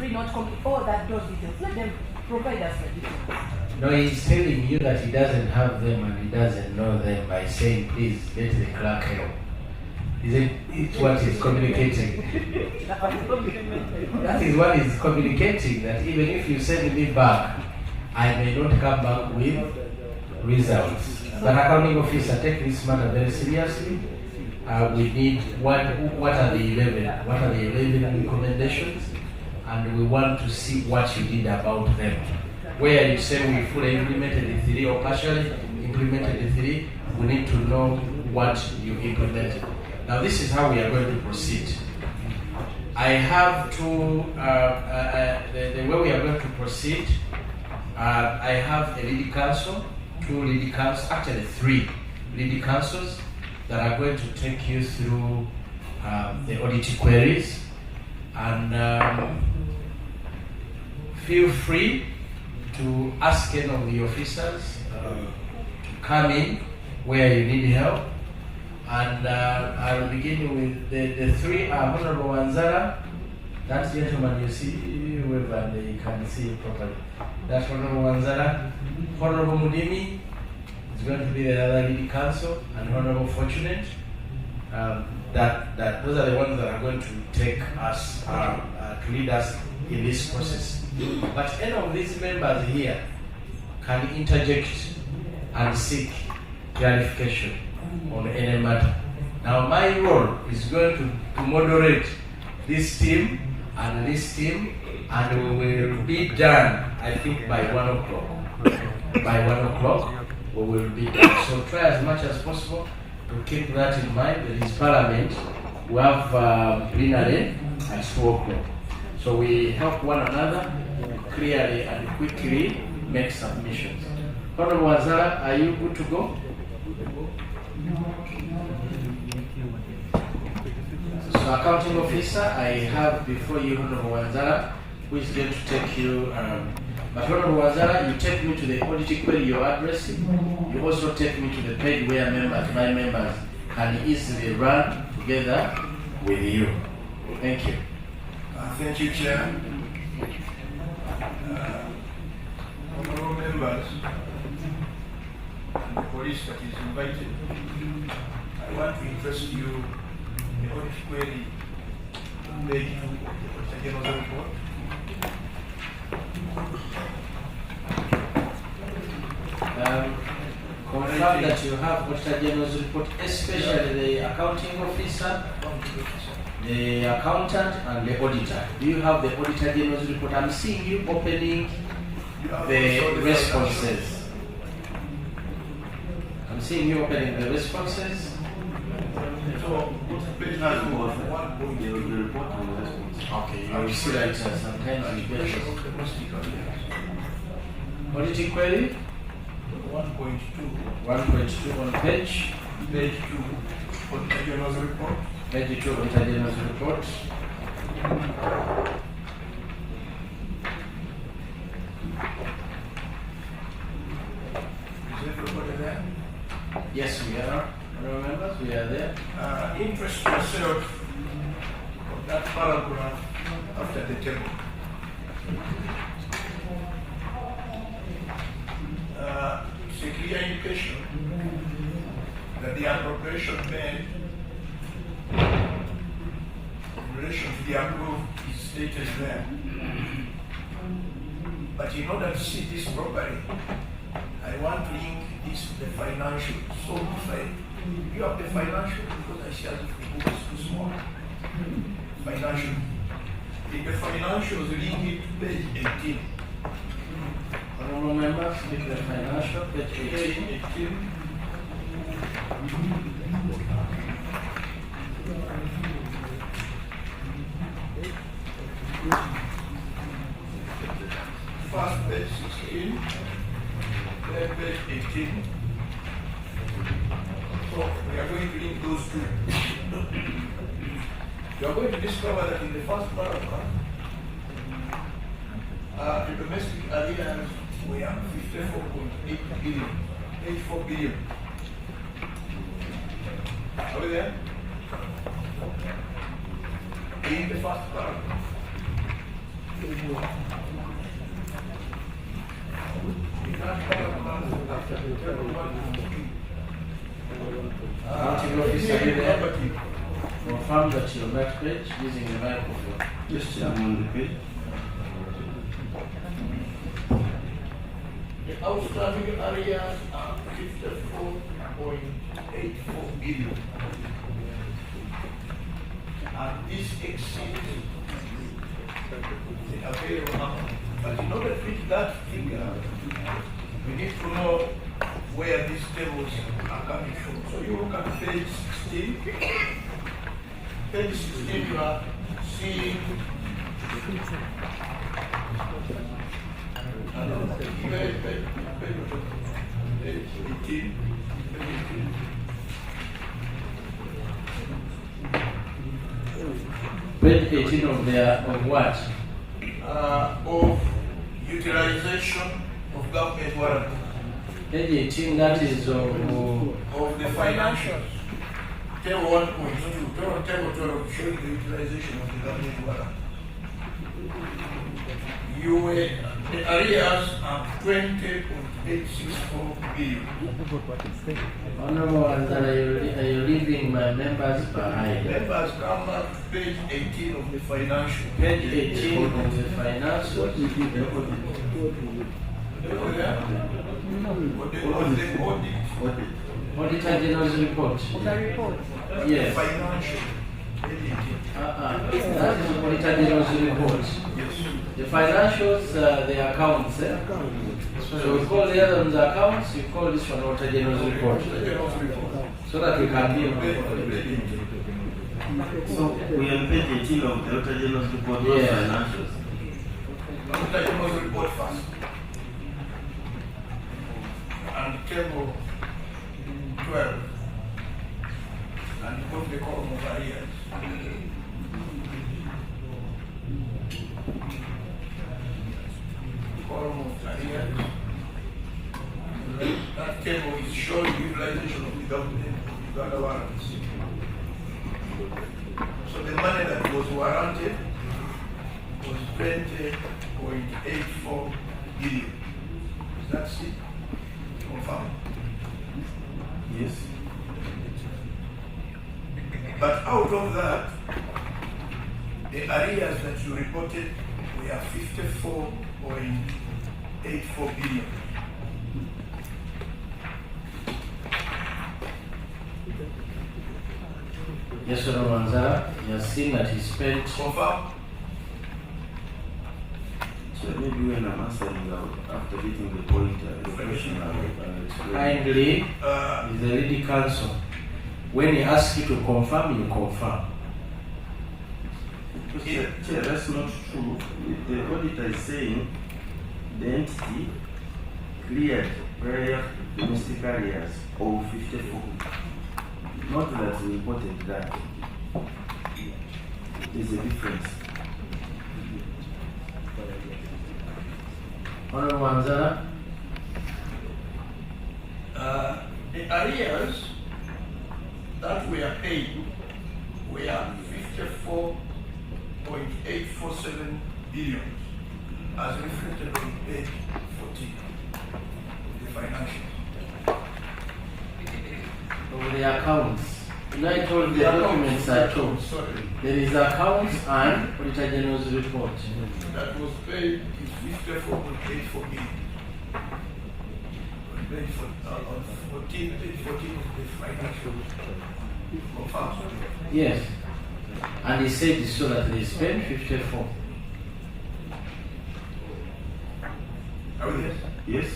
free, not complete, all that, those details. Let them provide us the details. No, he's telling you that he doesn't have them and he doesn't know them by saying, please, let the clerk help. It's what he's communicating. That is what he's communicating, that even if you send me back, I may not come back with results. But accounting officer, take this matter very seriously. We need what are the 11 recommendations, and we want to see what you did about them. Where you say we fully implemented the 3 or partially implemented the 3, we need to know what you implemented. Now this is how we are going to proceed. I have to, the way we are going to proceed, I have a lead counsel, 2 lead counsels, actually 3 lead counsels that are going to take you through the audit queries. And feel free to ask any of the officers to come in where you need help. And I'll begin with the 3 are Honorable Wanzara. That gentleman you see, whoever they can see properly. That's Honorable Wanzara. Honorable Mudimi is going to be the other lead counsel, and Honorable Fortunate. Those are the ones that are going to take us, to lead us in this process. But any of these members here can interject and seek clarification on any matter. Now my role is going to moderate this team and this team, and we will be done, I think, by 1 o'clock. By 1 o'clock, we will be done. So try as much as possible to keep that in mind. There is Parliament. We have plenary at 2 o'clock. So we help one another clearly and quickly make submissions. Honorable Wanzara, are you good to go? So accounting officer, I have before you Honorable Wanzara, who is going to take you, but Honorable Wanzara, you take me to the audit query you're addressing. You also take me to the page where my members can easily run together with you. Thank you. Thank you, Chair. Honorable members, and the police that is invited, I want to interest you in the audit query page 2 of the General Report. Confirm that you have Auditor General's report, especially the accounting officer, the accountant, and the auditor. Do you have the Auditor General's report? I'm seeing you opening the responses. I'm seeing you opening the responses. So, page 2 of 1 point the report and the response. Okay, you will see that sometimes you get auditing query 1.2. 1.2 on page 2 of the General's report. Page 2 of the General's report. Is everybody there? Yes, we are. Remember, we are there. Interest yourself of that paragraph after the table. It's a clear indication that the appropriation made in relation to the approved is stated there. But in order to see this properly, I want to link this to the financial. So if you have the financial, because I see as if the book is too small. Financial. In the financials, link it to page 18. Honorable members, with the financial, page 18. First page 16, then page 18. So we are going to link those two. You are going to discover that in the first paragraph, the domestic arrears were 54.8 billion, 84 billion. Are we there? In the first paragraph. Accounting officer, are you there? Confirm that you're on that page using the microphone. Yes, I'm on the page. The outstanding areas are 54.84 billion. And this exceeds the available amount. But in order to fit that figure, we need to know where these tables are coming from. So you look at page 16. Page 16, you are seeing page 18. Page 18 of what? Of utilization of government warrant. Page 18, that is of Of the financials. Table 1.2, table 12 showing the utilization of the government warrant. The arrears are 20.864 billion. Honorable Anzala, are you leaving my members behind? Members come back to page 18 of the financial. Page 18 of the financials. Auditor General's report. Yes. Financial. That is Auditor General's report. The financials, the accounts. So we call the other ones accounts, you call this one Auditor General's report. So that we can deal with it. So we are on page 18 of the Auditor General's report, not financials. Auditor General's report first. And table 12. And you put the column of arrears. Column of arrears. That table is showing utilization of the government of Uganda warrants. So the money that was warranted was 20.84 billion. That's it. Confirmed. Yes. But out of that, the arrears that you reported were 54.84 billion. Yes, Honorable Anzala, you have seen that he spent. Confirmed. So maybe when I'm answering after getting the point, the question I'll explain. Kindly, is the leading counsel. When he asks you to confirm, you confirm. Chair, that's not true. The auditor is saying the entity cleared prior domestic arrears of 54. Not that we reported that. There's a difference. Honorable Anzala, The arrears that were paid were 54.847 billion, as reflected on page 14 of the financials. over the accounts. You know, I told the documents I told. Sorry, There is accounts and Auditor General's report. that was paid is 54.84 billion. On page 14 of the financials. Confirmed. Yes. And he said so that they spent 54. Are we there? Yes?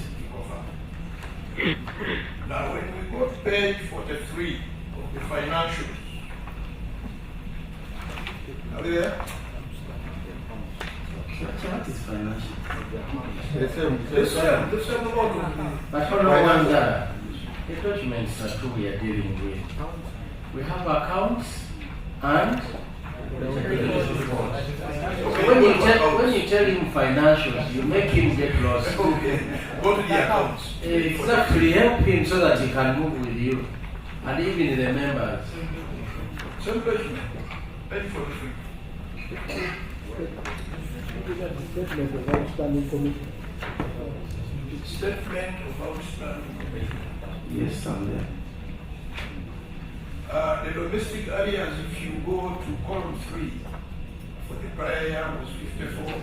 Now, when we go to page 43 of the financials, are we there? So what is financial? The same amount. But Honorable Anzala, the documents are two we are dealing with. We have accounts and Auditor General's report. So when you tell him financials, you make him get lost. Okay, go to the accounts. Exactly, help him so that he can move with you. And even the members. Same page, page 43. Statement of outstanding commitment. Statement of outstanding commitment. Yes, I'm there. The domestic areas, if you go to column 3, for the prior year was 54,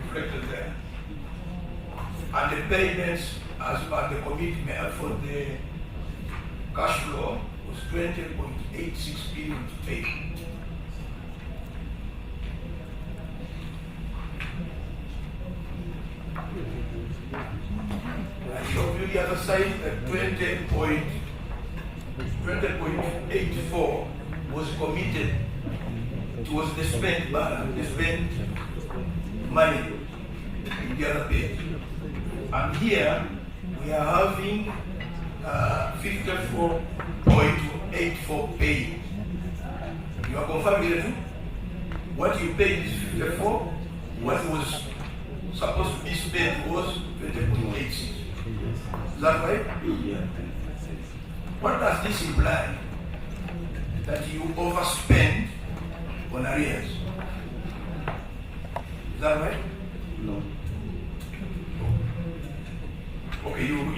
reflected there. And the payments as per the commitment for the cash flow was 20.86 billion to pay. I showed you the other side that 20.84 was committed towards the spent balance, the spent money in the other page. And here we are having 54.84 paid. You are confirming it? What you paid is 54. What was supposed to be spent was 20.86. Is that right? Yeah. What does this imply? That you overspend on arrears. Is that right? No. Okay, you will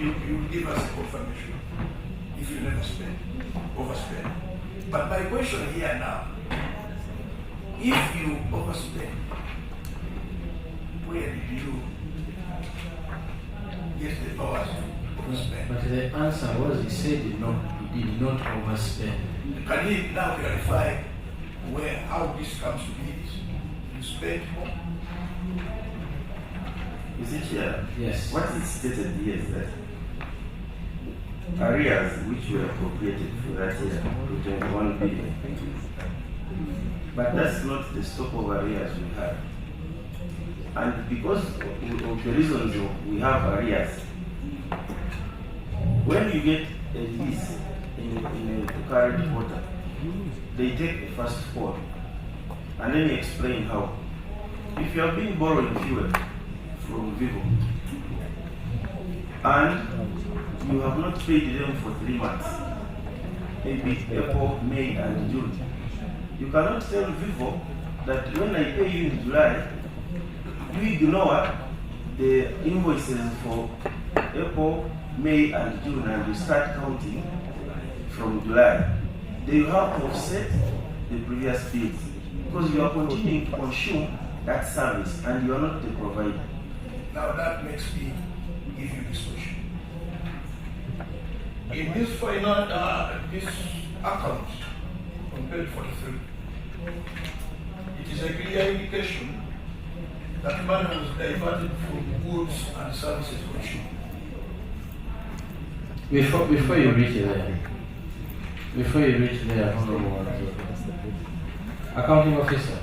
give us a confirmation if you never spend, overspend. But my question here now, if you overspend, where did you get the powers to overspend? But the answer was he said he did not overspend. Can you now clarify how this comes to be? You spend more? You see, Chair, Yes. what is stated here is that arrears which were appropriated for that year to 21 billion. But that's not the stock of arrears we have. And because of the reasons we have arrears, when you get a lease in the current quarter, they take the first call. And let me explain how. If you have been borrowing fuel from Vivo and you have not paid them for 3 months, maybe April, May, and June, you cannot tell Vivo that when I pay you in July, you ignore the invoices for April, May, and June, and you start counting from July. They have to offset the previous bills because you are continuing to consume that service and you are not the provider. Now that makes me give you this question. In this final, this account on page 43, it is a clear indication that money was diverted from goods and services consumed. Before you reach there, Honorable Accounting Officer,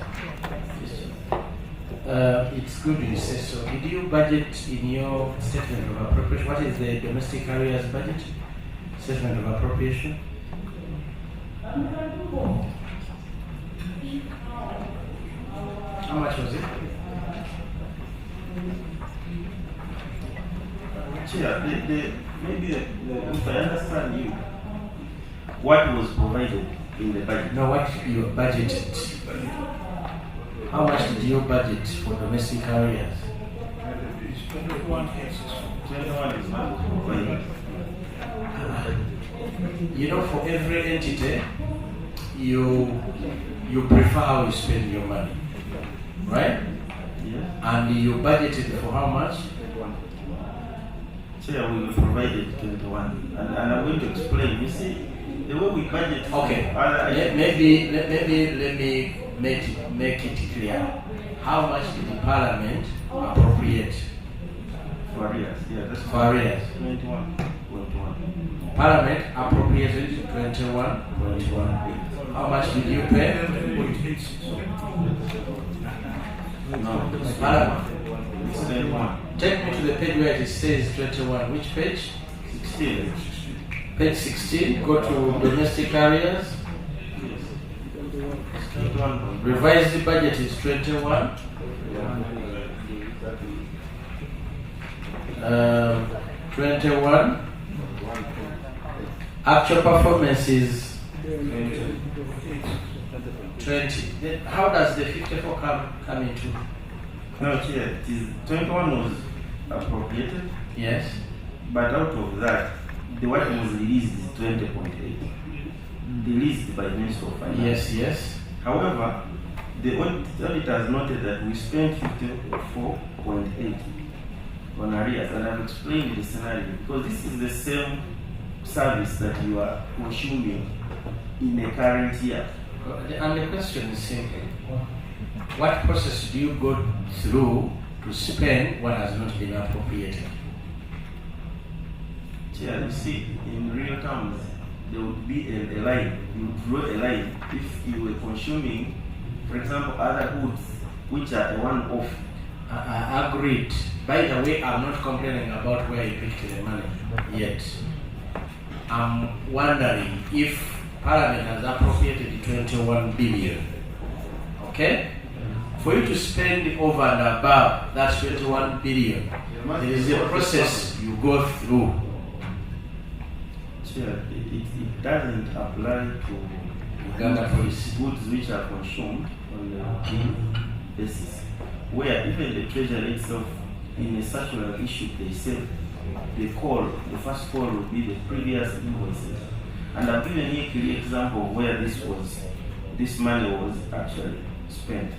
it's good you say so. Did you budget in your statement of appropriation? What is the domestic areas budget? Statement of appropriation? How much was it? Chair, if I understand you, what was provided in the budget? No, what you budgeted. How much did you budget for domestic areas? 21 is not provided. You know, for every entity, you prefer how you spend your money, right? Yes. And you budgeted for how much? Chair, we provided 21. And I'm going to explain. You see, the way we budget. Okay. Let me make it clear. How much did the Parliament appropriate For arrears. Yeah, that's for arrears? 21. Parliament appropriated 21.1. How much did you pay? No, Parliament. it's 21. Take me to the page where it says 21. Which page? 16. Page 16. Go to domestic areas. 21. Revised budget is 21. 21. Actual performance is 20. Then how does the 54 come into? No, Chair, it is 21 was appropriated, Yes. but out of that, the what was released is 20.8. Released by Minister of Finance. Yes. However, the auditors noted that we spent 54.8 on arrears, and I've explained the scenario because this is the same service that you are consuming in the current year. And the question is simple. What process do you go through to spend what has not been appropriated? Chair, you see, in real terms, there would be a line. You would draw a line if you were consuming, for example, other goods which are a one-off. Agreed. By the way, I'm not complaining about where you picked the money yet. I'm wondering if Parliament has appropriated 21 billion. Okay? For you to spend over and above that 21 billion, there is a process you go through. Chair, it doesn't apply to Uganda Police. goods which are consumed on a daily basis, where even the Treasury itself, in a circular issue, they say the first call will be the previous invoices. And I've given you a clear example of where this money was actually spent.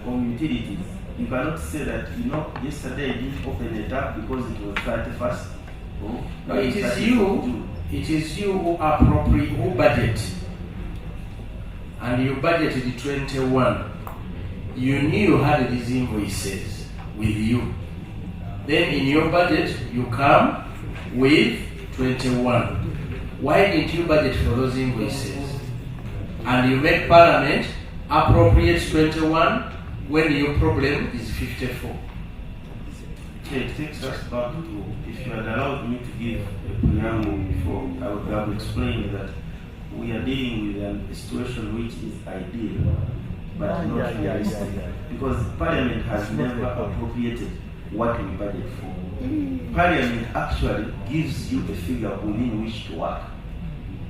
On utilities, you cannot say that, yesterday I didn't open it up because it was 31st. No, it is you who budget. And you budgeted 21. You knew you had these invoices with you. Then in your budget, you come with 21. Why didn't you budget for those invoices? And you make Parliament appropriate 21 when your problem is 54. It takes us back to, if you had allowed me to give a preamble before, I would have explained that we are dealing with a situation which is ideal, but not realistic. Because Parliament has never appropriated what we budget for. Parliament actually gives you a figure within which to work.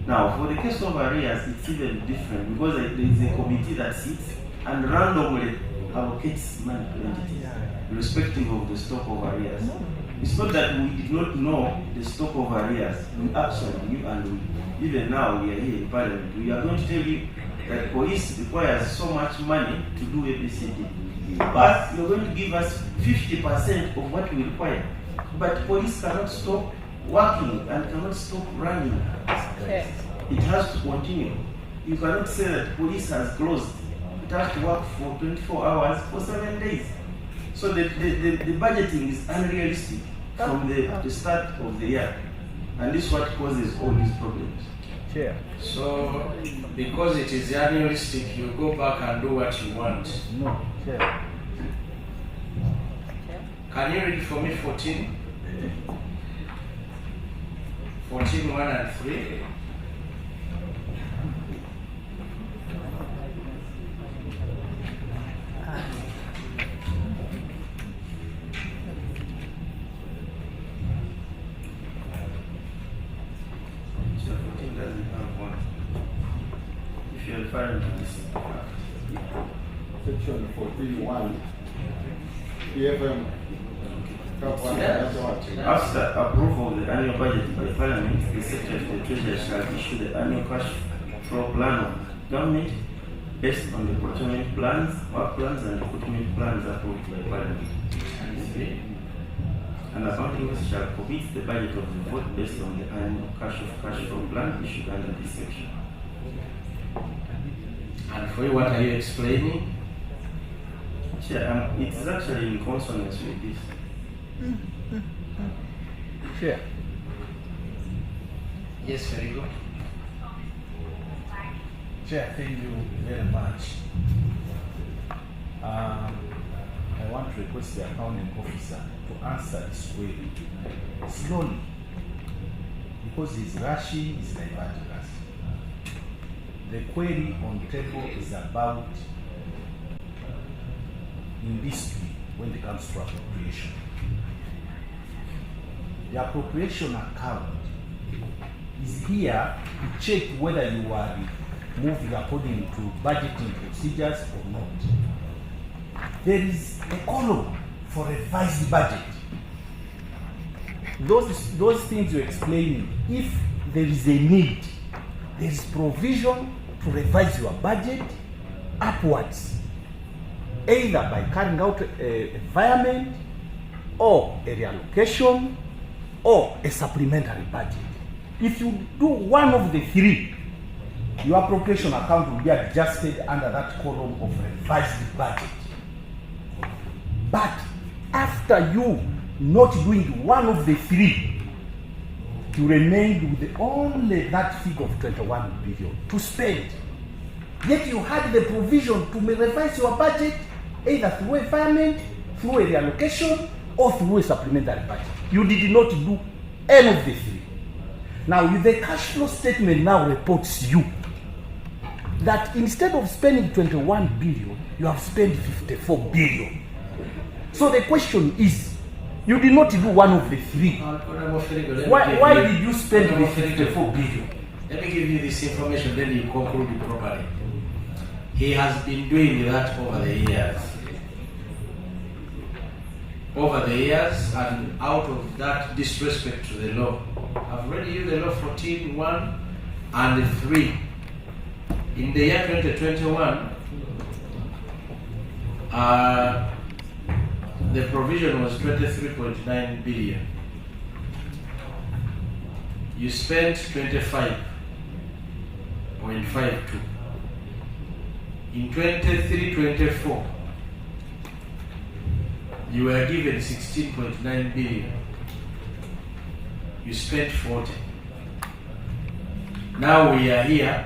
Now, for the case of arrears, it's even different because there is a committee that sits and randomly allocates money to entities, irrespective of the stock of arrears. It's not that we did not know the stock of arrears. We actually knew, and even now we are here in Parliament. We are going to tell you that police requires so much money to do ABCD. But you're going to give us 50% of what we require. But police cannot stop working and cannot stop running. Okay. It has to continue. You cannot say that police has closed. It has to work for 24 hours for 7 days. So the budgeting is unrealistic from the start of the year. And this is what causes all these problems. Chair. So, because it is unrealistic, you go back and do what you want. No, Chair. Can you read for me 14? 14, 1 and 3. So 14 doesn't have one. If you're referring to this Section 14.1. PFM. after approval of the annual budget by Parliament, the Secretary of the Treasury shall issue the annual cash flow plan of government based on the procurement plans, work plans, and equipment plans approved by Parliament. An accounting officer shall commit the budget of the vote based on the annual cash flow plan issued under this section. And for you, what are you explaining? Chair, it is actually in consonance with this. Chair. Yes, very good. Chair, thank you very much. I want to request the accounting officer to answer this query slowly because he's rushing, he's diverting us. The query on table is about industry when it comes to appropriation. The appropriation account is here to check whether you are moving according to budgeting procedures or not. There is a column for revised budget. Those things you're explaining, if there is a need, there is provision to revise your budget upwards, either by carrying out a environment or a reallocation or a supplementary budget. If you do one of the three, your appropriation account will be adjusted under that column of revised budget. But after you not doing one of the three, you remained with only that figure of 21 billion to spend. Yet you had the provision to revise your budget either through environment, through a reallocation, or through a supplementary budget. You did not do any of the three. Now, the cash flow statement now reports you that instead of spending 21 billion, you have spent 54 billion. So the question is, you did not do one of the three. Why did you spend the 54 billion? Let me give you this information, then you conclude it properly. He has been doing that over the years. And out of that disrespect to the law, I've read you the law 14(1) and 3. In the year 2021, the provision was 23.9 billion. You spent 25.52. In 23-24, you were given 16.9 billion. You spent 40. Now we are here.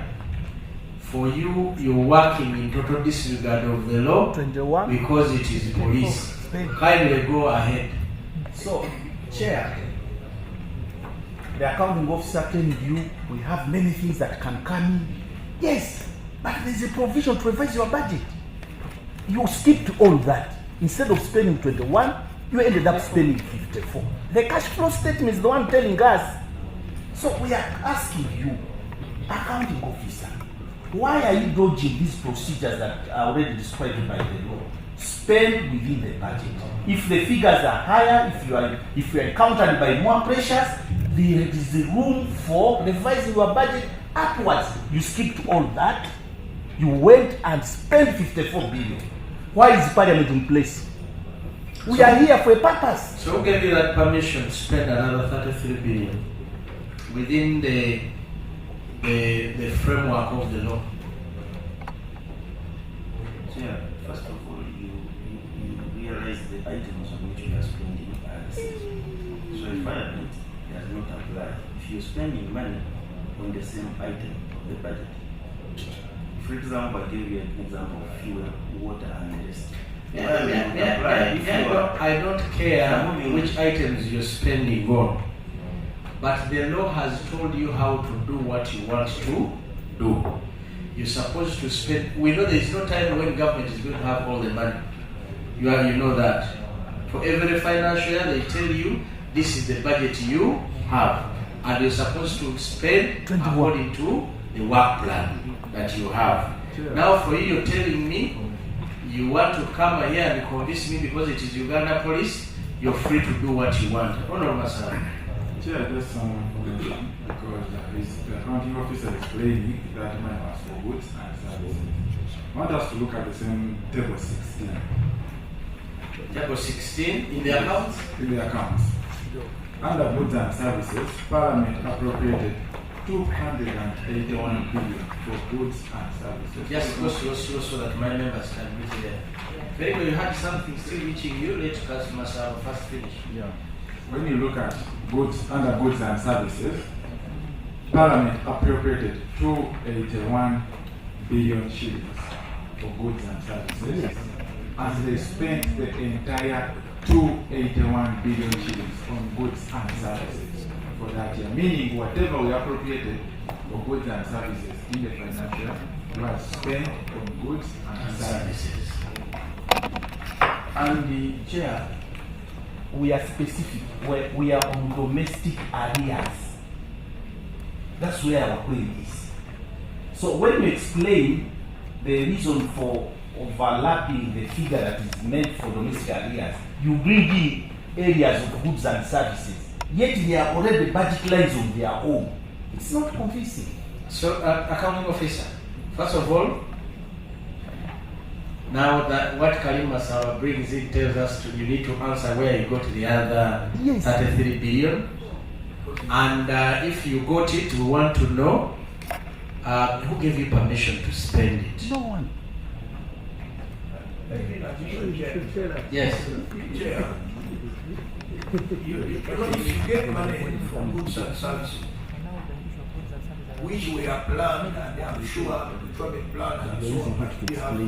For you, you're working in total disregard of the law 21. because it is police. Kindly go ahead. So, Chair, the accounting officer telling you we have many things that can come in. Yes, but there's a provision to revise your budget. You skipped all that. Instead of spending 21, you ended up spending 54. The cash flow statement is the one telling us. So we are asking you, accounting officer, why are you dodging these procedures that are already described by the law? Spend within the budget. If the figures are higher, if you are encountered by more pressures, there is room for revising your budget upwards. You skipped all that. You went and spent 54 billion. Why is Parliament in place? We are here for a purpose. So who gave you that permission to spend another 33 billion within the framework of the law? Yeah, first of all, you realize the items on which you are spending are the same. So environment does not apply. If you're spending money on the same item of the budget, for example, I gave you an example of fuel, water, and the rest. I don't care which items you're spending on, but the law has told you how to do what you want to do. You're supposed to spend. We know there is no time when government is going to have all the money. You know that. For every financial year, they tell you this is the budget you have, and you're supposed to spend according to the work plan that you have. Sure. Now, for you, you're telling me you want to come here and convince me because it is Uganda police. You're free to do what you want. Honorable Sir. Chair, just some information because the accounting officer explaining that money was for goods and services. I want us to look at the same table 16. Table 16 in the accounts? In the accounts. Under goods and services, Parliament appropriated 281 billion for goods and services. Just go slow so that my members can reach there. Very good, you had something still reaching you. Let customers have first finish. Yeah. When you look at goods, under goods and services, Parliament appropriated 281 billion shillings for goods and services, as they spent the entire 281 billion shillings on goods and services for that year. Meaning, whatever we appropriated for goods and services in the financial year was spent on goods and services. And the chair, we are specific. We are on domestic areas. That's where our query is. So when you explain the reason for overlapping the figure that is meant for domestic areas, you bring in areas of goods and services, yet they are already budget lines of their own. It's not convincing. So, accounting officer, first of all, now that what Karim Masawa brings in tells us you need to answer where you got the other 33 billion. And if you got it, we want to know who gave you permission to spend it. No one. Yes. Chair, if you get money from goods and services, which we are planned, and I'm sure the project plan and so on, that we have,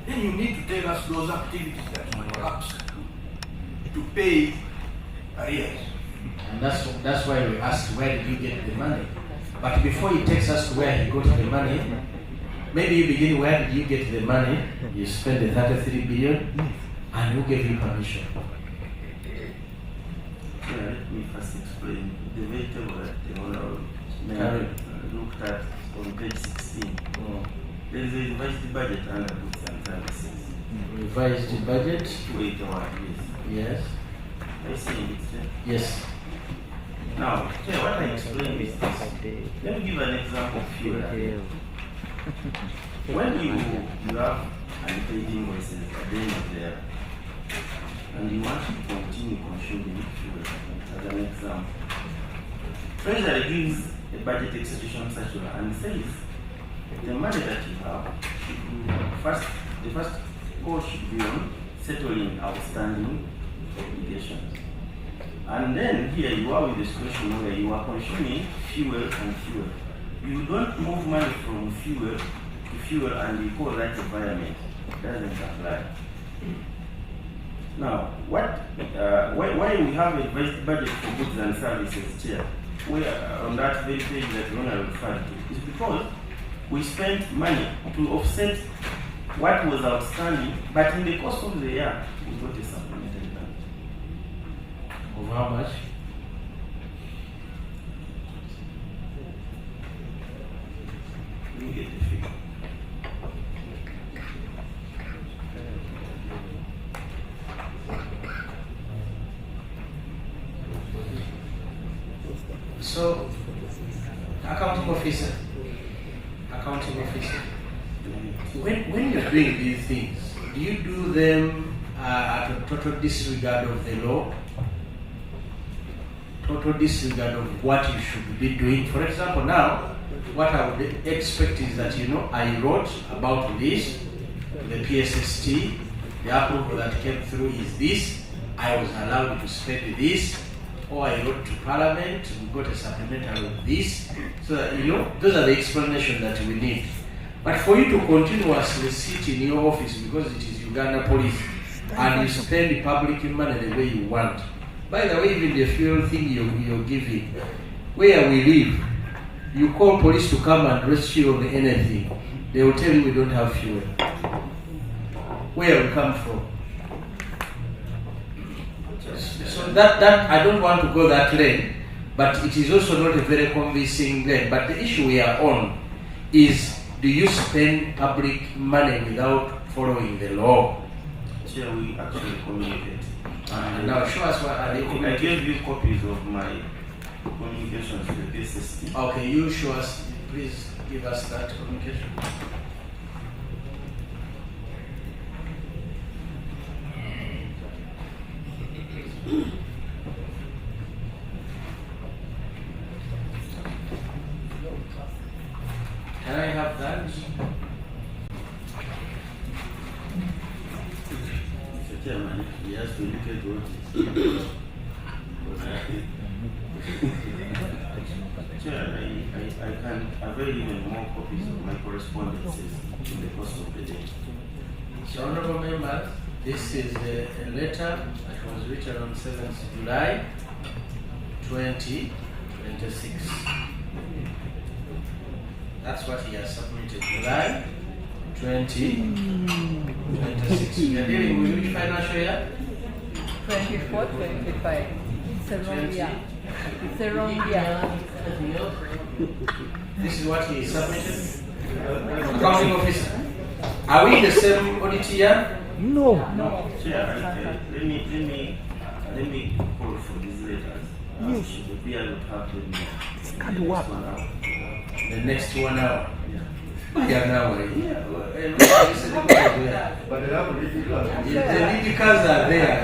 then you need to tell us those activities that will collapse to pay arrears. And that's why we asked, where did you get the money? But before he takes us to where he got the money, maybe you begin, where did you get the money? You spent the 33 billion, and who gave you permission? Yeah, let me first explain. The very table that the owner looked at on page 16. There is a revised budget under goods and services. Revised budget? 281, Yes. I see it. Yes. Now, what I explained is this. Let me give an example of fuel. When you have unpaid invoices at the end of the year, and you want to continue consuming fuel, as an example, Treasury gives a budget execution circular and says the money that you have, the first call should be on settling outstanding obligations. And then here you are with the situation where you are consuming fuel and fuel. You don't move money from fuel to fuel and you call that environment. It doesn't apply. Now, why we have a budget for goods and services here, where on that very page that Ronald referred to, is because we spent money to offset what was outstanding, but in the course of the year, we got a supplementary grant. Of how much? We get the figure. So, accounting officer, when you're doing these things, do you do them at a total disregard of the law? Total disregard of what you should be doing? For example, now, what I would expect is that, I wrote about this, the PSST, the approval that came through is this, I was allowed to spend this, or I wrote to Parliament, we got a supplementary of this. So that, those are the explanations that we need. But for you to continuously sit in your office because it is Uganda police and you spend public money the way you want. By the way, even the fuel thing you're giving, where we live, you call police to come and rescue on anything, they will tell you we don't have fuel. Where we come from? So that I don't want to go that lane, but it is also not a very convincing lane. But the issue we are on is, do you spend public money without following the law? Chair, we actually communicate. Now show us what are they I communicating. gave you copies of my communications to the PSST. Okay, you show us, please give us that communication. Can I have that? Mr. Chairman, he has to look at what Chair, I can avail even more copies of my correspondences in the course of the day. So, honorable members, this is a letter that was written on 7th July 2026. That's what he has submitted, July 2026. We are dealing with which financial year? 24, 25. It's a wrong year. It's a wrong year. Anything else? This is what he submitted. Accounting officer. Are we the same audit year? No. Chair, let me call for these letters. Yes. We are not having Can't work. The next 1 hour. Yeah, now. But they have really good. The lead cars are there.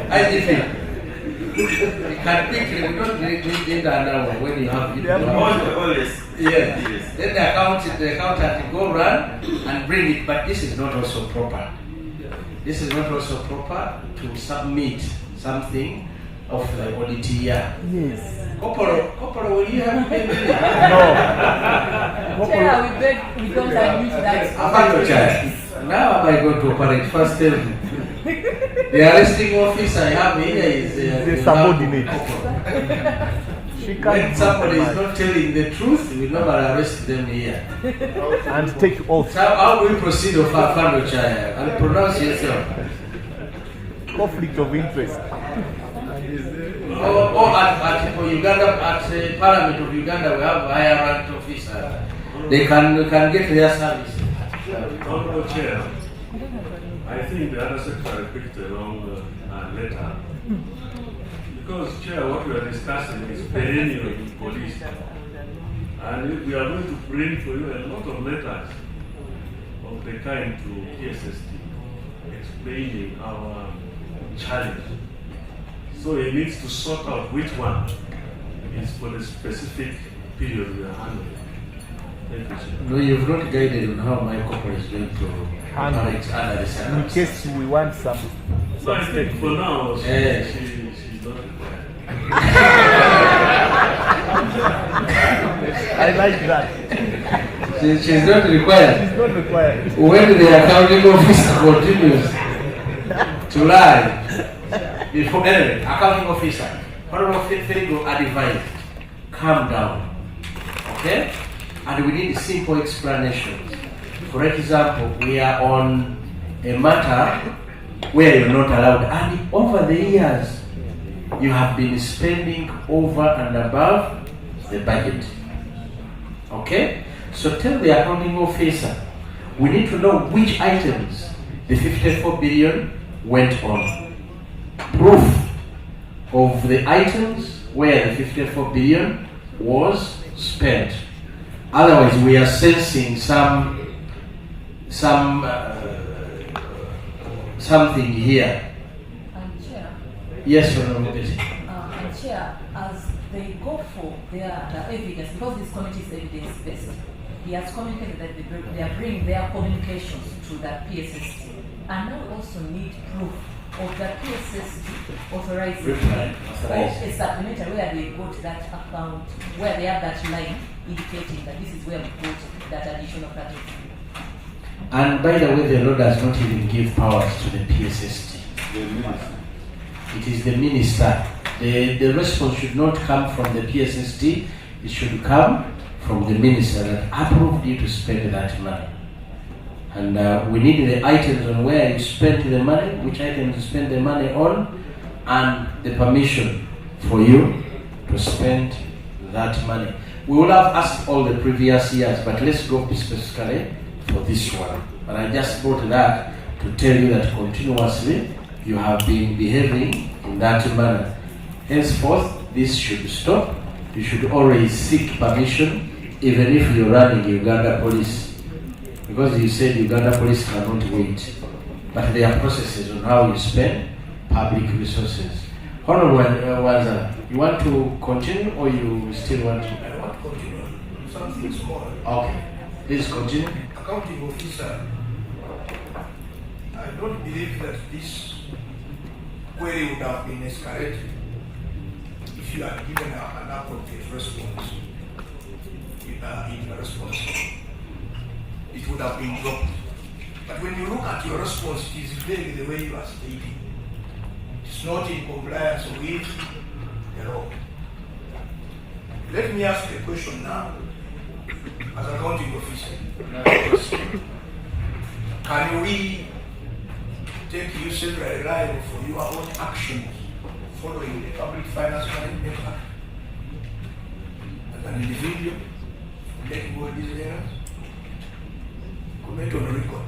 I think you can quickly, we don't need an hour when you have it. Always. Yes. Then the accountant will go run and bring it, but this is not also proper. This is not also proper to submit something of the audit year. Yes. Corporal, will you have been doing it? No. Chair, we beg, we don't admit that. Now am I going to operate? First tell me. The arresting officer I have here is The subordinate. She when can't somebody is compromise. not telling the truth, we never arrest them here. And take oath. So how do we proceed of our family child? And pronounce yourself. Conflict of interest. Or at Uganda, at Parliament of Uganda, we have higher ranked officers. They can get their service. Honorable Chair, I think the other secretary picked the wrong letter. Because, Chair, what we are discussing is perennial in police. And we are going to bring for you a lot of letters of the kind to PSST explaining our challenge. So he needs to sort out which one is for the specific period we are handling. Thank you, Chair. No, you've not guided on how my corporate is going to operate under the In circumstances. case we want some So I think for now, Yes. she's not required. I like that. She's not required. It's not required. When the accounting officer continues to lie, before anyway, accounting officer, Honorable Ferigo advised, calm down, okay? And we need simple explanations. For example, we are on a matter where you're not allowed, and over the years, you have been spending over and above the budget. Okay? So tell the accounting officer, we need to know which items the 54 billion went on. Proof of the items where the 54 billion was spent. Otherwise, we are sensing something here. And Chair, Yes or no? and Chair, as they go for their evidence, because this committee is evidence-based, he has communicated that they are bringing their communications to the PSST. And now we also need proof of the PSST authorizing a supplementary where they got that account, where they have that line indicating that this is where we got that additional budget. And by the way, the law does not even give powers to the PSST. It is the minister. The response should not come from the PSST. It should come from the minister that approved you to spend that money. And we need the items on where you spent the money, which items you spent the money on, and the permission for you to spend that money. We will have asked all the previous years, but let's go specifically for this one. And I just brought that to tell you that continuously you have been behaving in that manner. Henceforth, this should stop. You should always seek permission, even if you're running Uganda police. Because you said Uganda police cannot wait. But there are processes on how you spend public resources. Honorable Wanza, you want to continue or you still want to? I want to continue something small. Okay, please continue. Accounting officer, I don't believe that this query would have been escalated if you had given an appropriate response in the response. It would have been dropped. But when you look at your response, it is vague the way you are stating. It's not in compliance with the law. Let me ask a question now, as accounting officer. Can we take you severally liable for your own actions following the Public Finance Management Act. As an individual, let go of these errors, commit on record.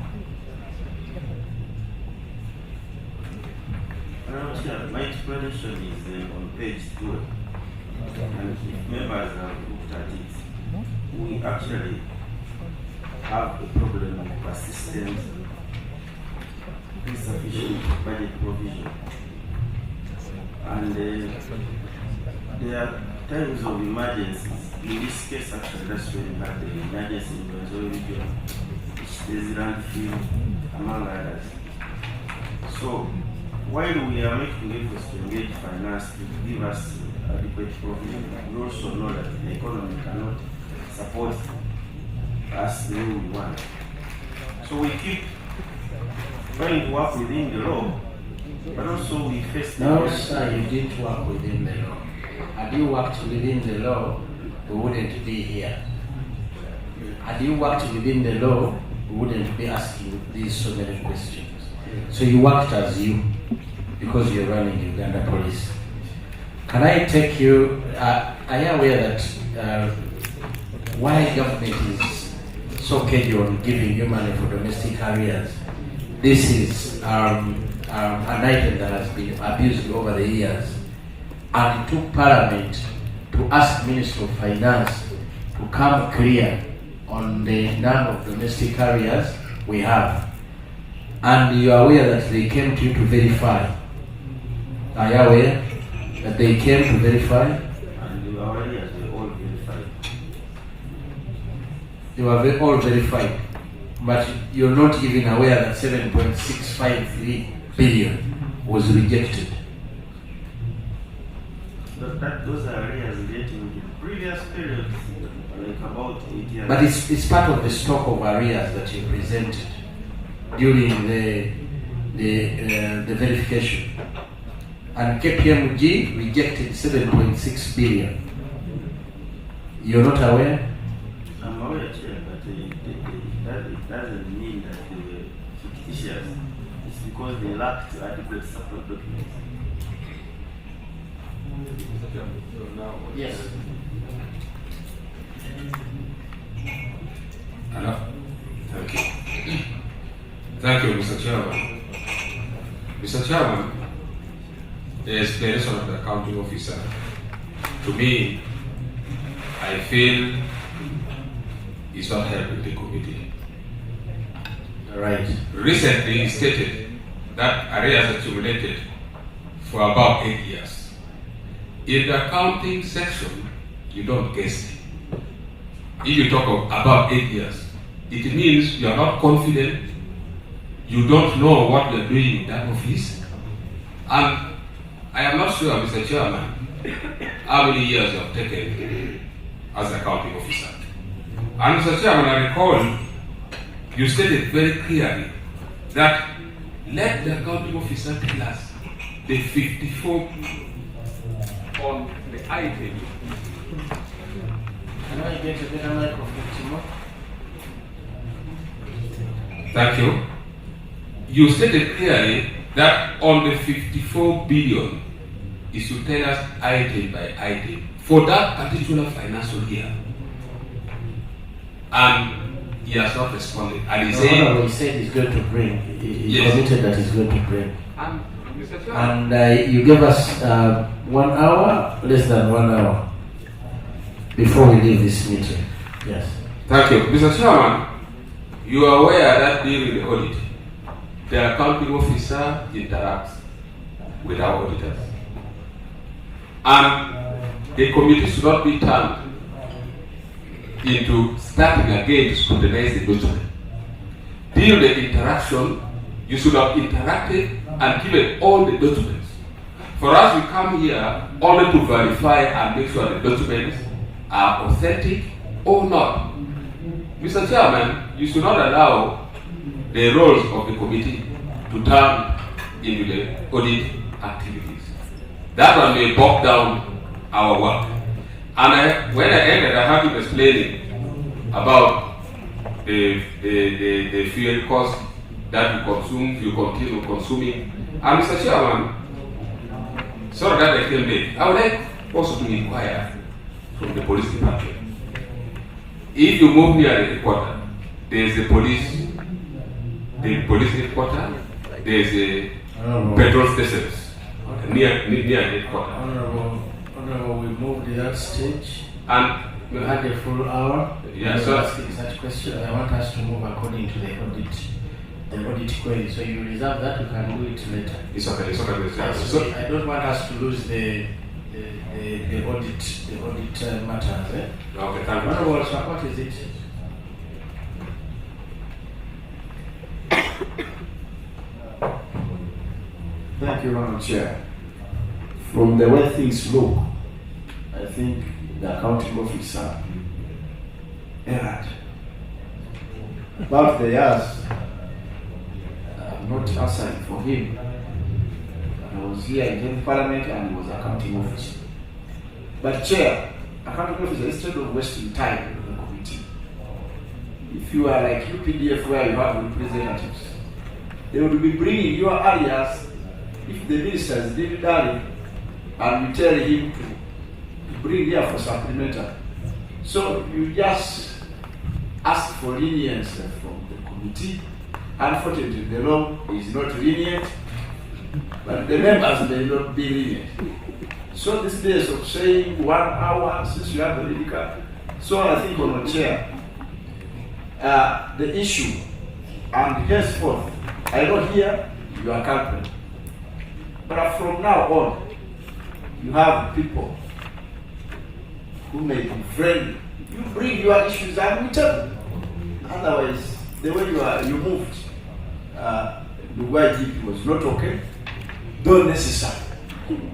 My explanation is on page 2. And if members have looked at it, we actually have a problem of persistent, insufficient budget provision. And there are times of emergencies. In this case, actually, that's when we had the emergency in Brazil region, which is landfill, among others. So, while we are making efforts to engage finance to give us adequate provision, we also know that the economy cannot support us the way we want. So we keep trying to work within the law, but also we face the... No, sir, you didn't work within the law. Had you worked within the law, we wouldn't be here. Had you worked within the law, we wouldn't be asking these so many questions. So you worked as you, because you're running Uganda Police. Can I take you, are you aware that why government is so keen on giving you money for domestic areas? This is an item that has been abused over the years, and it took Parliament to ask Minister of Finance to come clear on the number of domestic areas we have. And you are aware that they came to you to verify. Are you aware that they came to verify? And you are already as they all verified. They were all verified. But you're not even aware that 7.653 billion was rejected. Those are areas relating to previous periods, like about 8 years. But it's part of the stock of areas that you presented during the verification. And KPMG rejected 7.6 billion. You're not aware? I'm aware, Chair, but it doesn't mean that they were fictitious. It's because they lacked adequate support documents. Yes. Hello? Thank you. Thank you, Mr. Chairman. Mr. Chairman, the explanation of the accounting officer, to me, I feel is not helping the committee. Right. Recently, he stated that arrears accumulated for about 8 years. In the accounting section, you don't guess it. If you talk of about 8 years, it means you are not confident, you don't know what you are doing in that office, and I am not sure, Mr. Chairman, how many years you have taken as accounting officer. And Mr. Chairman, I recall you stated very clearly that let the accounting officer tell us the 54 on the item. Can I get a better microphone, Timo? Thank you. You stated clearly that on the 54 billion is to tell us item by item for that particular financial year. And he has not responded. And he said he's going to bring. He Yes. committed that he's going to bring. And Mr. Chairman, And you gave us 1 hour, less than 1 hour, before we leave this meeting. Yes. thank you. Mr. Chairman, you are aware that during the audit, the accounting officer interacts with our auditors. And the committee should not be turned into starting again to scrutinize the document. During the interaction, you should have interacted and given all the documents. For us, we come here only to verify and make sure the documents are authentic or not. Mr. Chairman, you should not allow the roles of the committee to turn into the audit activities. That one may bog down our work. And when I ended, I have been explaining about the fuel cost that you consume, you continue consuming. And Mr. Chairman, So that I can make. I would like also to inquire from the police department. If you move near the headquarters, there is a police headquarters, there is a petrol station near headquarters. Honorable, we moved to that stage. And we had a full hour. Yeah, so so asking such questions. I want us to move according to the audit query. So you reserve that, you can do it later. It's okay. So I don't want us to lose the audit matters. Eh? Okay, thank you. Honorable, so what is it? Thank you, Honourable Chair. From the way things look, I think the accounting officer erred. About the years, I'm not answering for him. I was here in Parliament and he was accounting officer. But Chair, accounting officer, instead of wasting time in the committee, if you are like UPDF where you have representatives, they will be bringing your areas. If the minister is David Darling, and you tell him to bring here for supplementary. So you just ask for lenience from the committee. Unfortunately, the law is not lenient, but the members may not be lenient. So these days of saying 1 hour since you have the lead card, so I think on the chair, the issue, and henceforth, I don't hear you are culprit. But from now on, you have people who may be friendly. You bring your issues and we tell them. Otherwise, the way you moved, the YGP was not okay. Don't necessary.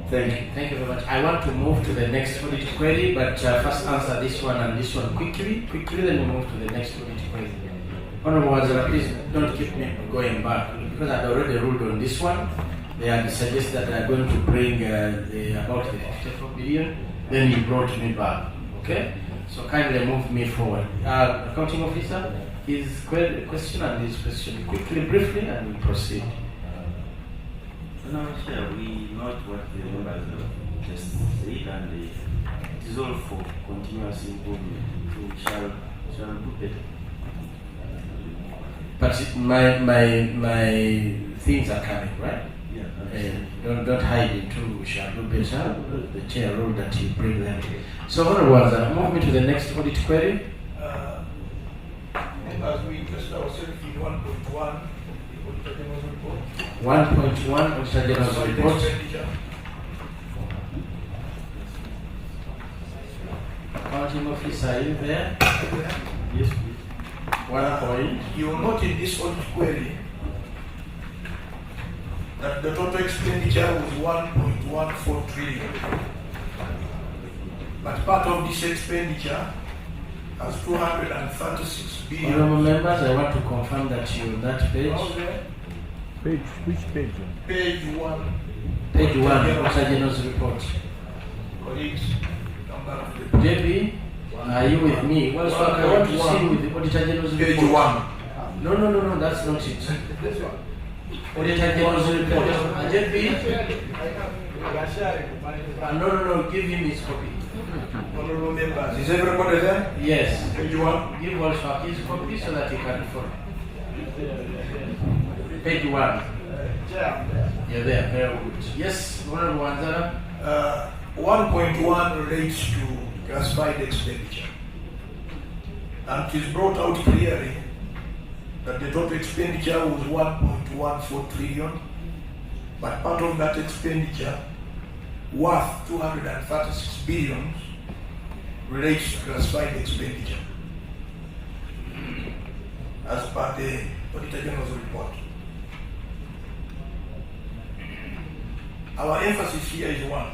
Thank you. Thank you very much. I want to move to the next audit query, but first answer this one and this one quickly, then we move to the next audit query. Honorable Wazira, please don't keep me going back because I've already ruled on this one. They had suggested that they are going to bring about the 54 billion, then you brought me back. Okay? So kindly move me forward. Accounting officer, his question and his question quickly, briefly, and we proceed. No, Chair, we note what the members have just said, and it is all for continuous improvement. We shall do better. But my things are coming, right? Don't hide it too. We shall do better. The chair ruled that you bring them. So, Honorable, move me to the next audit query. As we just ourselves in 1.1, the Auditor General's report. 1.1 Auditor General's report. Accounting officer, are you there? Yes, please. 1 point. You will note in this audit query that the total expenditure was 1.14 trillion. But part of this expenditure has 236 billion. Honorable members, I want to confirm that you're on that page. Page, which page? Page 1. Page 1, Auditor General's report. Colleagues, number of the JB, are you with me? Well, so I want to see with the Auditor General's report. Page 1. No, that's not it. This one. Auditor General's report. JB? No, give him his copy. Honorable members, is everybody there? Yes. Page 1. Give also his copy so that he can follow. Page 1. You're there, very good. Yes, Honorable Wanzara. 1.1 relates to classified expenditure. And it is brought out clearly that the total expenditure was 1.14 trillion, but part of that expenditure, worth 236 billion, relates to classified expenditure, as per the Auditor General's report. Our emphasis here is one.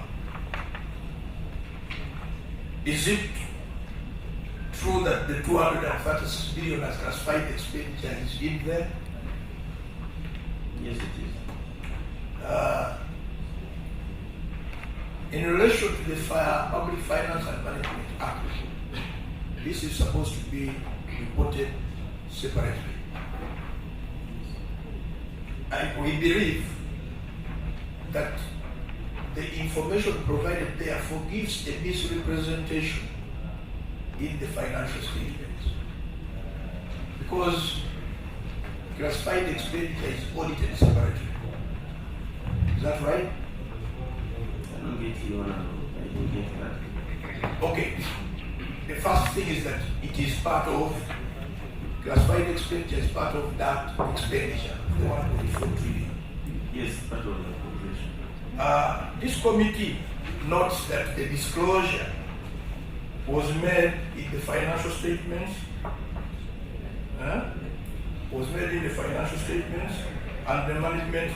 Is it true that the 236 billion as classified expenditure is in there? Yes, it is. In relation to the Public Finance and Management Act, this is supposed to be reported separately. We believe that the information provided therefore gives a misrepresentation in the financial statements. Because classified expenditure is audited separately. Is that right? I don't get you, I don't get that. Okay. The first thing is that it is part of, classified expenditure is part of that expenditure, the 1.4 trillion. Yes, part of the appropriation. This committee notes that the disclosure was made in the financial statements, and the management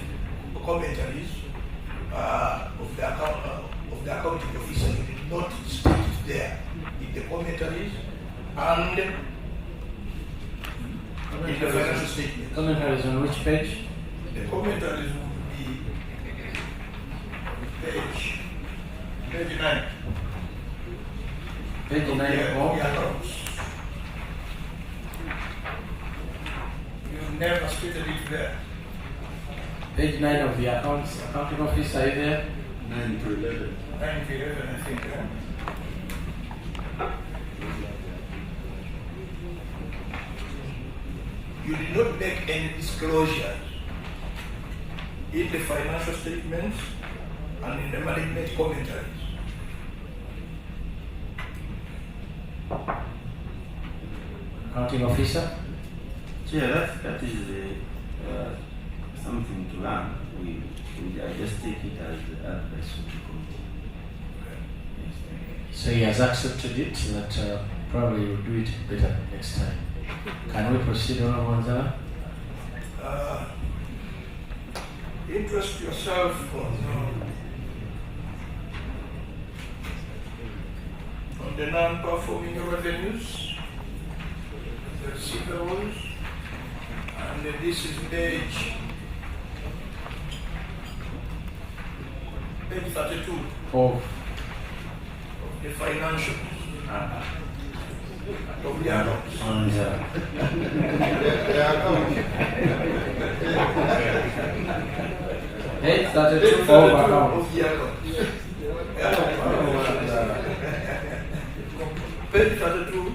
commentaries of the accounting officer. You did not state it there in the commentaries and in the financial statements. Commentaries on which page? The commentaries would be page 9. Page 9 of the accounts. You never stated it there. Page 9 of the accounting office, are you there? 9 to 11. 9 to 11, I think. You did not make any disclosures in the financial statements and in the management commentaries. Accounting officer? Chair, that is something to learn. I just take it as the advice of the committee. So he has accepted it, that probably will do it better next time. Can we proceed, Honorable Wanzala? Interest yourself on the non-performing revenues, the receivables, and this is page 32 of the financials of the accounts. Page 32 of accounts. Of the accounts. Page 32.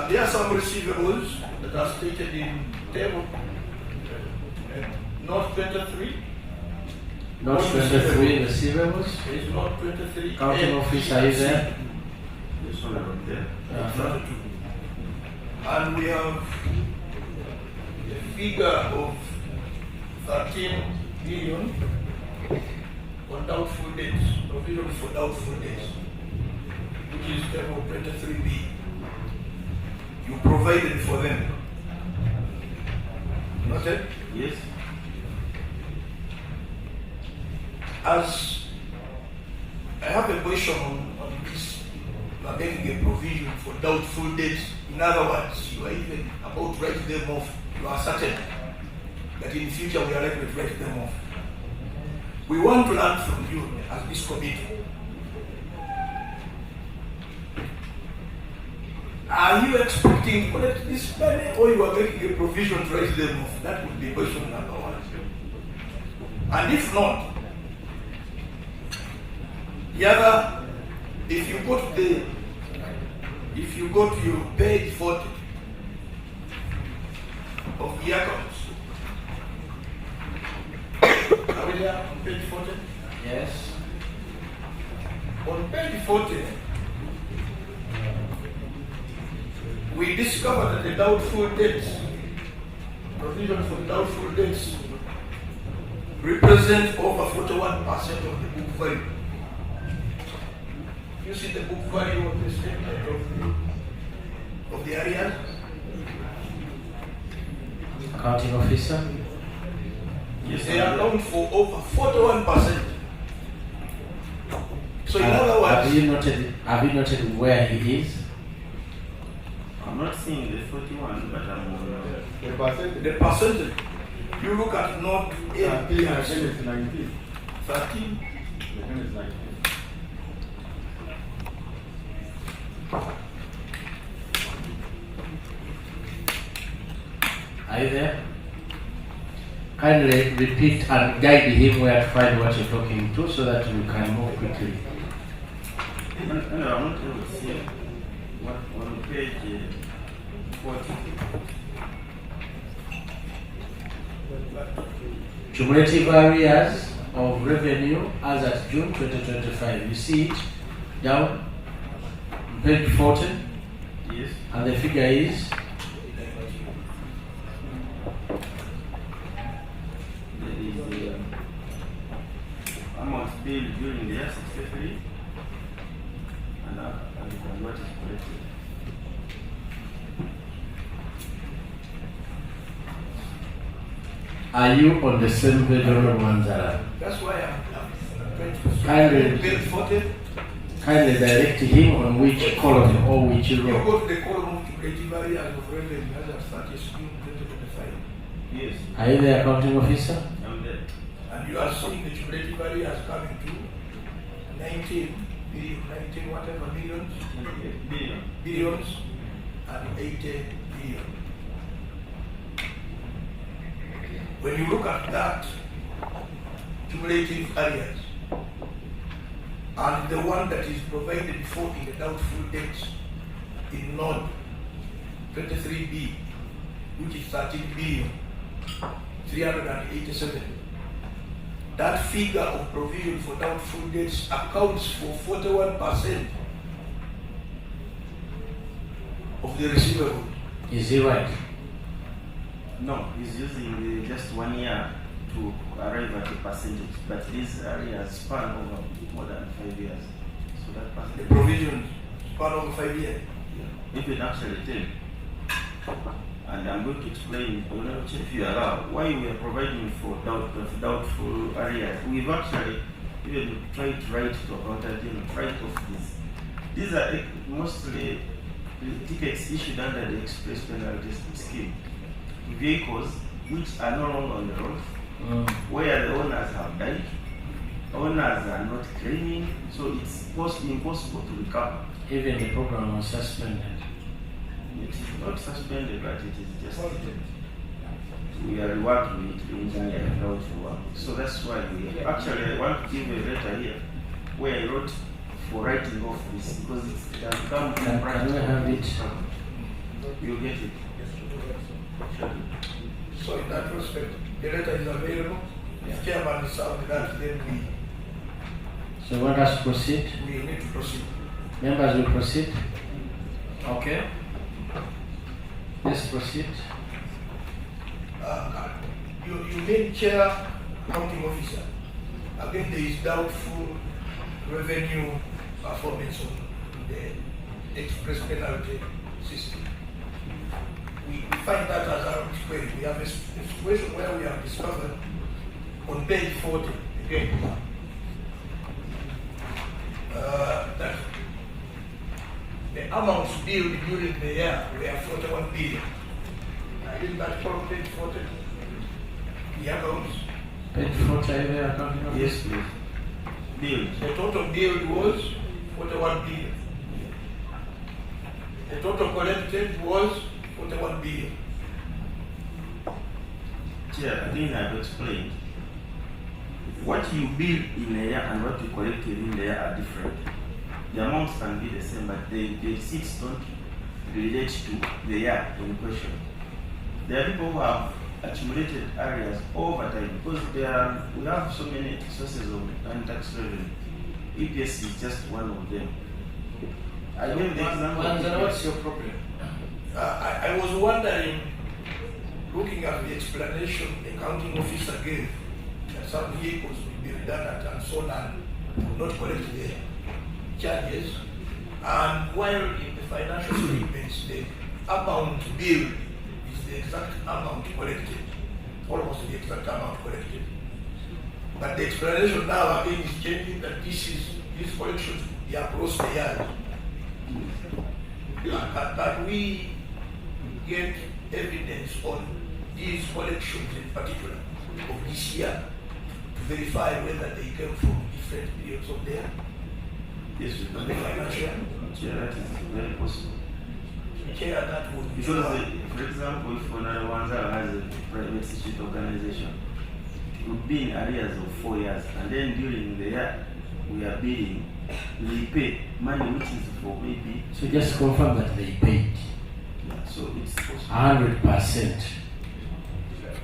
There are some receivables that are stated in table note 23. Note 23 receivables. It's note 23. Accounting officer is there. This one right there. 32. And we have a figure of 13 million for doubtful debts, provision for doubtful debts, which is table 23B. You provided for them. Noted? Yes. As I have a question on this, you are making a provision for doubtful debts. In other words, you are even about to write them off. You are certain that in the future we are likely to write them off. We want to learn from you as this committee. Are you expecting to collect this money, or you are making a provision to write them off? That would be question number one. And if not, the other, if you go to your page 40 of the accounts, are we there on page 40? Yes. On page 40, we discovered that the doubtful debts, provision for doubtful debts, represent over 41% of the book value. You see the book value of the statement of the area? Accounting officer? Yes, they account for over 41%. So in other words, have you noted where he is? I'm not seeing the 41, but I'm on the percentage. You look at note 8 is 19. 13. Is 19. Are you there? kindly repeat and guide him where to find what you're talking to so that we can move quickly. No, I'm not able to see what on page 40. Cumulative areas of revenue as at June 2025. You see it down on page 40, Yes. and the figure is There is the amount billed during the year 63 and what is collected. Are you on the same page, Honorable Manzara? That's why I'm trying to Kindly, bill 40. kindly direct him on which column or which You row. go to the column of cumulative areas of revenue as of 30 June 2025. Yes, Are you the accounting officer? I'm there. And you are seeing the cumulative areas coming to 19 billion, 19 whatever millions, Billion. billions, and 80 billion. When you look at that cumulative areas and the one that is provided for in the doubtful debts in node 23B, which is 13 billion 387, that figure of provision for doubtful debts accounts for 41% of the receivable. Is he right? No, he's using just 1 year to arrive at a percentage, but these areas span over more than 5 years. So that The percentage, provisions span over 5 years. even actually 10. And I'm going to explain, if you allow, why we are providing for doubtful areas. We've actually even tried to write to accountant, write off this. These are mostly tickets issued under the express penalty scheme. Vehicles which are no longer on the road, where the owners have died, owners are not claiming, so it's impossible to recover. Even the program was suspended. It is not suspended, but it is just we are reworking it, the engineer how to work. So that's why we actually I want to give a letter here where I wrote for writing off this because it has become Can we have it? You get it. So in that respect, the letter is available. If chairman is out with that, then So you want us to proceed? we need to proceed. Members will proceed? Okay. Let's proceed. You mean chair, accounting officer. Again, there is doubtful revenue performance on the express penalty system. We find that as our query. We have a situation where we have discovered on page 40, again, that the amounts billed during the year were 41 billion. Isn't that from page 40? The accounts. Page 40, are you there, accounting officer? Yes, please. Bill. The total billed was 41 billion. The total collected was 41 billion. Chair, again I have explained. What you bill in a year and what you collect within the year are different. The amounts can be the same, but the receipts don't relate to the year in question. There are people who have accumulated areas over time because we have so many sources of non-tax revenue. EPS is just one of them. I gave the example. Manzara, what's your problem? I was wondering, looking at the explanation the accounting officer gave, that some vehicles will be redundant and so on, will not collect the charges. And while in the financial statements, the amount billed is the exact amount collected, almost the exact amount collected. But the explanation now again is changing that these collections will be across the years. Can we get evidence on these collections in particular of this year to verify whether they came from different periods of the year? Yes, we The can. financial Chair, that is very possible. chair that would be Because, for example, if another one has a private institute organization, would be in arrears of 4 years, and then during the year we are billing, they pay money which is for maybe. So just confirm that they paid. Yeah, so it's possible. 100%.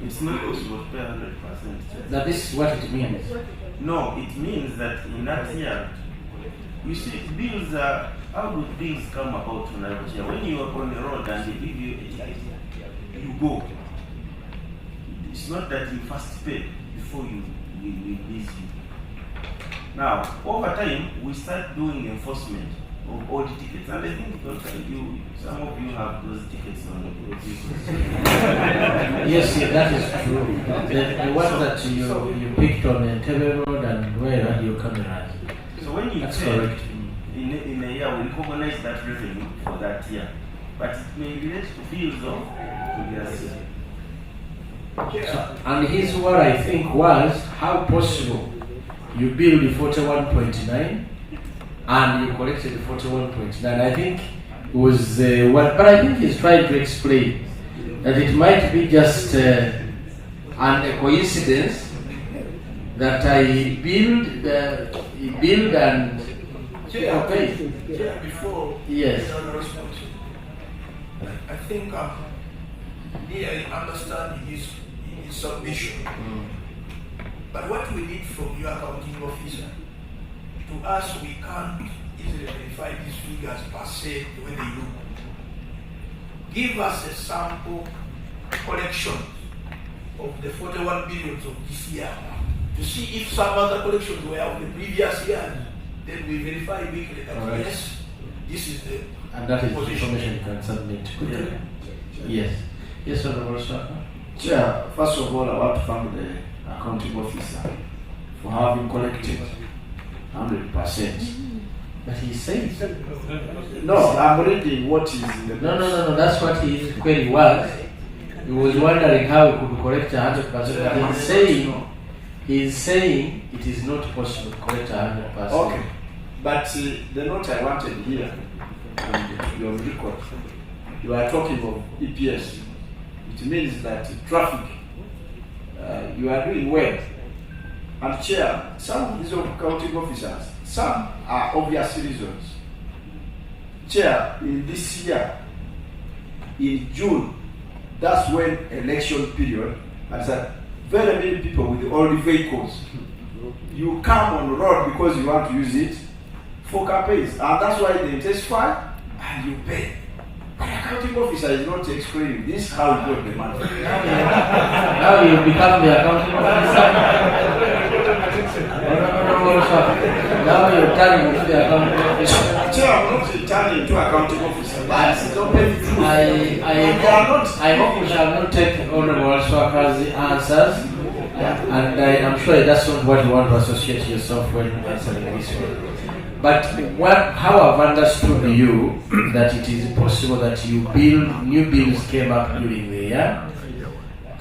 It's not possible to pay 100%. Now this is what it means. No, it means that in that year, you see, bills are, how do bills come about on average? When you are on the road and they give you a ticket, you go. It's not that you first pay before we release you. Now, over time, we start doing enforcement of all the tickets, and I think some of you have those tickets on your vehicles. Yes, that is true. The one that you picked on Entebbe Road and where are your cameras? So when you That's pay, correct. in a year, we recognize that revenue for that year, but it may relate to bills of previous year. So, and his what I think was how possible you billed 41.9 and you collected 41.9. I think it was what, but I think he's trying to explain that it might be just a coincidence that he billed and okay. Yeah, before Yes. I think here I understand his submission. But what we need from your accounting officer, to us we can't easily verify these figures per se the way they look. Give us a sample collection of the 41 billions of this year to see if some other collections were of the previous years. Then we verify weekly that Right. yes, this is the And that is position. information you can submit quickly. Yes. Yes, Honorable Sir. Chair, first of all, I want to thank the accounting officer for having collected 100%. But he says No, I'm reading what is in the no. That's what his query was. He was wondering how he could collect 100%. But he's saying it is not possible to collect 100%. Okay, but the note I wanted here, and your record, you are talking of EPS. It means that traffic, you are doing well. And Chair, some of these accounting officers, some are obvious reasons. Chair, in this year, in June, that's when election period, and that very many people with old vehicles, you come on the road because you want to use it for campaigns, and that's why they intensify and you pay. The accounting officer is not explaining this how you got the money. Now you become the accounting officer. Now you're turning into the accounting officer. Chair, I'm not turning into accounting officer. That's not true. I hope we shall not take Honorable Swaka's answers, and I'm sure that's not what you want to associate yourself when answering this one. But how I've understood you that it is possible that new bills came up during the year,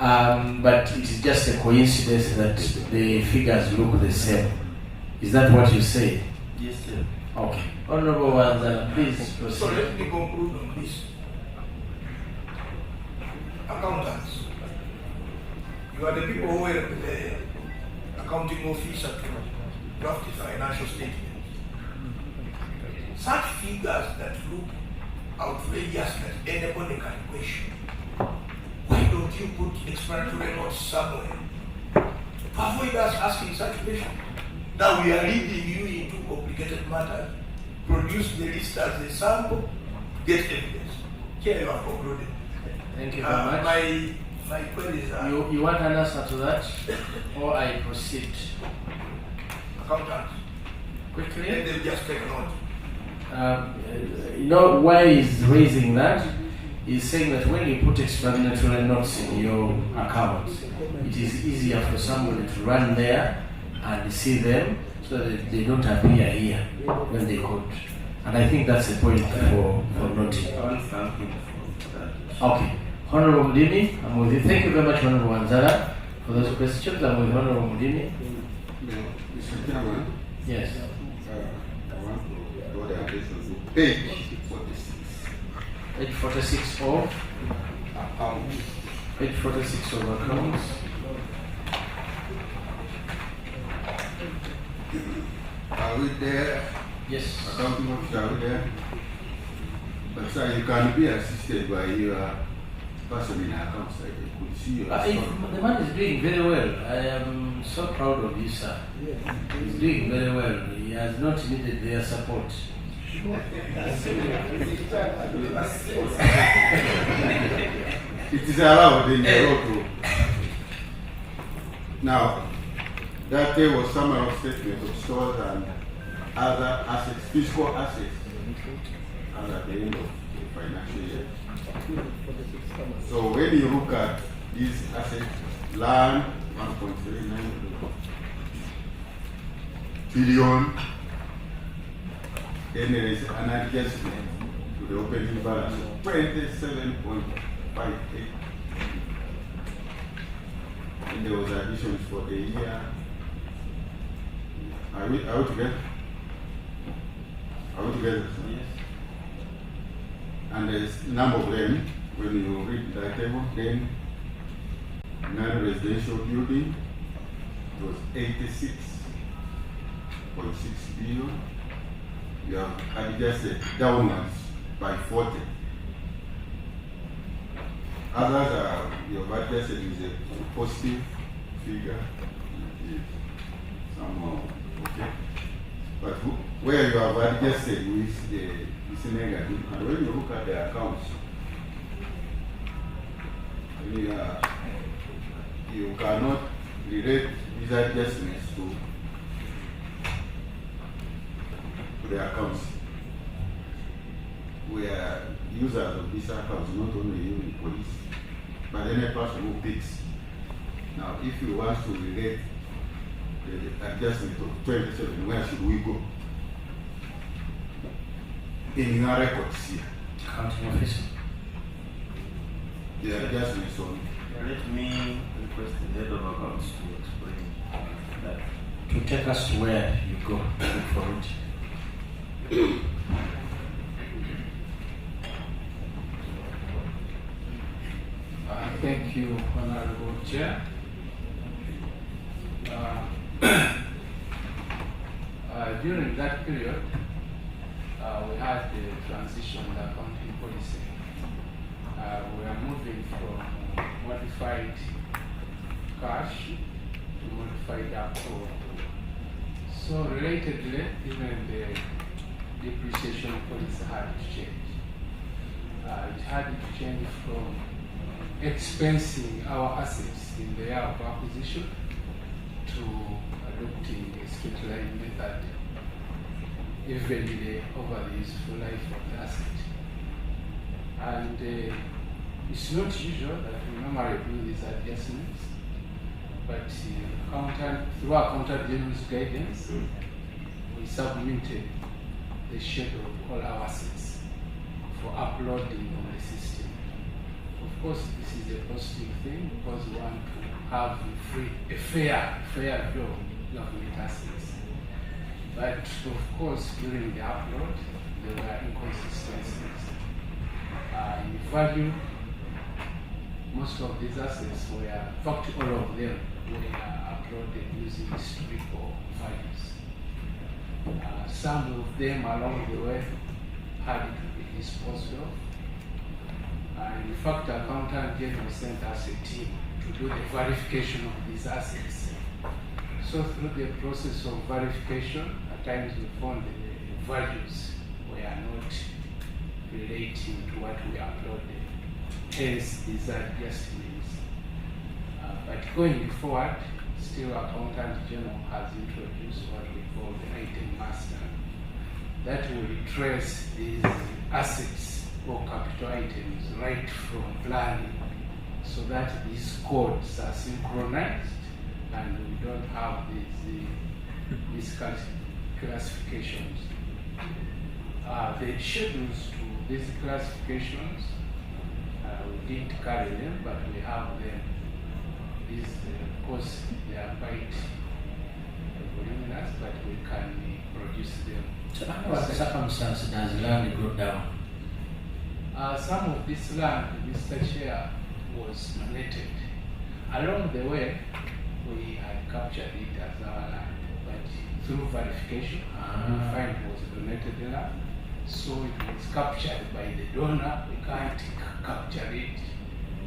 but it is just a coincidence that the figures look the same. Is that what you say? Yes, sir. Okay. Honorable Wanzala, please proceed. So let me conclude on this. Accountants, you are the people who help the accounting officer to draft the financial statement. Such figures that look outrageous that anybody can question. Why don't you put explanatory notes somewhere to avoid us asking such questions? Now we are leading you into complicated matters. Produce the list as a sample, get evidence. Here you have concluded. Thank you very much. My queries are You want an answer to that, or I proceed accountants. quickly? Let them just take note. You know why he's raising that? He's saying that when you put explanatory notes in your account, it is easier for somebody to run there and see them so that they don't appear here when they quote. And I think that's the point for noting. Okay. Honorable Mudini, I'm with you. Thank you very much, Honorable Wanzala, for those questions. I'm with Honorable Mudini. Mr. Chairman, Yes. I want to draw the attention to page 46. Page 46 of Accounts. Page 46 of accounts. we there? Yes. Accounting officer, are we there? But sir, you can be assisted by your person in accounts. I could see your The man is doing very well. I am so proud of you, sir. He's doing very well. He has not needed their support. It is allowed in the law to. Now, that there was summary of statement of stores and other assets, fiscal assets, as at the end of the financial year. So when you look at these assets, land 1.39 billion, then there is an adjustment to the opening balance of 27.58. And there was additions for the year. Are we together? Are we together? Yes. And there's a number of them. When you read that table, then non-residential building, it was 86.6 billion. You have adjusted downwards by 40. Others are, your budget is a positive figure. Somehow, okay. But where you have adjusted with it's negative, and when you look at the accounts, you cannot relate these adjustments to the accounts. We are users of these accounts, not only you in police, but any person who picks. Now, if you want to relate the adjustment of 27, where should we go? In your records here. Accounting officer. The adjustments on. Let me request the head of accounts to explain that. To take us to where you go to look for it. Thank you, Honorable Chair. During that period, we had the transition in the accounting policy. We are moving from modified cash to modified accrual. So relatedly, even the depreciation policy had to change. It had to change from expensing our assets in the year of acquisition to adopting a straight line method evenly over the useful life of the asset. And it's not usual that we normally do these adjustments, but through Accountant General's guidance, we submitted the schedule of all our assets for uploading on the system. Of course, this is a positive thing because we want to have a fair view of government assets. But of course, during the upload, there were inconsistencies. In value, most of these assets were, in fact, all of them were uploaded using historical values. Some of them along the way had to be disposed of. And in fact, the Accountant General sent us a team to do the verification of these assets. So through the process of verification, at times we found the values were not relating to what we uploaded. Hence, these adjustments. But going forward, still Accountant General has introduced what we call the item master. That will trace these assets or capital items right from planning so that these codes are synchronized and we don't have these classifications. The schedules to these classifications, we didn't carry them, but we have them. These, of course, they are quite voluminous, but we can produce them. So under what circumstances does land go down? Some of this land, Mr. Chair, was donated. Along the way, we had captured it as our land, but through verification. We find it was donated there. So it was captured by the donor. We can't capture it.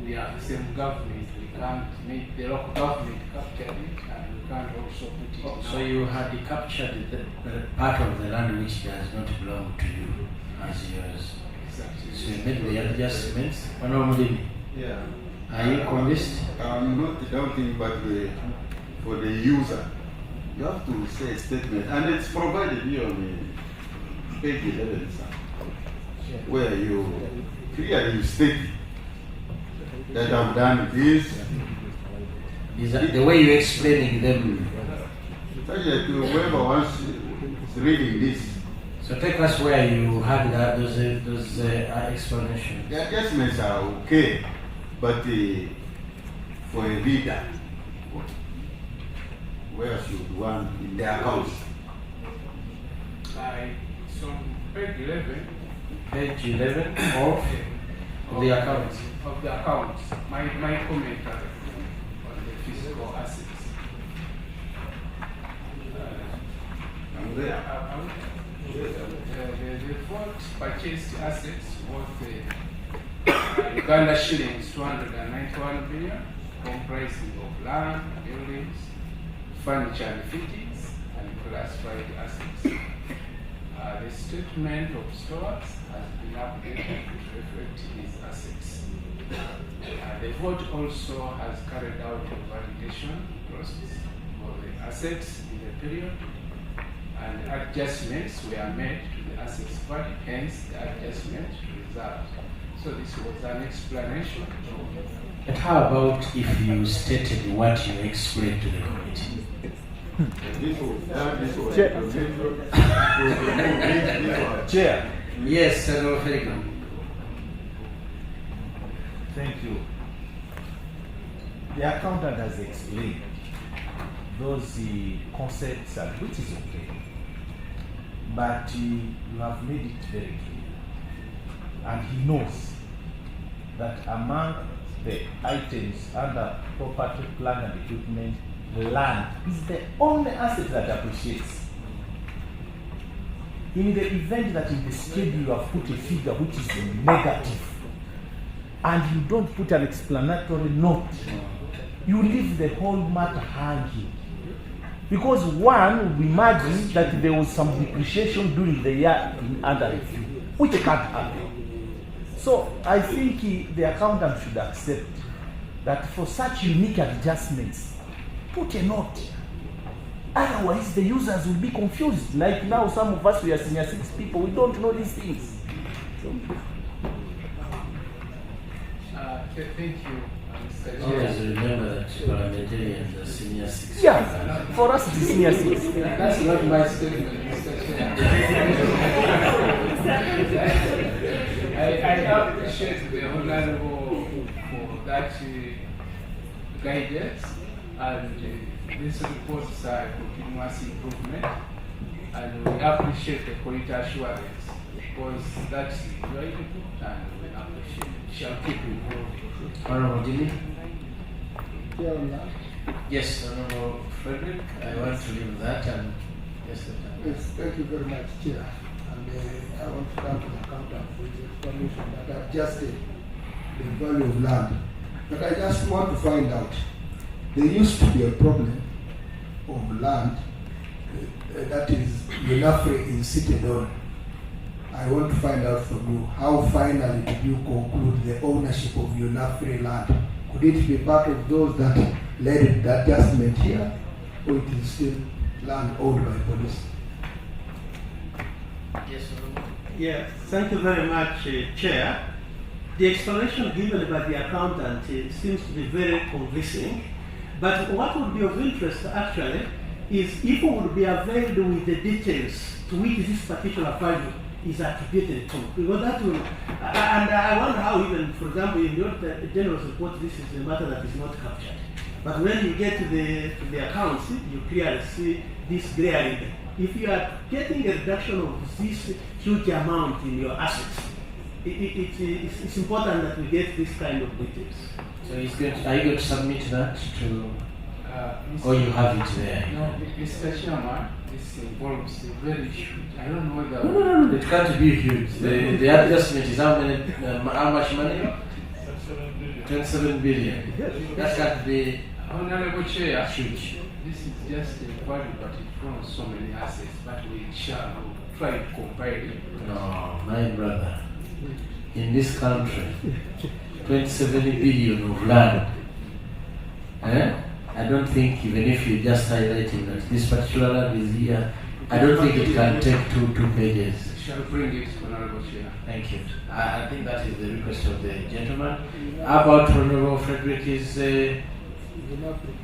We are the same government. We can't make the local government capture it, and we can't also put it. So you had captured the part of the land which does not belong to you as yours. Exactly. So you made the adjustments. Yeah. Are you convinced? I'm not doubting, but for the user, you have to say a statement, and it's provided here on page 11, sir, where you clearly state that I've done this. Is that the way you're explaining them? Such that whoever wants is reading this. So take us where you had those explanations. The adjustments are okay, but for a reader, where should one in their house? So page 11. Page 11 of the accounts. Of the accounts. My commentary on the physical assets. The default purchased assets worth Uganda shillings 291 billion, comprising of land, buildings, furniture and fittings, and classified assets. The statement of stores has been updated to reflect these assets. The vote also has carried out a validation process for the assets in the period, and adjustments were made to the assets value, hence the adjustment to reserves. So this was an explanation. But how about if you stated what you explained to the committee? Chair. Yes, Senator Feligan. Thank you. The accountant has explained those concepts, which is okay. But you have made it very clear. And he knows that among the items under property, plant and equipment, land is the only asset that appreciates. In the event that in the schedule you have put a figure which is negative, and you don't put an explanatory note, you leave the whole matter hanging. Because one will imagine that there was some depreciation during the year under review, which can't happen. So I think the accountant should accept that for such unique adjustments, put a note. Otherwise, the users will be confused. Like now, some of us, we are senior 6 people, we don't know these things. Thank you. Always remember that parliamentarians are senior 6. Yeah, for us, it's senior 6. That's not my statement, Mr. Chair. I appreciate the Honorable for that guidance, and these reports are continuous improvement, and we appreciate the quality assurance because that's very important, and we appreciate it. Shall keep improving. Honorable Dini? Yes, Honorable Frederick, I want to leave that and yes, thank you very much, Chair. And I want to thank the accountant for the explanation that adjusted the value of land. But I just want to find out, there used to be a problem of land that is UNAFRE is seated on. I want to find out from you, how finally did you conclude the ownership of UNAFRE land? Could it be part of those that led the adjustment here, or it is still land owned by police? Yes, yeah, thank you very much, Chair. The explanation given by the accountant seems to be very convincing, but what would be of interest actually is if we would be availed with the details to which this particular value is attributed to, because that will, and I wonder how even, for example, in your general report, this is a matter that is not captured. But when you get to the accounts, you clearly see this glaring. If you are getting a reduction of this huge amount in your assets, it's important that we get this kind of details. So are you going to submit that to Or you have it there? No, Mr. Chairman, this involves a very huge. I don't know whether. No. It can't be huge. The adjustment is how much money? 27 billion. That can't be Honorable Chair, huge. this is just a value, but it forms so many assets, but we shall try to compile it. No, my brother. In this country, 27 billion of land. I don't think, even if you just highlighting that this particular land is here, I don't think it can take two pages. Shall bring it, Honorable Chair. Thank you. I think that is the request of the gentleman. How about Honorable Frederick's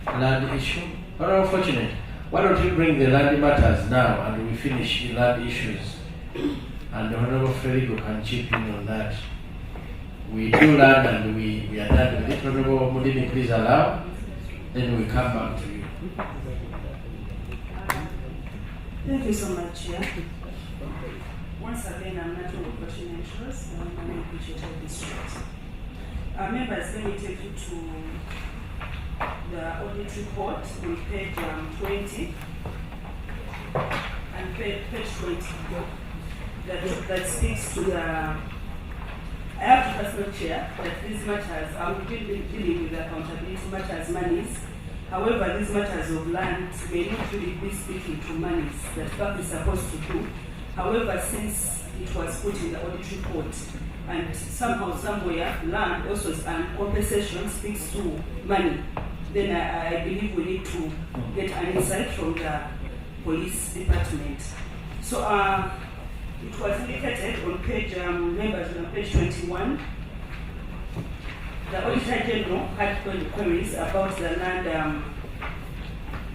land issue? Honorable Fortunate, why don't you bring the land matters now and we finish the land issues? And Honorable Frederick can chip in on that. We do land and we are done with it. Honorable Mudini, please allow. Then we come back to you. Thank you so much, Chair. Once again, I'm not on operational insurance, and I'm going to appreciate all this stress. Members, let me take you to the audit report on page 20 and page 20 that speaks to the. I have to personal chair that these matters, I'm dealing with accountability matters, monies. However, these matters of land may not really be speaking to monies that FAC is supposed to do. However, since it was put in the audit report and somehow, somewhere, land also and compensation speaks to money, then I believe we need to get an insight from the police department. So, it was indicated on page, members on page 21. The Auditor General had queries about the land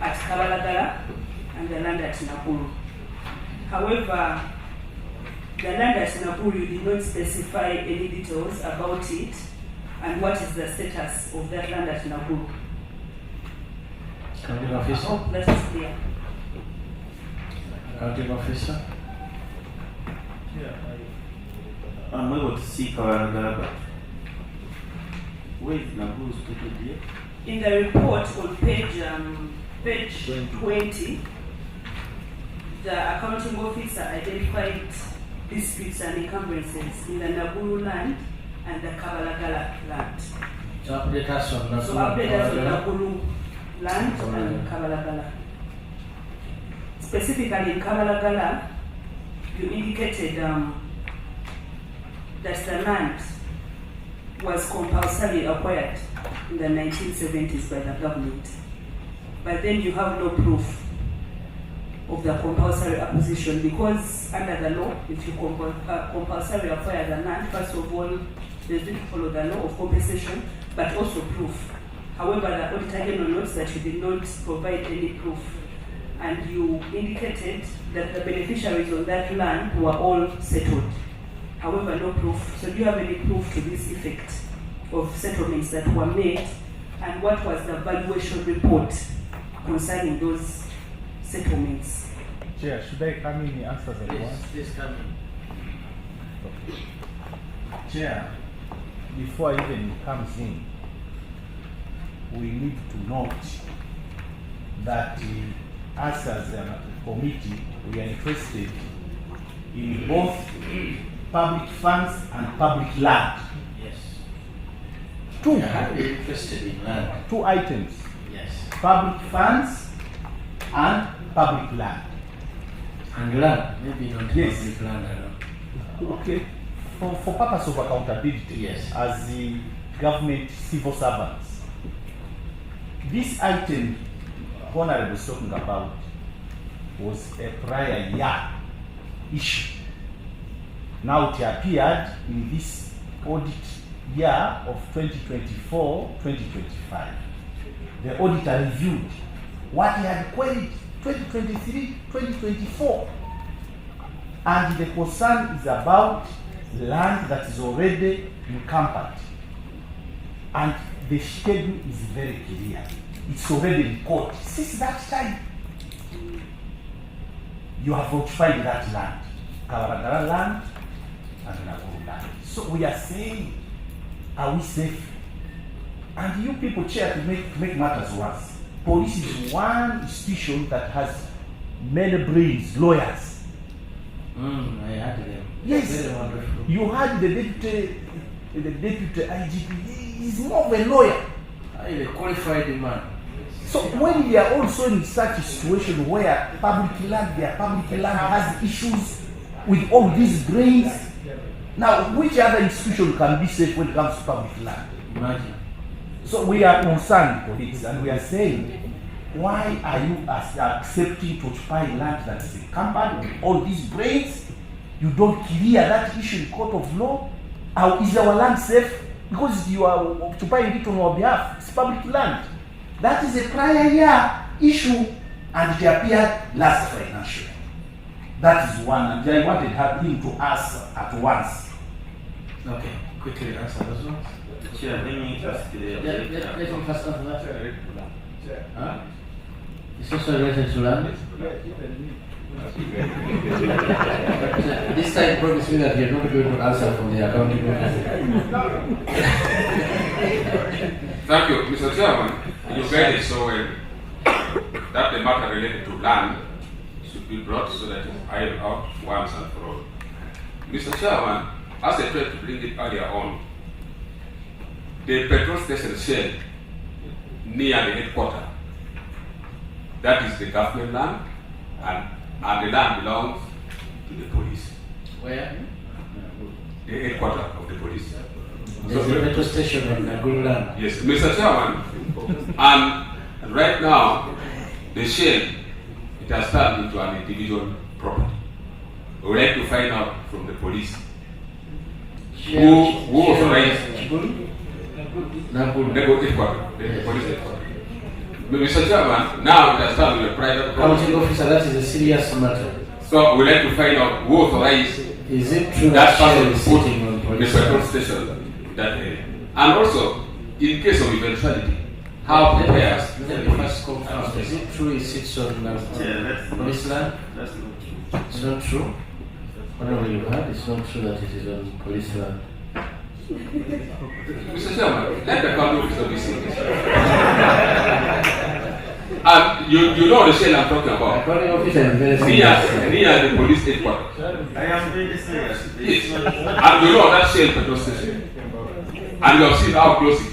at Kabalagala and the land at Nakuru. However, the land at Nakuru did not specify any details about it and what is the status of that land at Nakuru. Counting officer? Oh, that is clear. Counting officer? I'm able to see Kawaragala, but where is Nakuru stated here? In the report on page 20, the accounting officer identified disputes and encumbrances in the Nakuru land and the Kabalagala land. So update us on Nakuru. So update us on Nakuru land and Kabalagala. Specifically in Kabalagala, you indicated that the land was compulsorily acquired in the 1970s by the government. But then you have no proof of the compulsory acquisition because under the law, if you compulsory acquire the land, first of all, they didn't follow the law of compensation, but also proof. However, the Auditor General notes that you did not provide any proof, and you indicated that the beneficiaries on that land were all settled. However, no proof. So do you have any proof to this effect of settlements that were made, and what was the valuation report concerning those settlements? Chair, should I come in and answer the Yes, one? please come in. Chair, before even it comes in, we need to note that us as a committee, we are interested in both public funds and public land. Yes. Two. We are highly interested in land. Two items. Yes. Public funds and public land. And land, maybe not Yes. public land alone. Okay. For purpose of accountability, Yes. as the government civil servants, this item Honorable was talking about was a prior year issue. Now it appeared in this audit year of 2024-2025. The auditor reviewed what he had queried 2023-2024, and the concern is about land that is already encumbered, and the schedule is very clear. It's already recorded. Since that time, you have occupied that land, Kawaragala land and Nakuru land. So we are saying, are we safe? And you people, Chair, to make matters worse, police is one institution that has many brains, lawyers. I had them. Yes. Very wonderful. You had the deputy IGP. He is more of a lawyer. A qualified man. So when we are also in such a situation where public land has issues with all these brains, now which other institution can be safe when it comes to public land? Imagine. So we are concerned, colleagues, and we are saying, why are you accepting to occupy land that is encumbered with all these brains? You don't clear that issue in court of law. How is our land safe? Because you are occupying it on our behalf. It's public land. That is a prior year issue, and it appeared last financial year. That is one, and I wanted him to answer at once. Okay, quickly answer those ones. Chair, let me ask the Let me first answer that. Huh? It's also related to land. But this time promise me that you're not going to answer from the accounting officer. Thank you, Mr. Chairman. You guided so well that the matter related to land should be brought so that it's ironed out once and for all. Mr. Chairman, as I tried to bring it earlier on, the petrol station Shell near the headquarters, that is the government land, and the land belongs to the police. Where? The headquarters of the police. There's a petrol station on Naguru land. Yes, Mr. Chairman, and right now, the Shell, it has turned into an individual property. We would like to find out from the police who authorized Naguru headquarters, the police headquarters. Mr. Chairman, now it has turned into a private property. County officer, that is a serious matter. So we'd like to find out who authorized Is it true that Shell person is to put sitting on the police petrol land? station that area? And also, in case of eventuality, how prepared? Let me first confirm. Is it true it sits on police land? That's not true. It's not true. Whatever you heard, it's not true that it is on police land. Mr. Chairman, let the county officer be serious. And you know the Shell I'm talking about. The county officer is very serious. Near the police headquarters. I am very serious. Yes. And you know that Shell petrol station. And you have seen how close it is.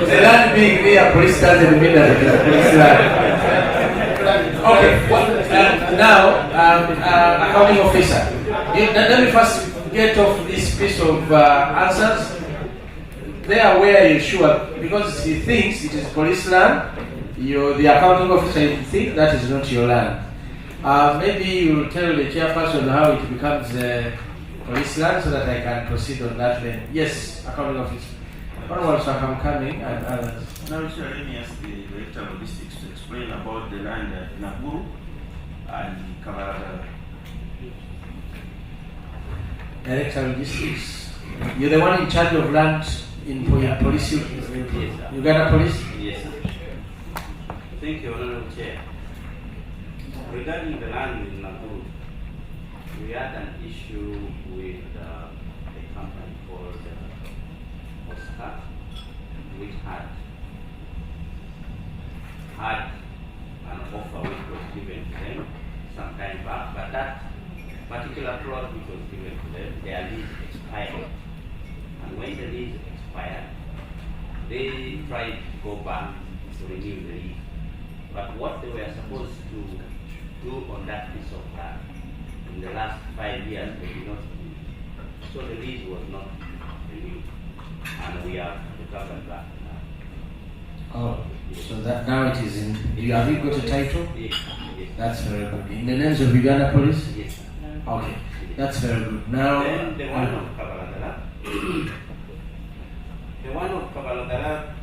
The land being near police doesn't mean that it is police land. Okay, now, accounting officer. Let me first get off this piece of answers. There where you sure, because he thinks it is police land, the accounting officer, you think that is not your land. Maybe you will tell the chairperson how it becomes police land so that I can proceed on that lane. Yes, accounting officer. Onwards, I'm coming and others. Now, sir, let me ask the Director of Logistics to explain about the land at Nakuru and Kabarada. Director of Logistics. You're the one in charge of land in police, Uganda Police? Yes, sir. Thank you, Honorable Chair. Regarding the land in Nakuru, we had an issue with a company called Oscar, which had an offer which was given to them some time back, but that particular plot which was given to them, their lease expired. And when the lease expired, they tried to go back to renew the lease. But what they were supposed to do on that piece of land in the last 5 years, they did not do. So the lease was not renewed. And we have recovered that now. Oh, so that now it is in. Have you got a title? Yes. That's very good. In the names of Uganda Police? Yes. Okay, that's very good. Now, then the one of Kabaladala, the one of Kabaladala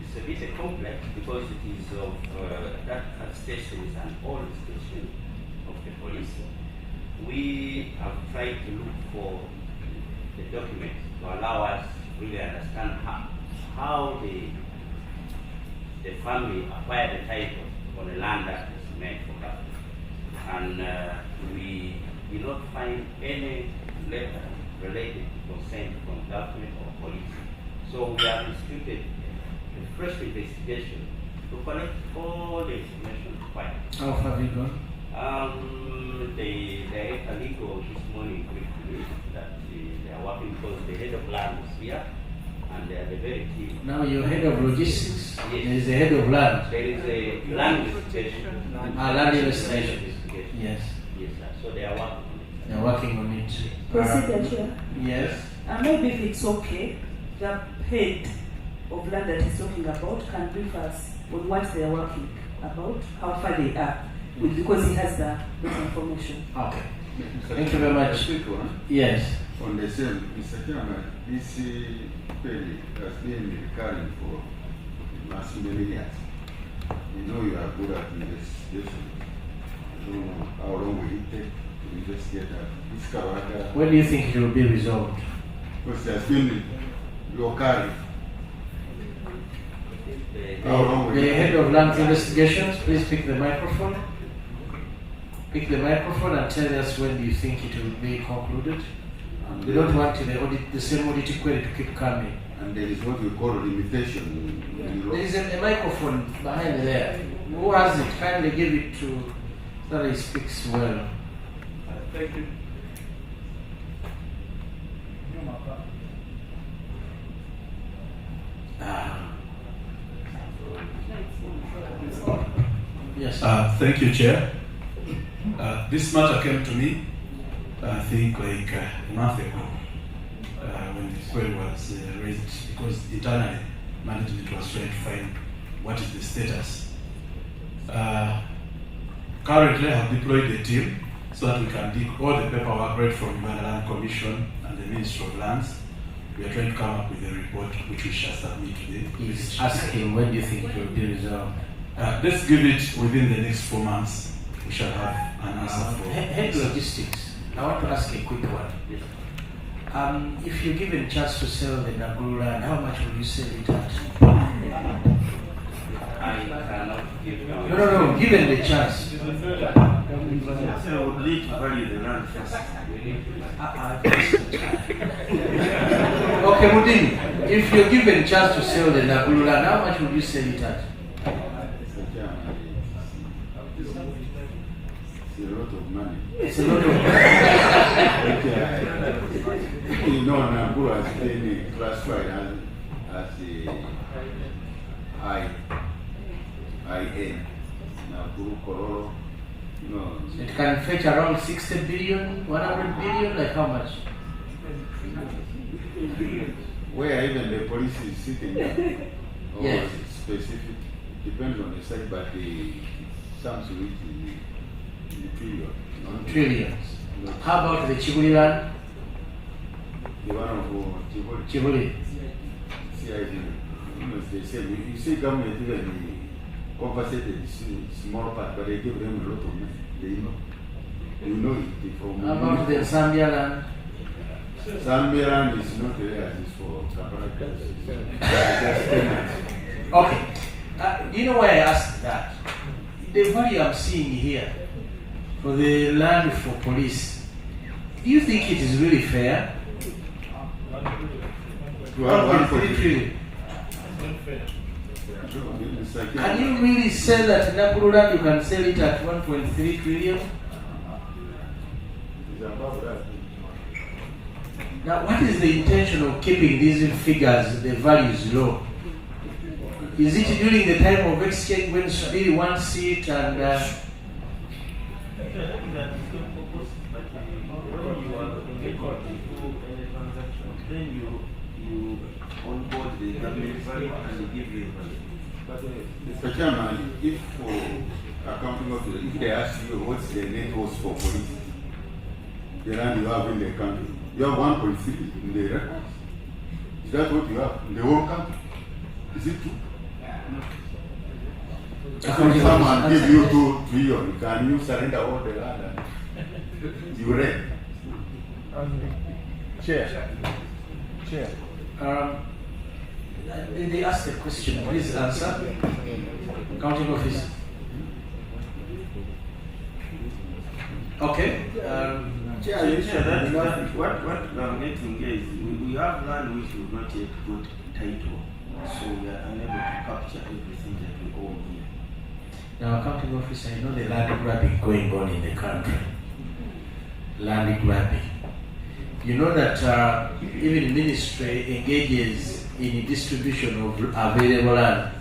is a bit complex because it is of that station is an old station of the police. We have tried to look for the documents to allow us to really understand how the family acquired the title on the land that is meant for government. And we did not find any letter related to consent from government or police. So we have instituted a fresh investigation to collect all the information required. How far have you gone? The director legal this morning briefed me that they are working because the head of land is here and they are the very team. Now you're head of logistics. Yes. There is a head of land. There is a land investigation. Land investigation. Yes. Yes, sir. So they are working on it. They're working on it. Procedure, Chair. Yes. Maybe if it's okay, the head of land that he's talking about can brief us on what they are working about, how far they are, because he has the information. Okay. Thank you very much. Quick one. Yes. On the same, Mr. Chairman, this query has been recurring for last many years. You know you are good at investigation. I don't know how long will it take to investigate this Kawaka. When do you think it will be resolved? Because it has been locally. How long will The it head take? of land investigations, please pick the microphone. Pick the microphone and tell us when do you think it will be concluded. We don't want the same audit query to keep coming. And there is what we call limitation. There is a microphone behind there. Who has it? Kindly give it to so that he speaks well. Thank you. Yes. Thank you, Chair. This matter came to me, I think, like a month ago, when the query was raised, because internally management was trying to find what is the status. Currently, I have deployed a team so that we can dig all the paperwork right from Uganda Land Commission and the Ministry of Lands. We are trying to come up with a report which we shall submit today. Please ask him when do you think it will be resolved. Let's give it within the next 4 months. We shall have an answer for Head logistics. I want to ask a quick one. If you're given a chance to sell the Naguru land, how much will you sell it at? I cannot give you. No, given the chance. I would need to value the land first. Okay, Mudini, if you're given a chance to sell the Naguru land, how much would you sell it at? It's a lot of money. It's a lot of money. You know, Naguru has been classified as the IN. Naguru, Kororo. No. It can fetch around 60 billion, 100 billion, like how much? Where even the police is sitting down. Or Yes. specific, depends on the site, but the sums which is in the trillion. Trillions. How about the Chibuli land? The one of Chibuli. Chibuli. CID. You know, they say, you see government even compensated small part, but they give them a lot of money. They know. You know it from. How about the Zambia land? Zambia land is not there as it's for Kampala. Okay. You know why I asked that? The value I'm seeing here for the land for police, do you think it is really fair? 1.3 trillion. Can you really sell that Naguru land? You can sell it at 1.3 trillion? Now, what is the intention of keeping these figures, the values low? Is it during the time of exchange when Swahili wants it and then you onboard the government value and they give you value. But Mr. Chairman, if for accounting officer, if they ask you what's the net worth for police, the land you have in the country, you have 1.3 in the records. Is that what you have in the whole country? Is it true? If someone gives you 2 trillion, can you surrender all the land and you rent? Chair. they asked a question, please answer. Counting officer. Okay. what I'm getting here is we have land which we not yet got title, so we are unable to capture everything that we own here. Now, accounting officer, I know the land grabbing going on in the country. Land grabbing. You know that even ministry engages in distribution of available land.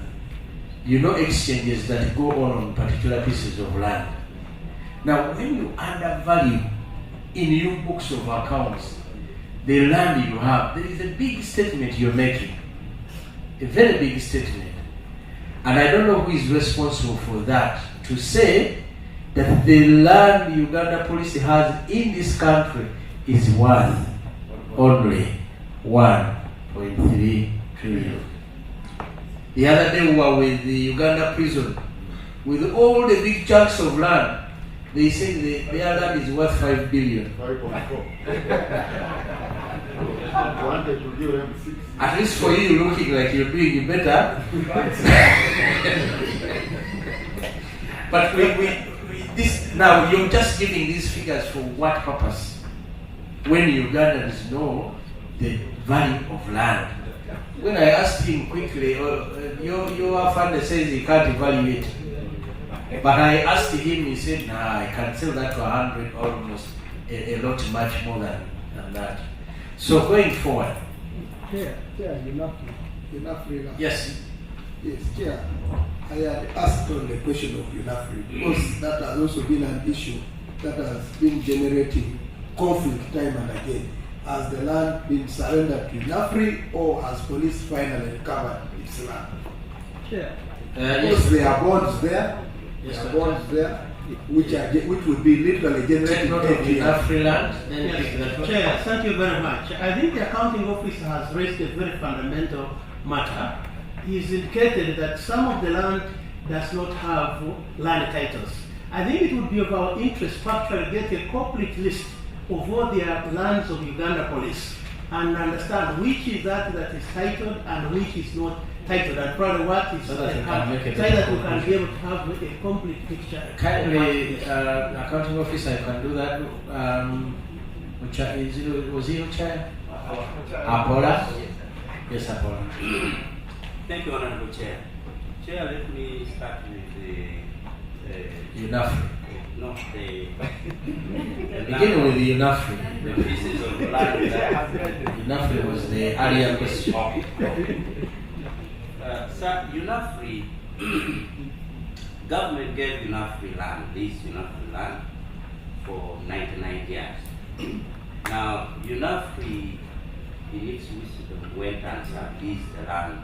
You know exchanges that go on particular pieces of land. Now, when you undervalue in your books of accounts the land you have, there is a big statement you're making. A very big statement. And I don't know who is responsible for that, to say that the land Uganda police has in this country is worth only 1.3 trillion. The other day we were with the Uganda prison, with all the big chunks of land. They say their land is worth 5 billion. 5.4. At least for you, looking like you're doing better. But this now you're just giving these figures for what purpose? When Ugandans know the value of land. When I asked him quickly, your funder says he can't evaluate. But I asked him, he said, nah, I can sell that to 100 almost, a lot much more than that. So going forward. Chair, UNAFRI. Yes. Yes, Chair. I had asked on the question of UNAFRI because that has also been an issue that has been generating conflict time and again. Has the land been surrendered to UNAFRI or has police finally recovered its land? Chair. Because there are bonds there. Yes, there are bonds there which would be literally generating UNAFRI land. Yes. Chair, thank you very much. I think the accounting office has raised a very fundamental matter. He's indicated that some of the land does not have land titles. I think it would be of our interest to actually get a complete list of all the lands of Uganda police and understand which is that is titled and which is not titled, and probably what is so that we can be able to have a complete picture. Kindly, accounting officer, can do that. Was he your chair? Apola? Yes, Apola. Thank you, Honorable Chair. Chair, let me start with the UNAFRI. No, Begin with the UNAFRI. The pieces of land that UNAFRI was the earlier question. Sir, UNAFRI, government gave UNAFRI land, this UNAFRI land, for 99 years. Now, UNAFRI, in its wisdom, went and subleased the land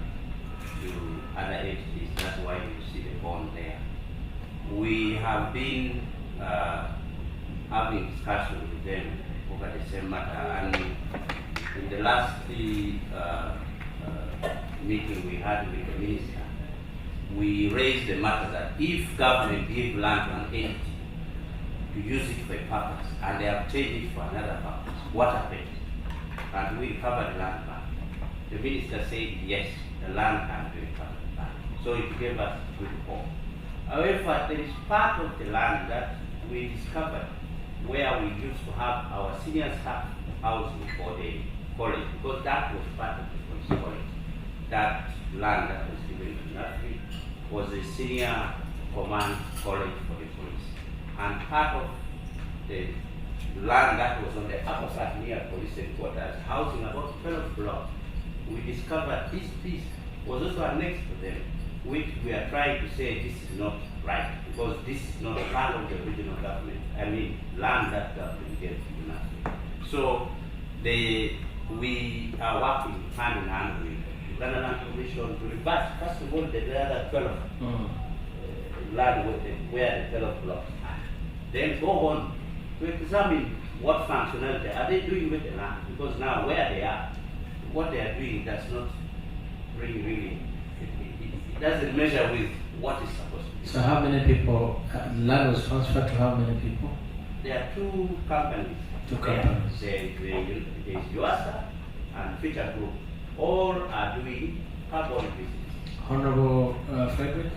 to other entities. That's why you see the bond there. We have been having discussions with them over the same matter, and in the last meeting we had with the minister, we raised the matter that if government give land to an entity to use it for a purpose and they have changed it for another purpose, what happens? And we recover the land back. The minister said yes, the land can be recovered back. So it gave us good hope. However, there is part of the land that we discovered where we used to have our senior staff housing for the college, because that was part of the police college. That land that was given to UNAFRI was a senior command college for the police. And part of the land that was on the upper side near police headquarters, housing about 12 blocks, we discovered this piece was also annexed to them, which we are trying to say this is not right, because this is not part of the original government. I mean, land that government gave to UNAFRI. So we are working hand in hand with Uganda Land Commission to reverse, first of all, the other 12 land where the 12 blocks are. Then go on to examine what functionality are they doing with the land, because now where they are, what they are doing does not really it doesn't measure with what is supposed to be. So how many people, land was transferred to how many people? There are two companies. There's UASA and Future Group. All are doing carbon business. Honorable Frederick,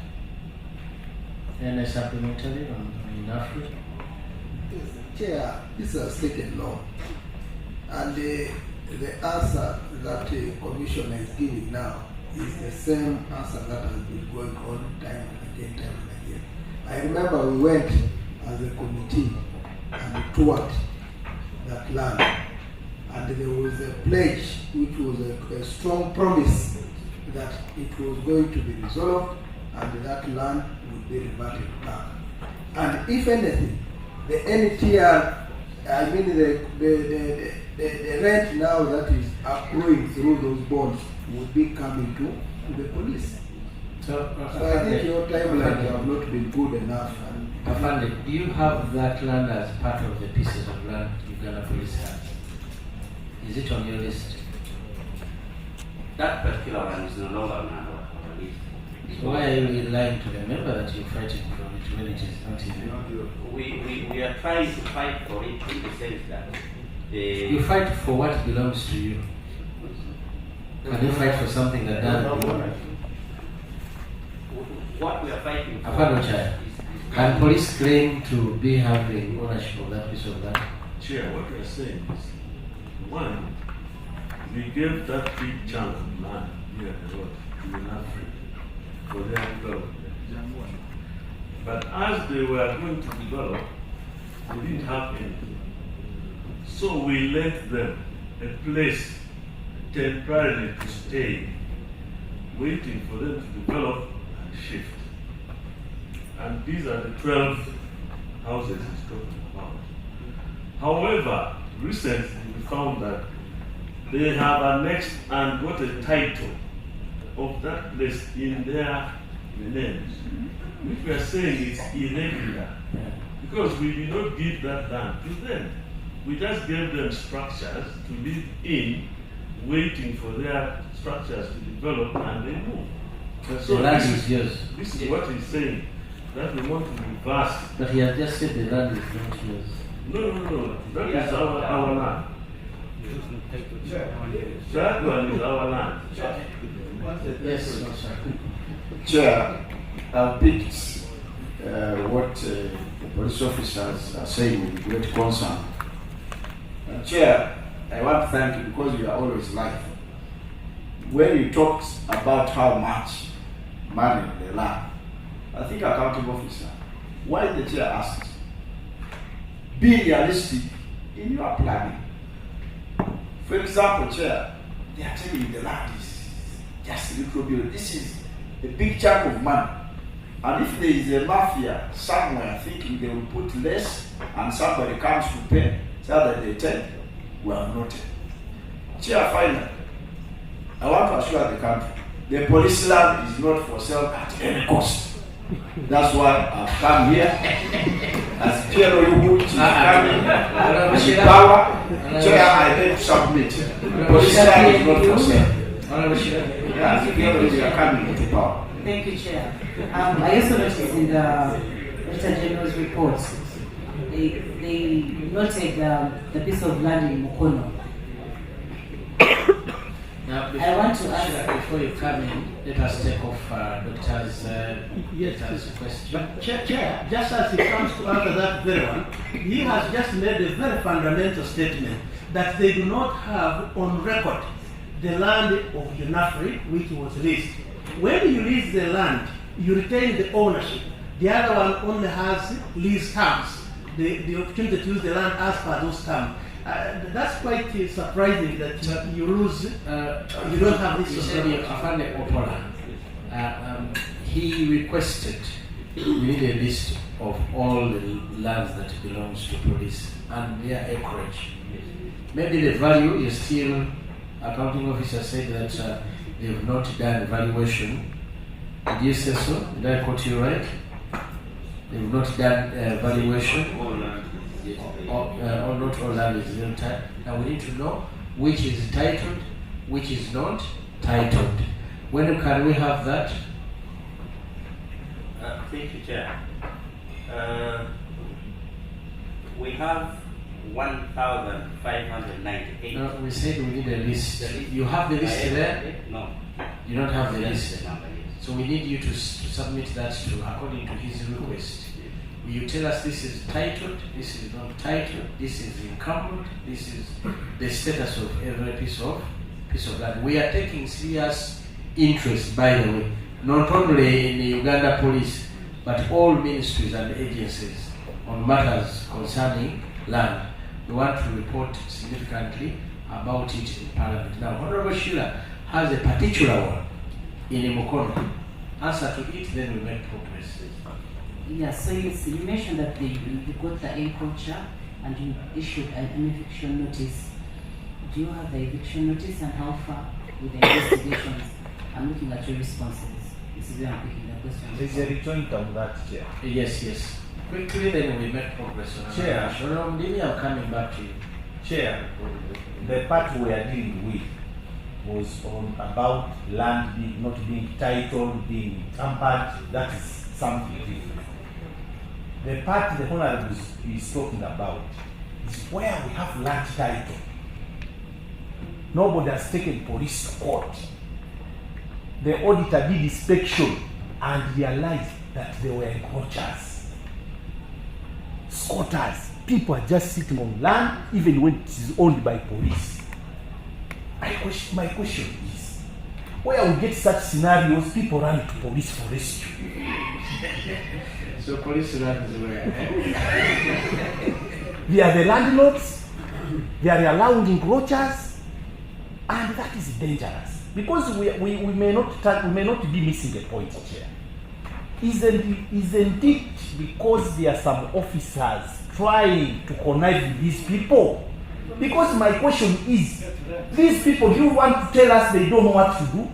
any supplementary on UNAFRI? Chair, this has taken long. And the answer that the commissioner is giving now is the same answer that has been going on time and again. I remember we went as a committee and toured that land. And there was a pledge which was a strong promise that it was going to be resolved and that land would be reverted back. And if anything, the NTR, I mean the rent now that is accruing through those bonds would be coming to the police. So I think your timeline have not been good enough. Afande, do you have that land as part of the pieces of land Uganda Police has? Is it on your list? That particular one is no longer on our list. So why are you lying to the member that you're fighting for it when it is not even? We are trying to fight for it in the sense that you fight for what belongs to you. Can you fight for something that doesn't belong? What we are fighting for can police claim to be having ownership of that piece of land? Chair, what we are saying is, one, we gave that big chunk of land here at the road to Africa for their development. But as they were going to develop, they didn't have anything. So we lent them a place temporarily to stay, waiting for them to develop and shift. And these are the 12 houses he's talking about. However, recently we found that they have annexed and got a title of that place in their names, which we are saying is irregular, because we did not give that land to them. We just gave them structures to live in, waiting for their structures to develop, and they move. So the land is yours. This is what he's saying, that we want to reverse. But he has just said the land is not yours. No. That is our land. That one is our land. Yes, sir. Chair, I've picked what the police officers are saying with great concern. Chair, I want to thank you because you are always live. When you talked about how much money they land, I think accounting officer, why the chair asked, be realistic in your planning. For example, Chair, they are telling you the land is just a little bit. This is a big chunk of money. And if there is a mafia somewhere thinking they will put less and somebody comes to pay, so that they tell, we have noted. Chair, finally, I want to assure the country, the police land is not for sale at any cost. That's why I've come here as PLO which is coming with power. Chair, I beg to submit. Police land is not for sale. Yes, PLO, we are coming with power. Thank you, Chair. I also noticed in the Auditor General's report, they noted the piece of land in Mukono. Now, I want to ask before you come in, let us take off Doctor's question. But Chair, just as he comes to answer that very one, he has just made a very fundamental statement that they do not have on record the land of Unafri which was leased. When you lease the land, you retain the ownership. The other one only has lease terms, the opportunity to use the land as per those terms. That's quite surprising that you lose, you don't have this. He requested we need a list of all the lands that belongs to police and their acreage. Maybe the value is still, accounting officer said that they have not done valuation. Did you say so? Did I quote you right? They have not done valuation. Or not all land is real time. Now we need to know which is titled, which is not titled. When can we have that? Thank you, Chair. We have 1,598. No, we said we need a list. You have the list there? No. You don't have the list. So we need you to submit that to, according to his request. You tell us this is titled, this is not titled, this is encumbered, this is the status of every piece of land. We are taking serious interest, by the way, not only in the Uganda Police, but all ministries and agencies on matters concerning land. We want to report significantly about it in Parliament. Now, Honorable Sheila has a particular one in Mukono. Answer to it, then we make progress. Yes, so you mentioned that you got the encroacher and you issued an eviction notice. Do you have the eviction notice and how far with the investigations? I'm looking at your responses. This is where I'm picking the question. There's a rejoint on that, Chair. Yes. Quickly, then we make progress on Chair. I'm coming back to you. Chair, the part we are dealing with was on about land not being titled, being tampered. That is something different. The part the Honorable is talking about is where we have land title. Nobody has taken police to court. The auditor did inspection and realized that they were encroachers, squatters. People are just sitting on land even when it is owned by police. My question is, where we get such scenarios, people run to police for rescue. So police runs where? They are the landlords, they are allowing encroachers, and that is dangerous. Because we may not be missing a point here. Isn't it because there are some officers trying to connive with these people? Because my question is, these people, do you want to tell us they don't know what to do?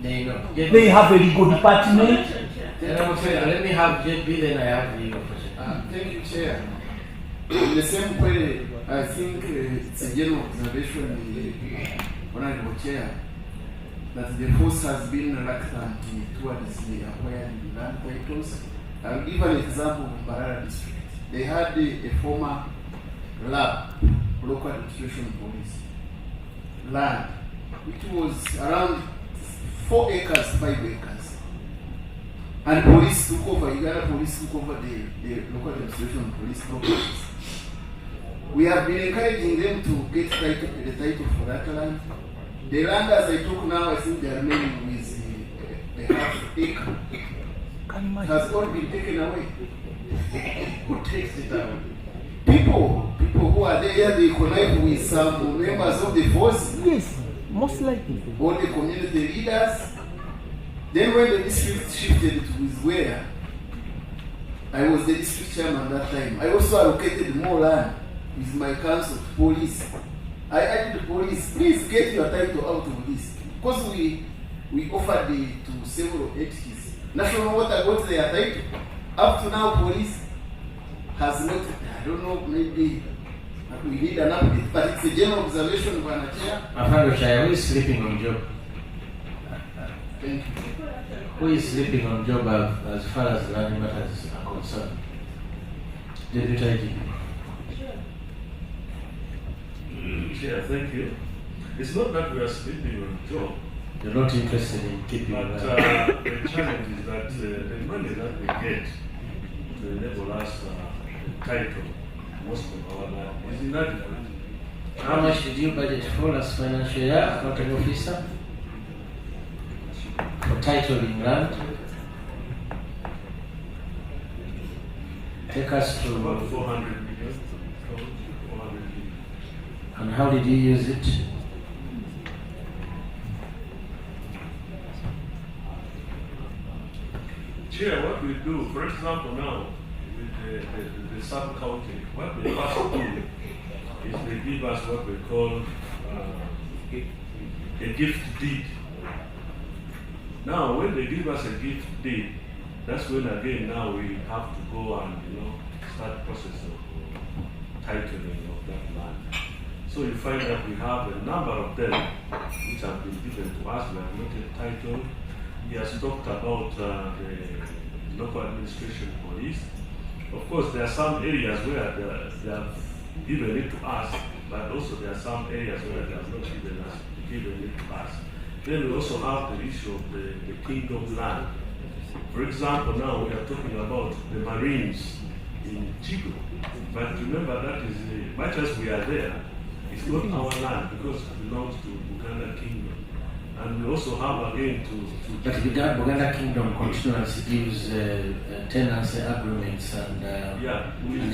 They know. They have a legal department. Let me have JB, then I have the question. Thank you, Chair. In the same way, I think it's a general observation, Honorable Chair, that the force has been reluctant towards acquiring land titles. I'll give an example of Mbarara district. They had a former lab, local administration police, land, which was around 4 acres, 5 acres. And police took over, Uganda police took over the local administration police properties. We have been encouraging them to get the title for that land. The land as I talk now, I think they are remaining with a half acre. Has all been taken away. Who takes it away? People who are there, they connive with some members of the force. Yes, most likely. All the community leaders. Then when the district shifted to where I was the district chairman that time, I also allocated more land with my council, police. I asked the police, please get your title out of this. Because we offered to several entities. National Water got their title. Up to now, police has not, I don't know, maybe we need an update, but it's a general observation, Bwana Chair. Who is sleeping on job? Thank you. Who is sleeping on job as far as land matters are concerned? Deputy IGP. Chair, thank you. It's not that we are sleeping on job. You're not interested in keeping but that. The challenge is that the money that we get to enable us the title, most of our land, is inadequate. How much did you budget for as financial year, accounting officer? For titling land? Take us to about 400 million. 400 million. And how did you use it? Chair, what we do, for example, now with the sub-county, what they first do is they give us what we call a gift deed. Now, when they give us a gift deed, that's when again now we have to go and start process of titling of that land. So you find that we have a number of them which have been given to us. We have not yet titled. He has talked about the local administration police. Of course, there are some areas where they have given it to us, but also there are some areas where they have not given it to us. Then we also have the issue of the kingdom land. For example, now we are talking about the Marines in Chico. But remember that is, much as we are there, it's not our land because it belongs to Buganda Kingdom. And we also have again to But Buganda Kingdom continuously gives tenancy agreements and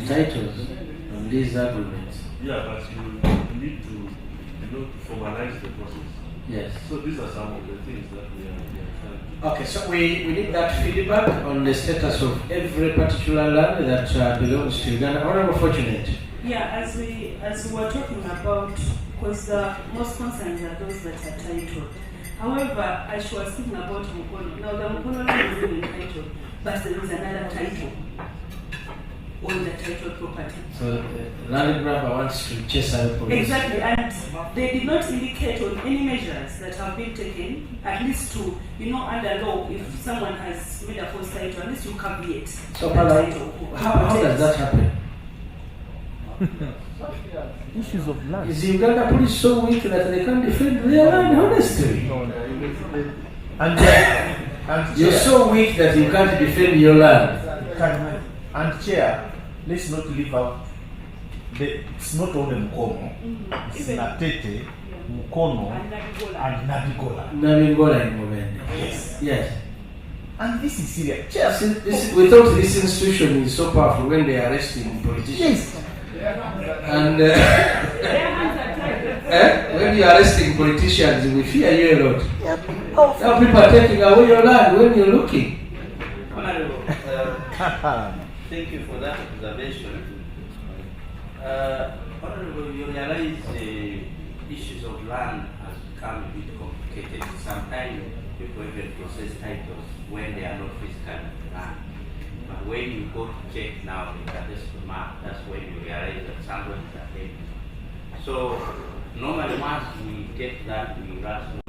titles on these agreements. Yeah, but you need to formalize the process. Yes. So these are some of the things that we are trying to. Okay, so we need that feedback on the status of every particular land that belongs to Uganda. Honorable Fortunate. Yeah, as we were talking about, because the most concerns are those that are titled. However, as she was speaking about Mukono, now the Mukono land is even titled, but there is another title on the titled property. So the land grabber wants to chase away police. Exactly, and they did not indicate on any measures that have been taken, at least to, under law, if someone has made a false title, at least you caveat. So, how does that happen? Issues of land. Is the Uganda police so weak that they can't defend their land, honestly? And you're so weak that you can't defend your land. And Chair, let's not leave out, it's not only Mukono, it's Natete, Mukono, and Nabigola. Nabigola in Movende. Yes. Yes. And this is serious. Yes. We thought this institution is so powerful when they are arresting politicians. Yes. And when you are arresting politicians, we fear you a lot. Now people are taking away your land when you're looking. Honorable, thank you for that observation. Honorable, you realize the issues of land has become a bit complicated. Sometimes people even process titles when they are not physical land. But when you go to check now the cadastral map, that's when you realize that somebody is empty. So normally once we get that, we rush to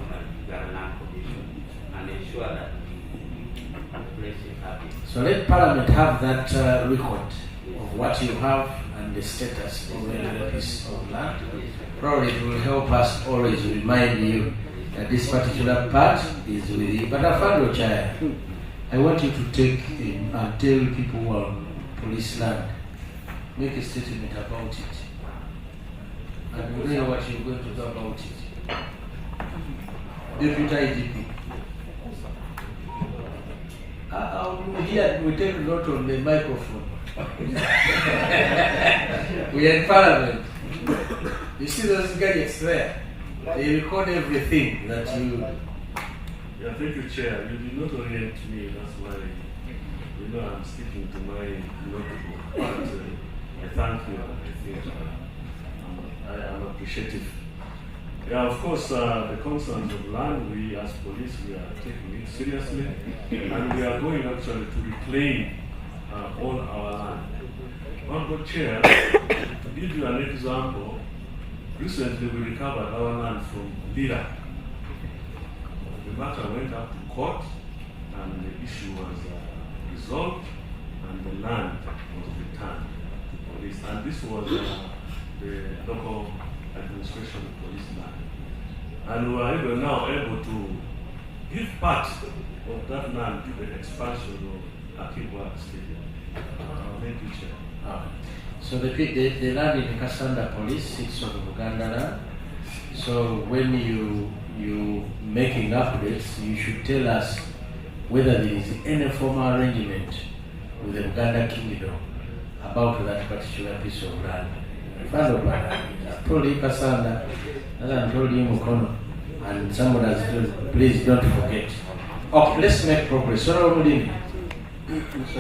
the land commission and ensure that we place it happy. So let Parliament have that record of what you have and the status of the piece of land. Probably it will help us always remind you that this particular part is with you. But Afando Chaya, I want you to take and tell people who are on police land, make a statement about it. And we know what you're going to do about it. Deputy IGP. Here we take note on the microphone. We are in Parliament. You see those gadgets there? They record everything that you. Yeah, thank you, Chair. You did not orient me, that's why I'm sticking to my notebook. But I thank you. I think I am appreciative. Yeah, of course, the concerns of land, we as police, we are taking it seriously, and we are going actually to reclaim all our land. Honorable Chair, to give you an example, recently we recovered our land from Lira. The matter went up to court, and the issue was resolved, and the land was returned to police. And this was the local administration police land. And we are even now able to give part of that land to the expansion of Akibwa Stadium. Thank you, Chair. So the land in Kasanda Police, it's of Uganda land. So when you making updates, you should tell us whether there is any formal arrangement with the Uganda Kingdom about that particular piece of land. I told you Kasanda, I told you Mukono, and someone has told, please don't forget. Okay, let's make progress. Mr.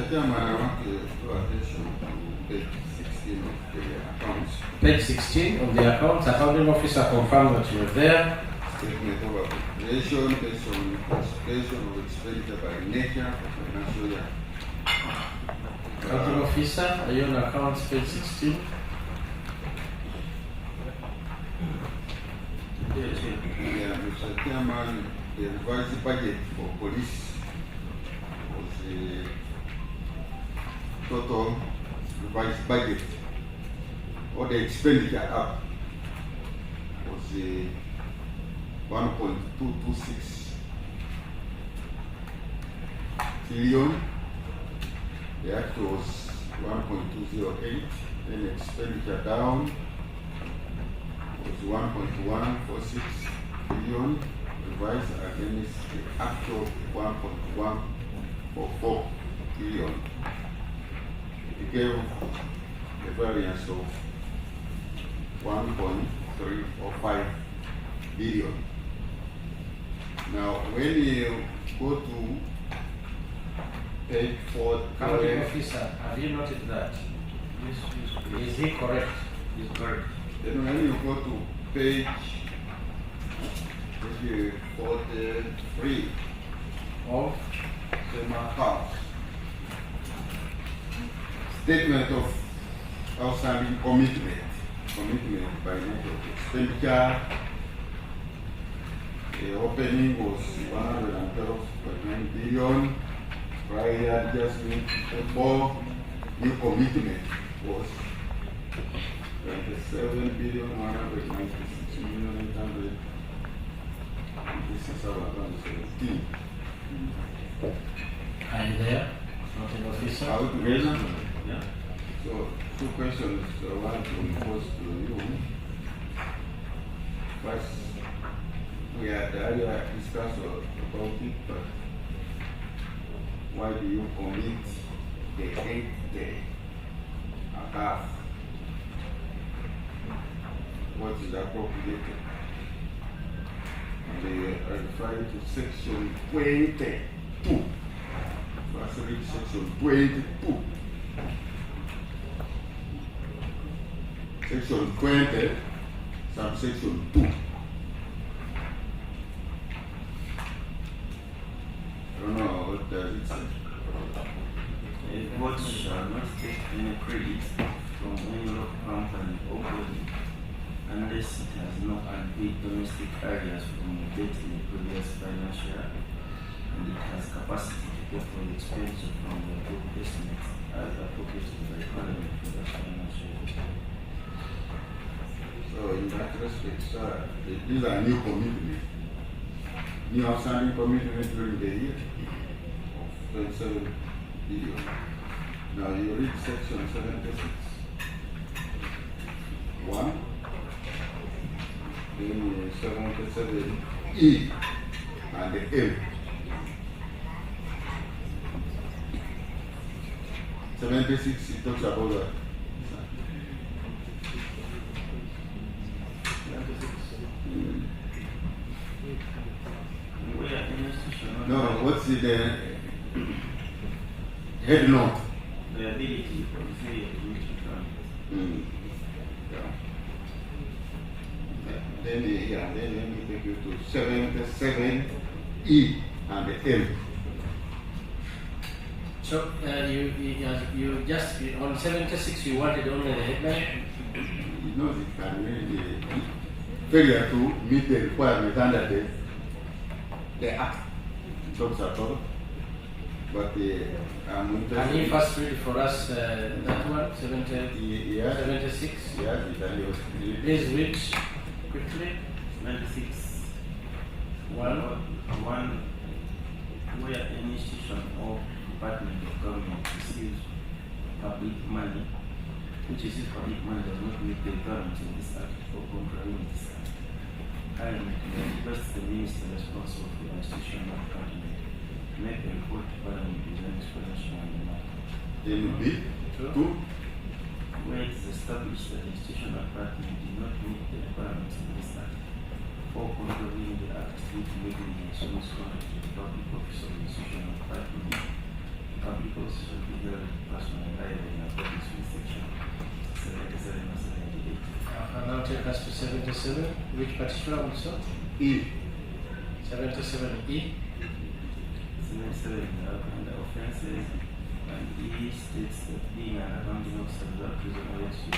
Chairman, I want to draw attention to page 16 of the accounts. Page 16 of the accounts, accounting officer confirmed that you were there. Statement of appropriation based on classification of expenditure by nature of financial year. Accounting officer, are you on accounts page 16? Yeah, Mr. Chairman, the revised budget for police was the total revised budget, or the expenditure up, was the 1.226 billion. The actual was 1.208. Then expenditure down was 1.146 billion, revised against the actual 1.144 billion. It gave a variance of 1.345 billion. Now, when you go to page 4, County officer, have you noted that? Is he correct? He's correct. Then when you go to page 43 of the accounts, statement of outstanding commitment by nature of expenditure. The opening was 112.9 billion. Prior adjustment for new commitment was 27,196,800. This is our account 17. Are you there? County officer? How to measure? Yeah. So, two questions I want to pose to you. First, we had earlier discussed about it, but why do you commit the 8th day above what is appropriated? And they refer to section 22. First read section 22. Section 20, subsection 2. I don't know, what does it say? A board shall not take any credit from any local company or body unless it has not unpaid domestic areas from the debt in the previous financial year and it has capacity to pay for the expenditure from the approved estimates as appropriated by Parliament for that financial year. So in that respect, sir, these are new commitments. New outstanding commitments during the year of 27 billion. Now you read section 76. 1, then 77E and the M. 76, it talks about that. No, what's the head note? The ability for the city Then let me take you to 77E and the M. So you just on 76 you wanted only the headline? You know it can really failure to meet the requirement under the act. Talks about, but I'm interested. Can you first read for us that one, 76? Yes, Italian. Please read quickly. 96. One. Where an institution or department of government receives public money, which is if public money does not meet the requirements of this act for contrary with this act. I request the minister responsible for the institution of government to make a report to Parliament with an explanation on the matter. Then B, 2. Where it is established that the institution of government did not meet the requirements of this act or contravening the act due to negligence or misconduct of the public office of the institution of government, the public office shall be held personally liable in accordance with section 77 and 78. And now take us to 77. Which particular also? E. 77E. 77 under offences, and E states that being an accounting officer without reasonable excuse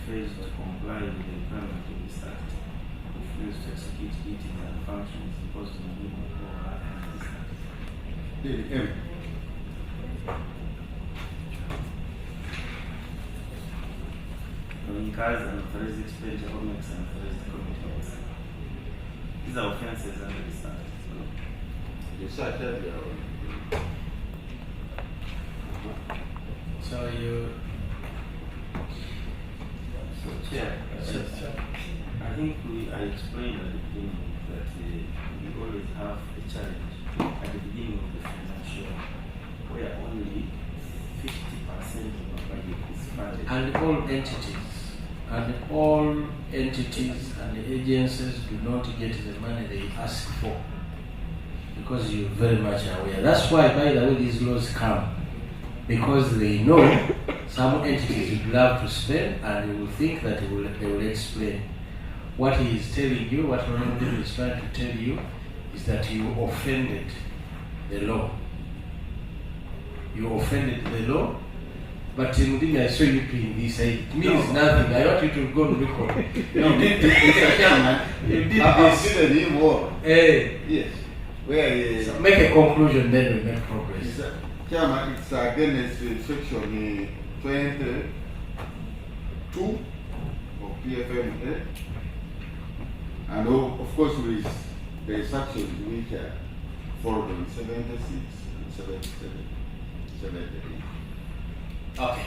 fails to comply with the requirement of this act, or fails to execute duties and functions imposed on him or her under this act. Then M. Incurs and authorizes expenditure or makes an authorized commitments. These are offences under this act. Yes, I tell you. So you. So, Chair, I think I explained at the beginning that we always have a challenge at the beginning of the financial where only 50% of our budget is funded. And all entities and agencies do not get the money they ask for, because you're very much aware. That's why, by the way, these laws come, because they know some entities would love to spend, and they will think that they will explain. What he is telling you, what Honorable is trying to tell you, is that you offended the law. You offended the law. But Mudini, I saw you doing this. It means nothing. I want you to go and record. No, you did this. Mr. Chairman, you did this. I did more. Yes. Where so make a conclusion, then we make progress. Chairman, it's against section 22 of PFMA, and of course with the sections which are followed on 76 and 77, 78. Okay.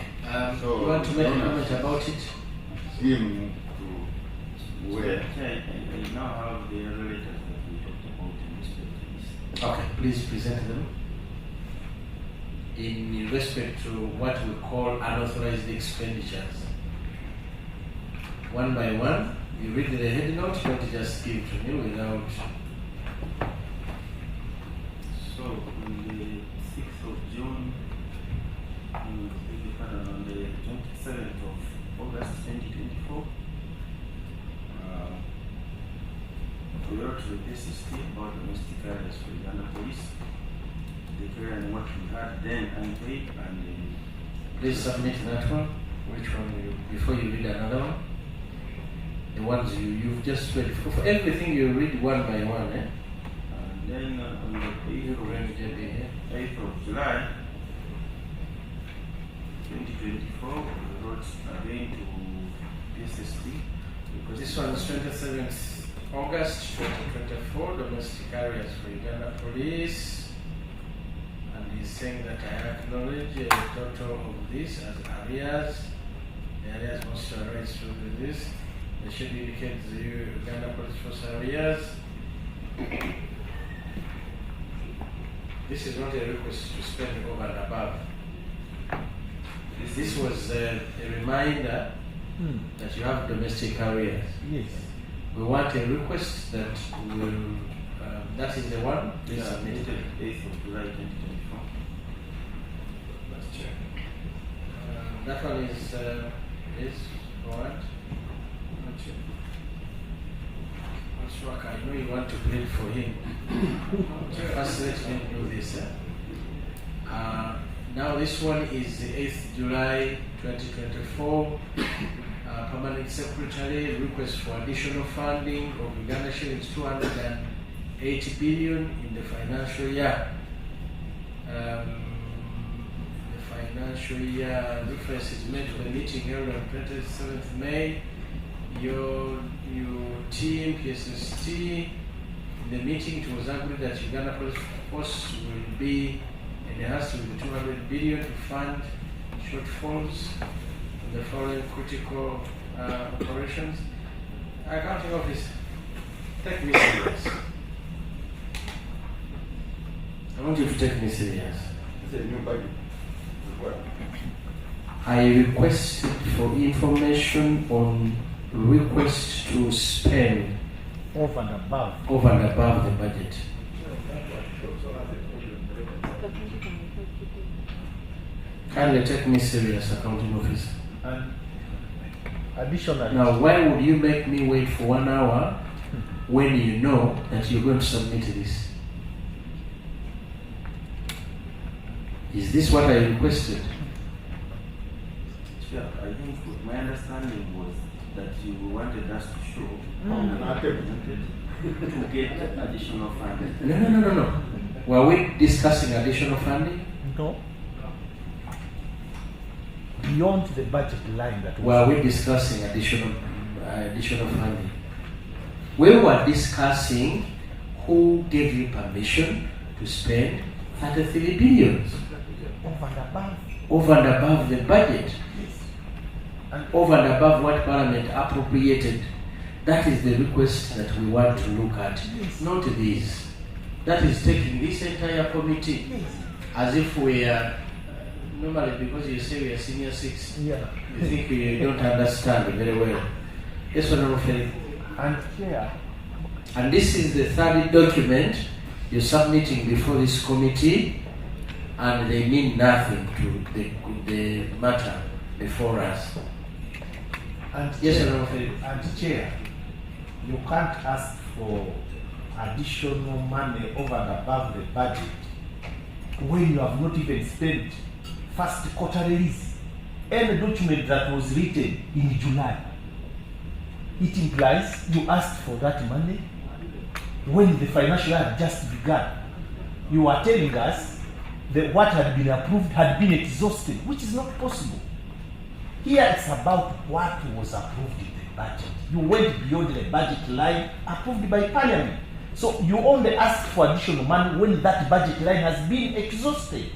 So you want to make a comment about it? Him to where? I now have the letters that we talked about in respect to this. Okay, please present them. In respect to what we call unauthorized expenditures. One by one, you read the head note, don't just give to me without. So, on the 6th of June, on the 27th of August 2024, we wrote to the SST about domestic areas for Uganda Police, declaring what we had then unpaid and please submit that one. Which one before you read another one? The ones you've just read. For everything you read one by one, eh? And then on the 8th of July 2024, we wrote again to SST. Because this one is 27th August 2024, domestic areas for Uganda Police. And he's saying that I acknowledge the total of this as arrears. The arrears must arise through this. They should indicate the Uganda Police Force arrears. This is not a request to spend over and above. This was a reminder that you have domestic arrears. Yes. We want a request that will, that is the one, please submit it. 8th of July 2024. Let's check. That one is what? I know you want to plead for him. First, let me do this. Now, this one is the 8th July 2024. Permanent Secretary request for additional funding of Uganda shillings 280 billion in the financial year. The financial year reference is made to the meeting held on 27th May. Your team, PSST, in the meeting it was agreed that Uganda Police Force will be enhanced with 200 billion to fund shortfalls in the following critical operations. Accounting office, take me serious. I want you to take me serious. It's a new budget. I requested for information on request to spend over and above the budget. Kindly take me serious, accounting officer. And additionally, now, why would you make me wait for 1 hour when you know that you're going to submit this? Is this what I requested? Yeah, I think my understanding was that you wanted us to show how we implemented to get additional funding. No. Were we discussing additional funding? No. Beyond the budget line that were we discussing additional funding? We were discussing who gave you permission to spend 33 billion. Over and above the budget. And over and above what Parliament appropriated. That is the request that we want to look at. Not this. That is taking this entire committee as if we are, normally because you say we are senior six, you think we don't understand very well. Yes, Honorable Philip. And this is the third document you're submitting before this committee, and they mean nothing to the matter before us. And yes, Chair, Honorable Philip. And Chair, you can't ask for additional money over and above the budget when you have not even spent first quarter release. Any document that was written in July, it implies you asked for that money when the financial year had just begun. You are telling us that what had been approved had been exhausted, which is not possible. Here it's about what was approved in the budget. You went beyond the budget line approved by Parliament. So you only ask for additional money when that budget line has been exhausted.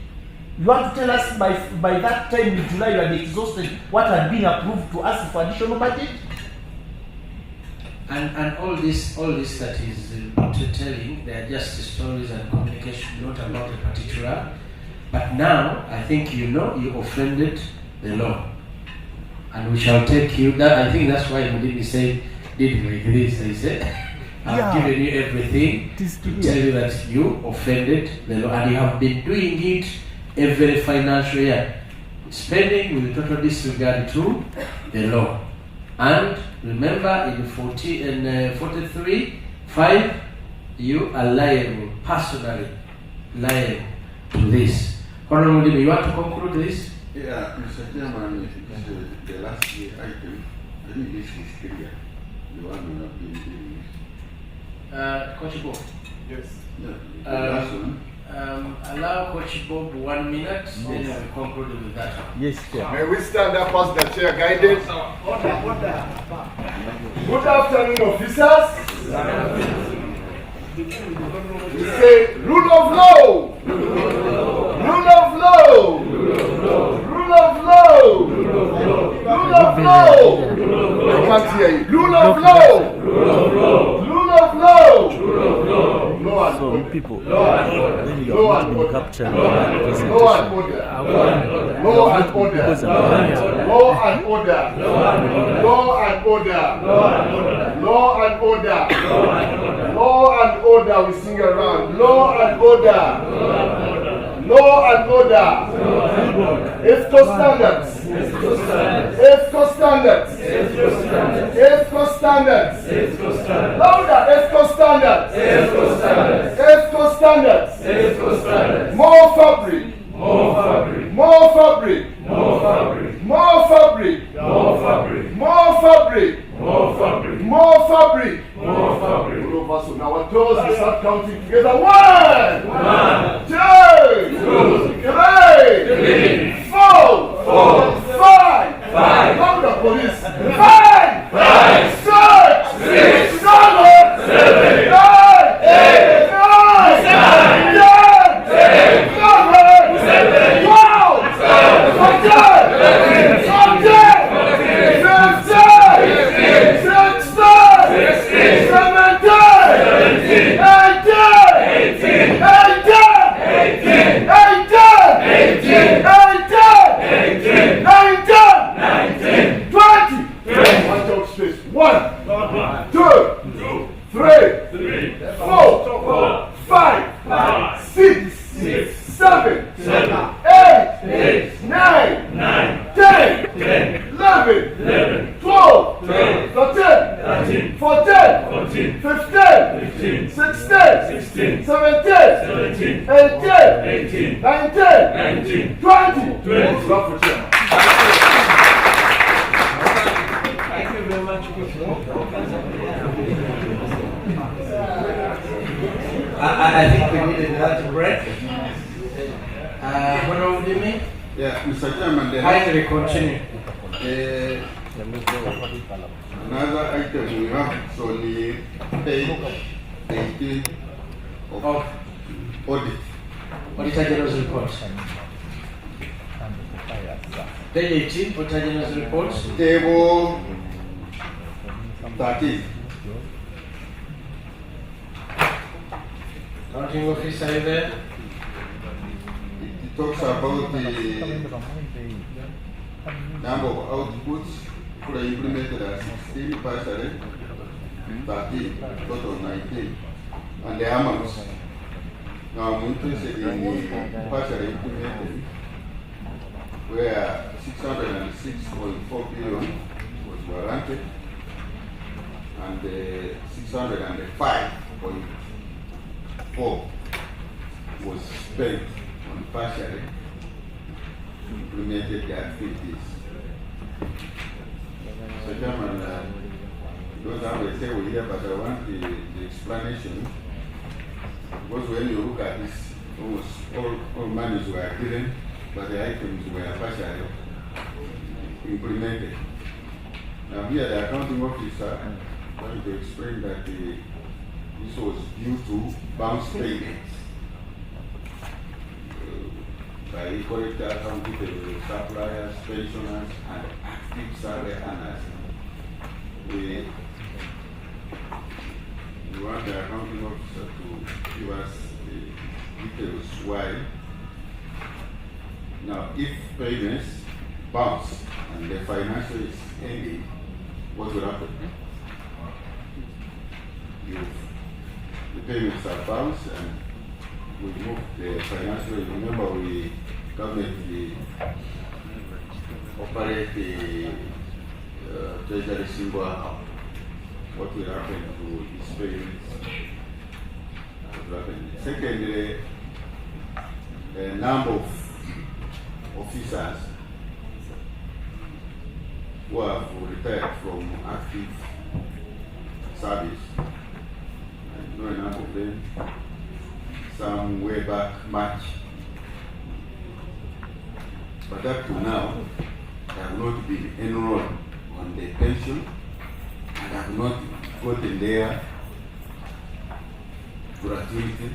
You want to tell us by that time in July you had exhausted what had been approved to ask for additional budget? And all this that is telling, they are just stories and communication, not about a particular. But now, I think you know you offended the law. And we shall take you, that I think that's why Mudimi said, did like this, they said. I've given you everything to tell you that you offended the law. And you have been doing it every financial year. Spending with total disregard to the law. And remember in 43(5), you are liable, personally liable to this. Honorable Mudimi, you want to conclude this? Yeah, Mr. Chairman, the last item, I think this is clear. The one we have been dealing with. Coach Bob. Yes. Yeah, the last one. Allow Coach Bob 1 minute, then we'll conclude with that one. Yes, Chair. May we stand up as the chair guided? Order. Good afternoon, officers. We say rule of law. Rule of law. Rule of law. Rule of law. I can't hear you. Rule of law. Rule of law. Law and order. People, Law and order. then you Law have and not been order. captured Law by the and presentation. order. Law and order. Law and order. Law and order. Law and order. Law and order. We sing around. Law and order. Law and order. EFCO standards. EFCO standards. EFCO standards. Louder. EFCO standards. EFCO standards. More fabric. More fabric. More fabric. More fabric. More fabric. More fabric. More fabric. More fabric. More fabric. More fabric. All of us on our toes, we start counting together. 1, 2, 3, 4, 5. Louder, police. 5, 6, 7, 8, 9, 10, 11, 12, 13, 14, 15, 16, 17, 18, 19, 20. Watch out, space. 1, 2, 3, 4, 5, 6, 7, 8, 9, 10, 11, 12, 13, 14, 15, 16, 17, 18, 19, 20. Stop for chair. Thank you very much. I think we needed that break. What are we doing? Yeah, Mr. Chairman, Kindly continue. Another item we have is on the page 18 of audit. Auditor General's report. Page 18, Auditor General's report. Table 13. Counting officer, are you there? It talks about the number of outputs for implemented as 16 partially, 13, total 19, and the amounts. Now I'm interested in the partially implemented, where 606.4 billion was warranted, and 605.4 was spent on partially implemented activities. So, Chairman, don't have a table here, but I want the explanation. Because when you look at this, almost all monies were given, but the items were partially implemented. Now here the accounting officer trying to explain that this was due to bounce payments by collector, accounting suppliers, pensioners, and active salary earners. We want the accounting officer to give us the details why. Now, if payments bounce and the financial is ending, what will happen? The payments are bounced and we move the financial. Remember, we government operate the treasury single account. What will happen to these payments? What will happen? Secondly, the number of officers who have retired from active service. I know a number of them, some way back March. But up to now, they have not been enrolled on the pension and have not gotten their gratuity.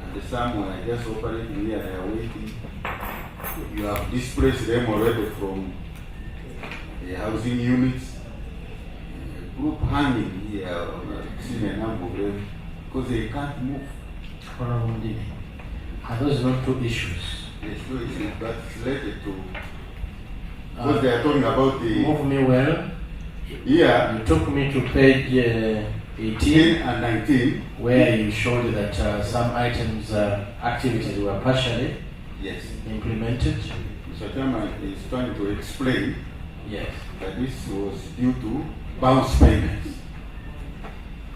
And some were just operating here, they are waiting. You have displaced them already from the housing units. Group hanging here, I've seen a number of them, because they can't move. Are those not two issues? Yes, two issues, but it's related to, because they are talking about the... Move me well. Yeah. You took me to page 18 and 19, where you showed that some items, activities were partially implemented. Mr. Chairman is trying to explain that this was due to bounce payments.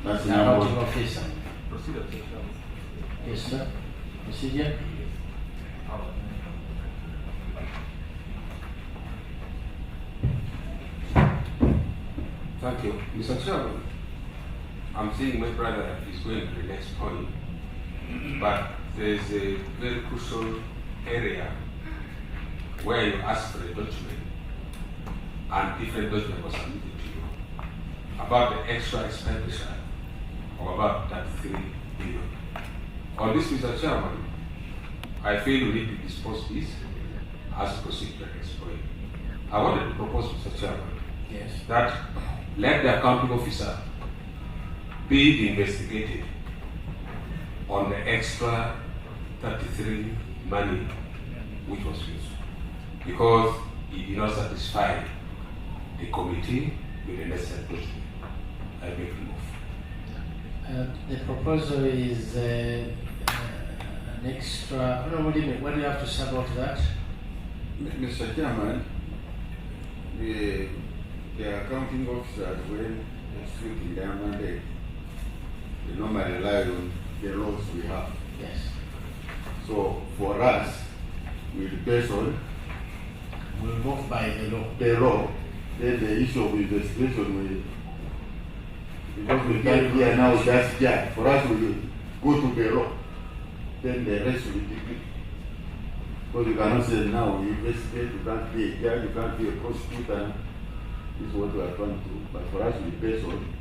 That's the number Accounting officer. Procedure. Yes, sir. Procedure. Thank you. Mr. Chairman, I'm seeing my brother is going to the next point, but there's a very crucial area where you ask for a document and different document was submitted to you about the extra expenditure of about 33 billion. On this, Mr. Chairman, I feel we need to dispose this as a procedure explained. I wanted to propose, Mr. Chairman, that let the accounting officer be investigated on the extra 33 money which was used, because he did not satisfy the committee with the necessary document. I make the move. The proposal is an extra. What do you have to say about that? Mr. Chairman, the accounting officers, when executing their mandate, they normally rely on the laws we have. Yes. So for us, we'll base on we'll move by the law. The law. Then the issue of investigation will, because we can't here now just judge. For us, we will go to the law. Then the rest will be degree. Because you cannot say now you investigate, you can't be a judge, you can't be a prosecutor. This is what we are trying to do. But for us, we base on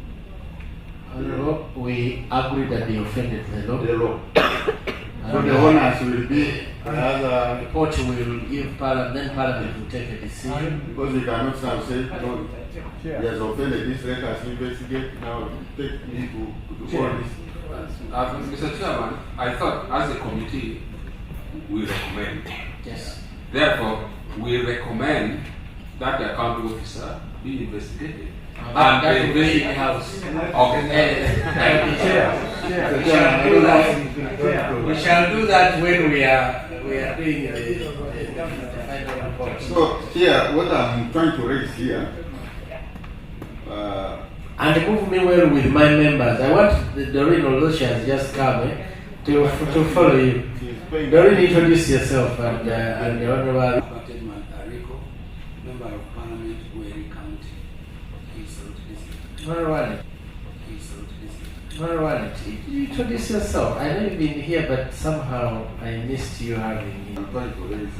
the law. We agree that they offended the law. The law. So the owners will be the report will give Parliament, then Parliament will take a decision. Because they cannot now say, no, he has offended this, let us investigate, now take me to do all this. Mr. Chairman, I thought as a committee we recommend. Yes. Therefore, we recommend that the accounting officer be investigated. That will be in the house. Okay. We shall do that when we are doing the final report. So here, what I'm trying to raise here, and move me well with my members. I want Doreen, although she has just come, to follow you. Doreen, introduce yourself and the Honorable Member of Parliament, Wari County. Honorable, introduce yourself. I know you've been here, but somehow I missed you having you. I'm trying to raise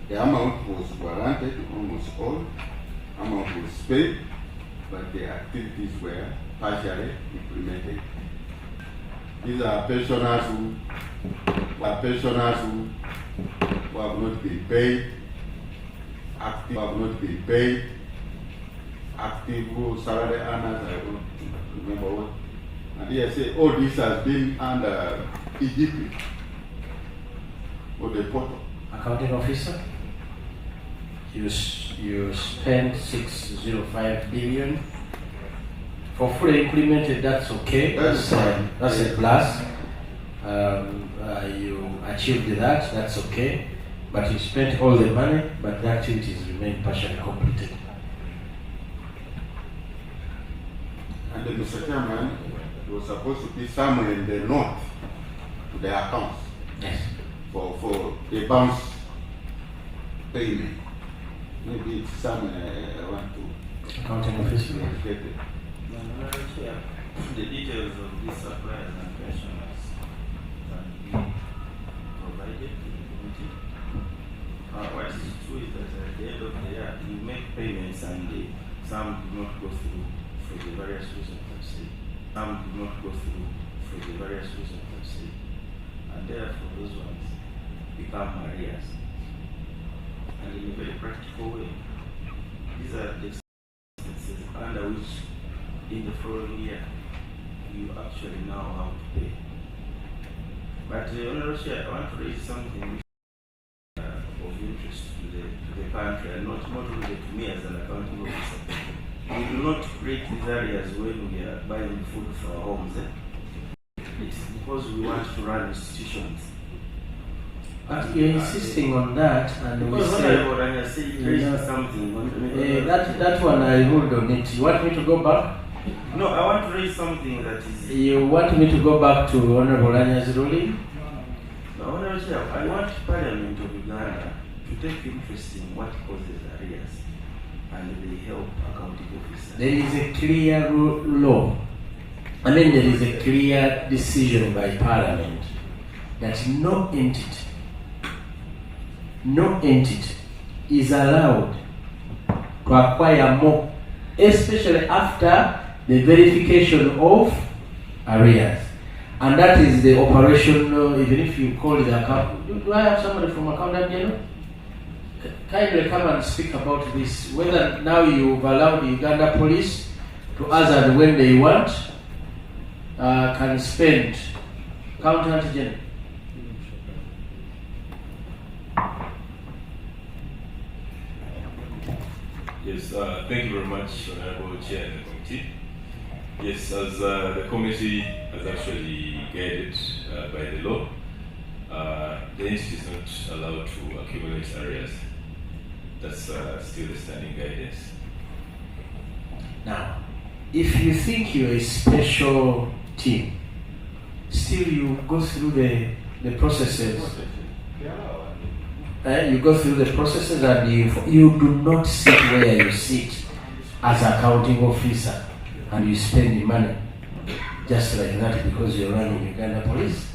the amount was warranted, almost all amount was paid, but the activities were partially implemented. These are pensioners who have not been paid, active salary earners, I don't remember what. And here say all this has been under EGP or the portal. Accounting officer, you spent 605 billion. For fully implemented, that's okay. That's a plus. You achieved that, that's okay. But you spent all the money, but the activities remain partially completed. And the Mr. Chairman, it was supposed to be somewhere in the north to the accounts. Yes. For the bounce payment. Maybe it's somewhere I want to. Accounting officer. The details of these suppliers and pensioners can be provided to the committee. What is true is that at the end of the year, you make payments and some do not go through for the various reasons I've said. Some do not go through for the various reasons I've said. And therefore, those ones become arrears. And in a very practical way, these are the instances under which in the following year you actually now have to pay. But Honorable Chair, I want to raise something of interest to the country, and not only to me as an accounting officer. We do not create these areas when we are buying food for our homes. It's because we want to run institutions. But you're insisting on that, and we say that one I ruled on it. You want me to go back? No, I want to raise something that is. You want me to go back to Honorable Anya's ruling? No, Honorable Chair, I want Parliament of Uganda to take interest in what causes arrears, and they help accounting officers. There is a clear law. There is a clear decision by Parliament that no entity is allowed to acquire more, especially after the verification of arrears. And that is the operation, even if you call the account. Do I have somebody from Accountant General? Kindly come and speak about this. Whether now you've allowed the Uganda police to hazard when they want, can spend. Accountant General. Yes, thank you very much, Honorable Chair and the committee. Yes, as the committee has actually guided by the law, the entity is not allowed to accumulate arrears. That's still the standing guidance. Now, if you think you're a special team, still you go through the processes. You go through the processes and you do not sit where you sit as accounting officer and you spend the money just like that because you're running Uganda police.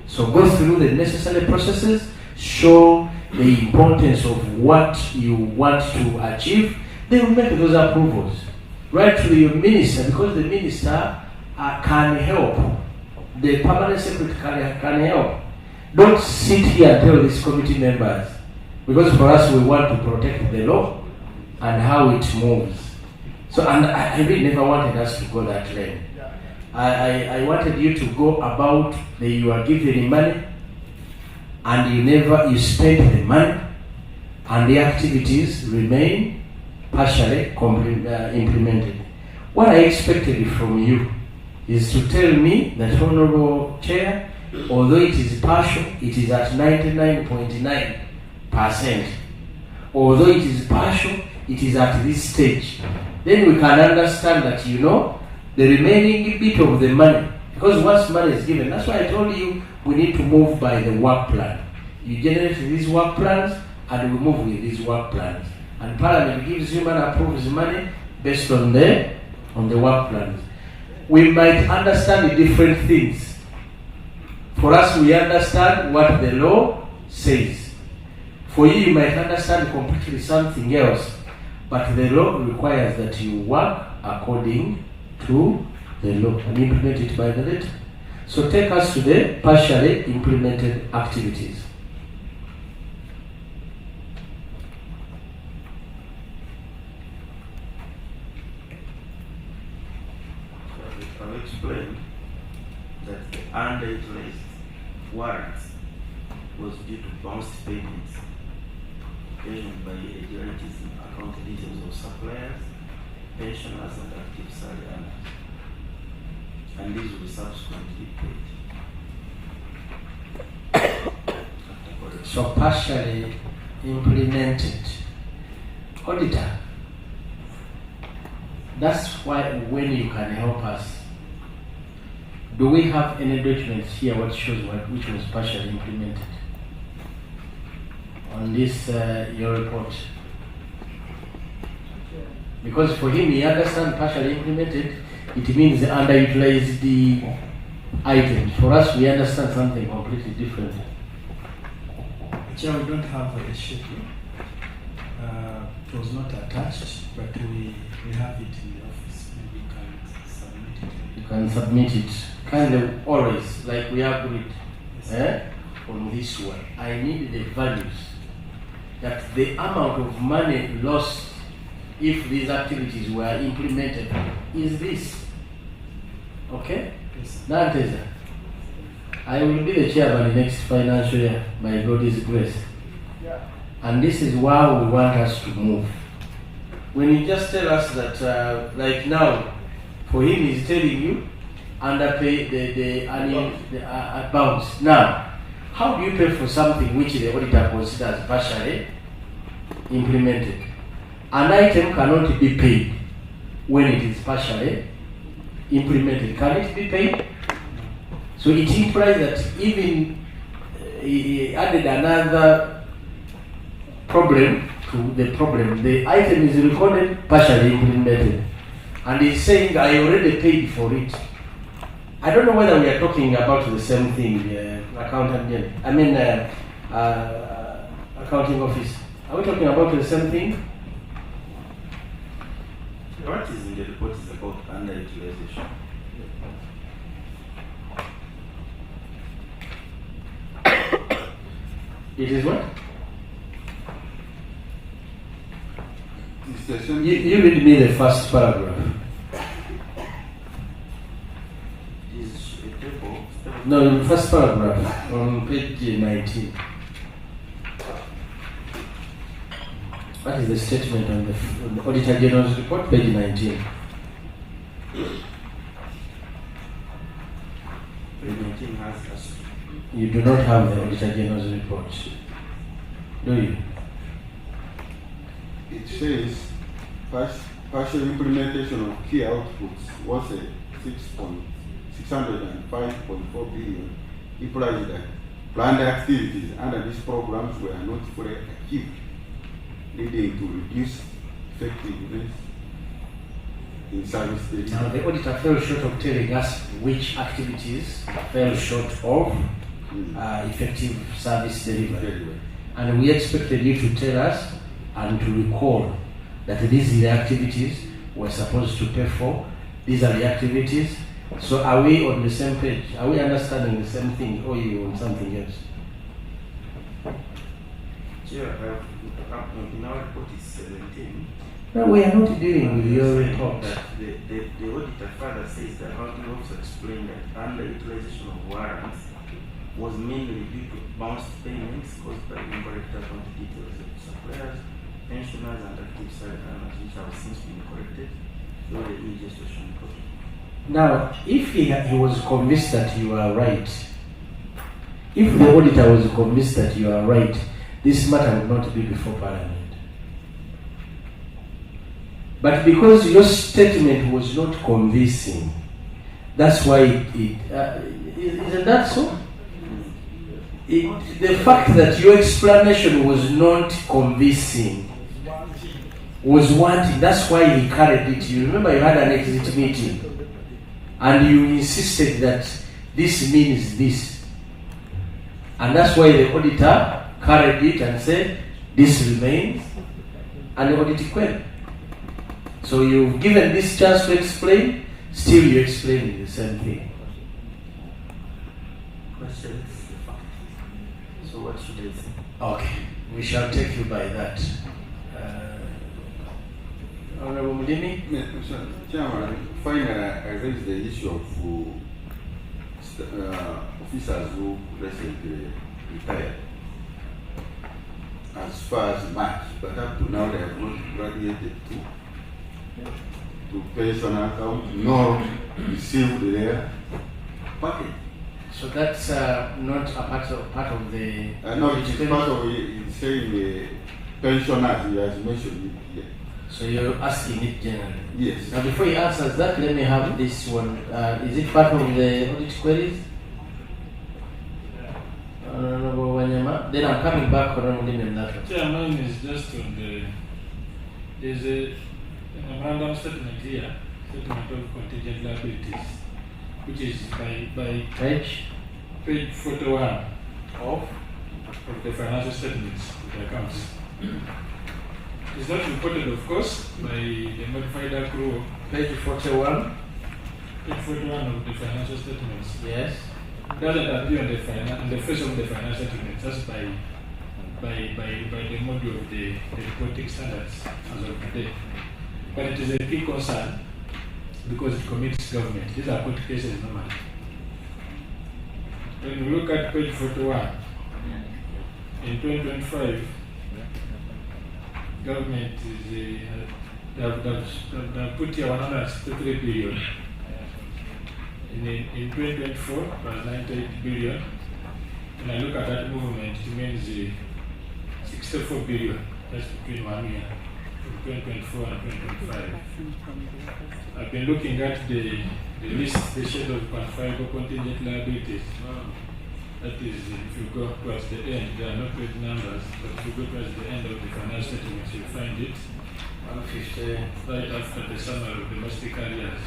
So go through the necessary processes, show the importance of what you want to achieve, they will make those approvals. Right to your minister, because the minister can help. The permanent secretary can help. Don't sit here and tell these committee members, because for us we want to protect the law and how it moves. So, and I really never wanted us to go that lane. I wanted you to go about you are given money and you spend the money and the activities remain partially implemented. What I expected from you is to tell me that, Honorable Chair, although it is partial, it is at 99.9%. Although it is partial, it is at this stage. Then we can understand that, the remaining bit of the money, because once money is given, that's why I told you we need to move by the work plan. You generate these work plans and we move with these work plans. And Parliament gives you and approves money based on the work plans. We might understand the different things. For us, we understand what the law says. For you, you might understand completely something else. But the law requires that you work according to the law and implement it by the letter. So take us to the partially implemented activities. I'll explain that the underutilized warrants was due to bounced payments occasioned by irregularities in account details of suppliers, pensioners, and active salary earners, and these will be subsequently paid. So partially implemented. Auditor, that's why when you can help us, do we have any documents here what shows which was partially implemented? On this, your report. Because for him, he understands partially implemented, it means underutilized the items. For us, we understand something completely different. Chair, we don't have a schedule. It was not attached, but we have it in the office. Maybe you can submit it. You can submit it. Kind of always, like we agreed on this one. I need the values. That the amount of money lost if these activities were implemented is this. Okay? Yes. Now, Teza, I will be the chairman next financial year by God's grace. Yeah. And this is why we want us to move. When you just tell us that, like now, for him, he's telling you, underpay the bounce. Now, how do you pay for something which the auditor considers partially implemented? An item cannot be paid when it is partially implemented. Can it be paid? So it implies that even he added another problem to the problem. The item is recorded partially implemented. And he's saying, I already paid for it. I don't know whether we are talking about the same thing, accounting office. Are we talking about the same thing? What is in the report is about underutilization. It is what? You read me the first paragraph. No, the first paragraph on page 19. What is the statement on the Auditor General's report, page 19? Page 19 has us. You do not have the Auditor General's report, do you? It says partial implementation of key outputs was a 605.4 billion, implies that planned activities under these programs were not fully achieved, leading to reduced effectiveness in service delivery. Now the auditor fell short of telling us which activities fell short of effective service delivery. And we expected you to tell us and to recall that these are the activities we're supposed to pay for, these are the activities So are we on the same page? Are we understanding the same thing, or you on something else? Chair, in our report is 17. No, we are not dealing with your report. The auditor further says the accounting officer explained that underutilization of warrants was mainly due to bounced payments caused by incorrect account details of suppliers, pensioners, and active side earners, which have since been corrected through the e-gestation portal. Now, if he was convinced that you are right, if the auditor was convinced that you are right, this matter would not be before Parliament. But because your statement was not convincing, that's why isn't that so? The fact that your explanation was not convincing, was wanting, that's why he carried it. You remember you had an exit meeting and you insisted that this means this. And that's why the auditor carried it and said, this remains, and the audit queried. So you've given this chance to explain, still you're explaining the same thing. Questions? So what should I say? Okay, we shall take you by that. Honorable Mudimi? Chairman, finally I raised the issue of officers who recently retired. As far as March, but up to now they have not graduated to pension account, nor received their package. So that's not a part of the... no, it is part of saying the pensioners, he has mentioned it here. So you're asking it generally? Yes. Now before he answers that, let me have this one. Is it part of the audit queries? Honorable Wanyama. Then I'm coming back on that one. Chair, mine is just on the... There's a memorandum statement here, statement of contingent liabilities, which is by page 41 of the financial statements of the accounts. It's not reported, of course, by the modified accrual. Page 41? Page 41 of the financial statements. Yes. Doesn't appear on the face of the financial statements, just by the module of the reporting standards as of today. But it is a key concern because it commits government. These are court cases normally. When we look at page 41, in 2025, government is they have put here 163 billion. In 2024, it was 98 billion. When I look at that movement, it means 64 billion. That's between 1 year, from 2024 and 2025. I've been looking at the list, the shade of quantifiable contingent liabilities. That is, if you go towards the end, they are not with numbers, but if you go towards the end of the financial statements, you'll find it. 150, right after the summary of domestic areas.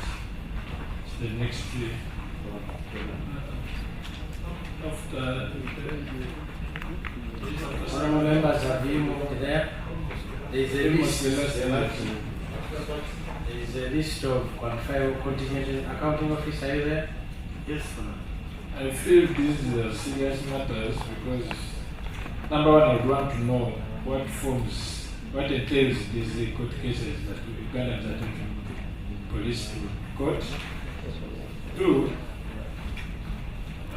It's the next year. Honorable members, have you moved there? There is a list. There is a list of quantifiable contingent accounting officer. Are you there? Yes, sir. I feel these are serious matters because, number one, I would want to know what forms, what entails these court cases that Ugandans are taking police to court. Two,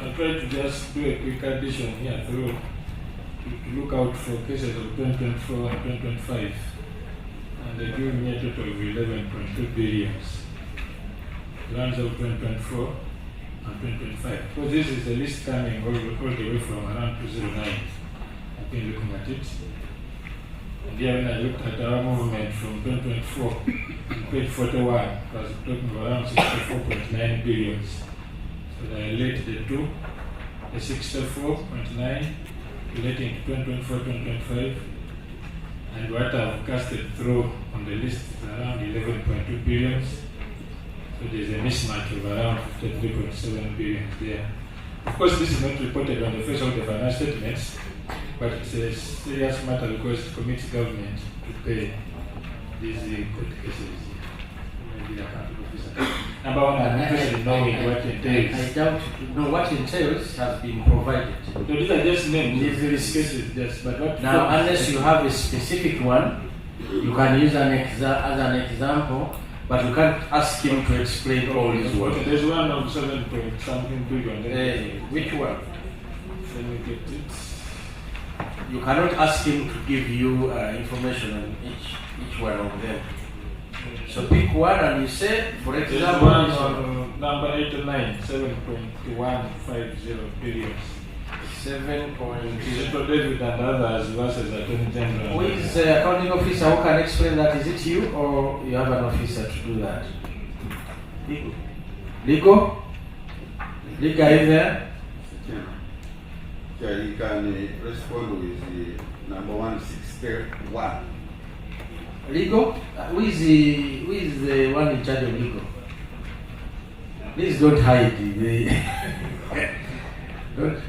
I'll try to just do a quick addition here through to look out for cases of 2024 and 2025. And they give me a total of 11.2 billion. Runs of 2024 and 2025. Because this is the list coming all the way from around 2009. I've been looking at it. And here when I looked at our movement from 2024, on page 41, I was talking about around 64.9 billion. So I relate the two, the 64.9 relating to 2024-2025, and what I've casted through on the list is around 11.2 billion. So there's a mismatch of around 53.7 billion there. Of course, this is not reported on the face of the financial statements, but it's a serious matter because it commits government to pay these court cases. Maybe the accounting officer. Number one, I'm interested in knowing what it entails. I doubt, no, what entails has been provided. So these are just names. These cases, just, but what Now, forms? unless you have a specific one, you can use as an example, but you can't ask him to explain all his work. Okay, there's one of 7 point something big one. Which one? Let me get it. You cannot ask him to give you information on each one of them. So pick one and you say, for There's example, one on number 89, 7.150 billion. 7. Senator David and others versus Attorney General. Who is the accounting officer who can explain that? Is it you or you have an officer to do that? Ligo? Ligo, are you there? Yeah, you can respond with the number 161. Ligo? Who is the one in charge of Ligo? Please don't hide. Don't.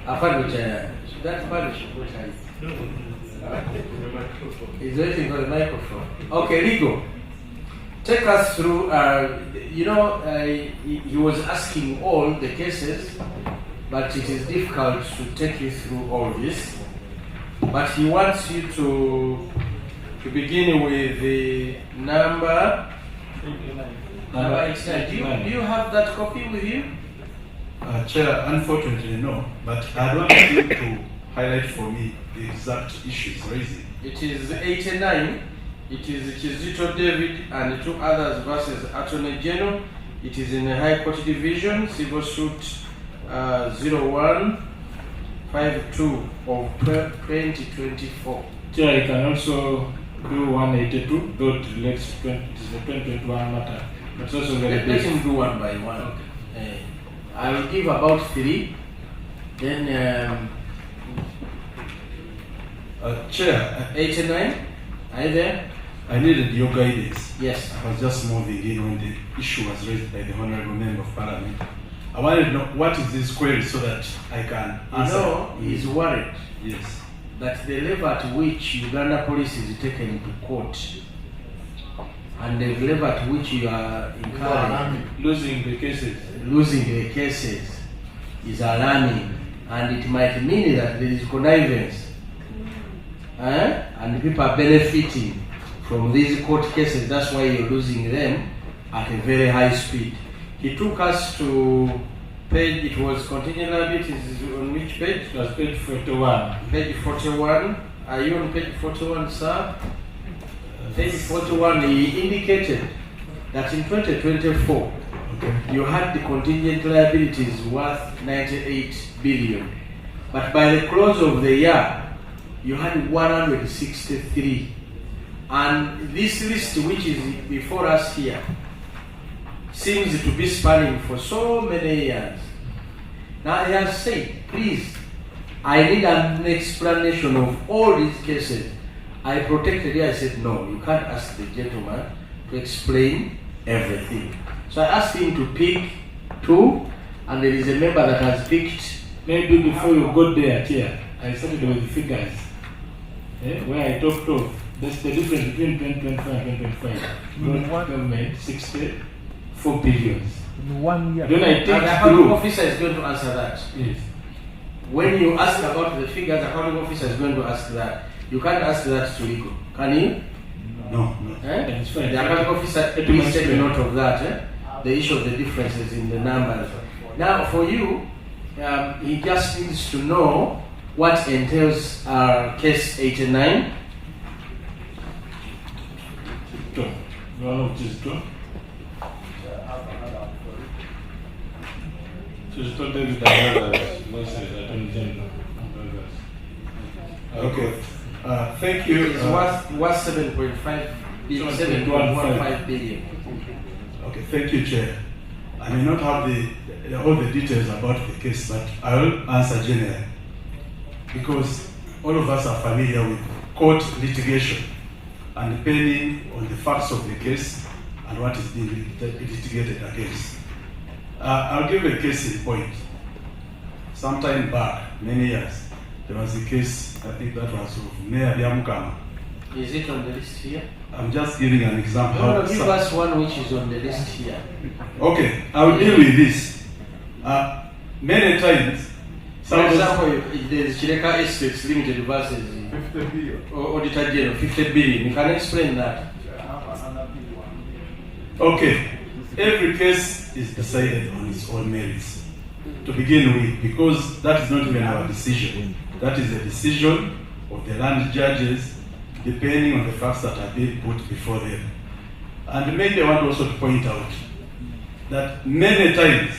That man should not hide. He's waiting for the microphone. Okay, Ligo. Take us through, he was asking all the cases, but it is difficult to take you through all this. But he wants you to begin with the number 89. Do you have that copy with you? Chair, unfortunately no, but I'd want you to highlight for me the exact issues raising. It is 89. It is Kizito David and 2 others versus Attorney General. It is in the High Court Division, Civil Suit 0152 of 2024. Chair, you can also do 182, though it relates to the 2021 matter. But also very Let him do one by one. I will give about 3. Then Chair, 89. Are you there? I needed your guidance. Yes. I was just moving in when the issue was raised by the Honorable Member of Parliament. I wanted to know what is this query so that I can answer. He's worried. Yes. That the level at which Uganda police is taken to court and the level at which you are incurring losing the cases is alarming, and it might mean that there is connivance and people are benefiting from these court cases. That's why you're losing them at a very high speed. He took us to page, it was contingent liabilities on which page? It was page 41. Page 41. Are you on page 41, sir? Page 41, he indicated that in 2024, you had the contingent liabilities worth 98 billion. But by the close of the year, you had 163. And this list, which is before us here, seems to be spanning for so many years. Now he has said, please, I need an explanation of all these cases. I protected it. I said, no, you can't ask the gentleman to explain everything. So I asked him to pick 2, and there is a member that has picked. Maybe before you got there, Chair, I started with the figures. Where I talked of, that's the difference between 2025 and 2025. Government, 64 billions. In 1 year. Then I take the accounting officer is going to answer that. Yes. When you ask about the figures, the accounting officer is going to ask that. You can't ask that to Ligo. Can you? No. It's fine. The accounting officer, please take note of that. The issue of the differences in the numbers. Now, for you, he just needs to know what entails case 89. Okay. Thank you. It's worth 7.15 billion. Okay, thank you, Chair. I may not have all the details about the case, but I will answer generally. Because all of us are familiar with court litigation and depending on the facts of the case and what is being litigated against. I'll give a case in point. Sometime back, many years, there was a case, I think that was of Mayor Biamukama Is it on the list here? I'm just giving an example. No, give us one which is on the list here. Okay, I'll deal with this. Many times, for example, there's Chileka Estates Limited versus 50 billion. Auditor General, 50 billion. You can explain that. Okay, every case is decided on its own merits to begin with, because that is not even our decision. That is a decision of the land judges, depending on the facts that are being put before them. And maybe I want also to point out that many times,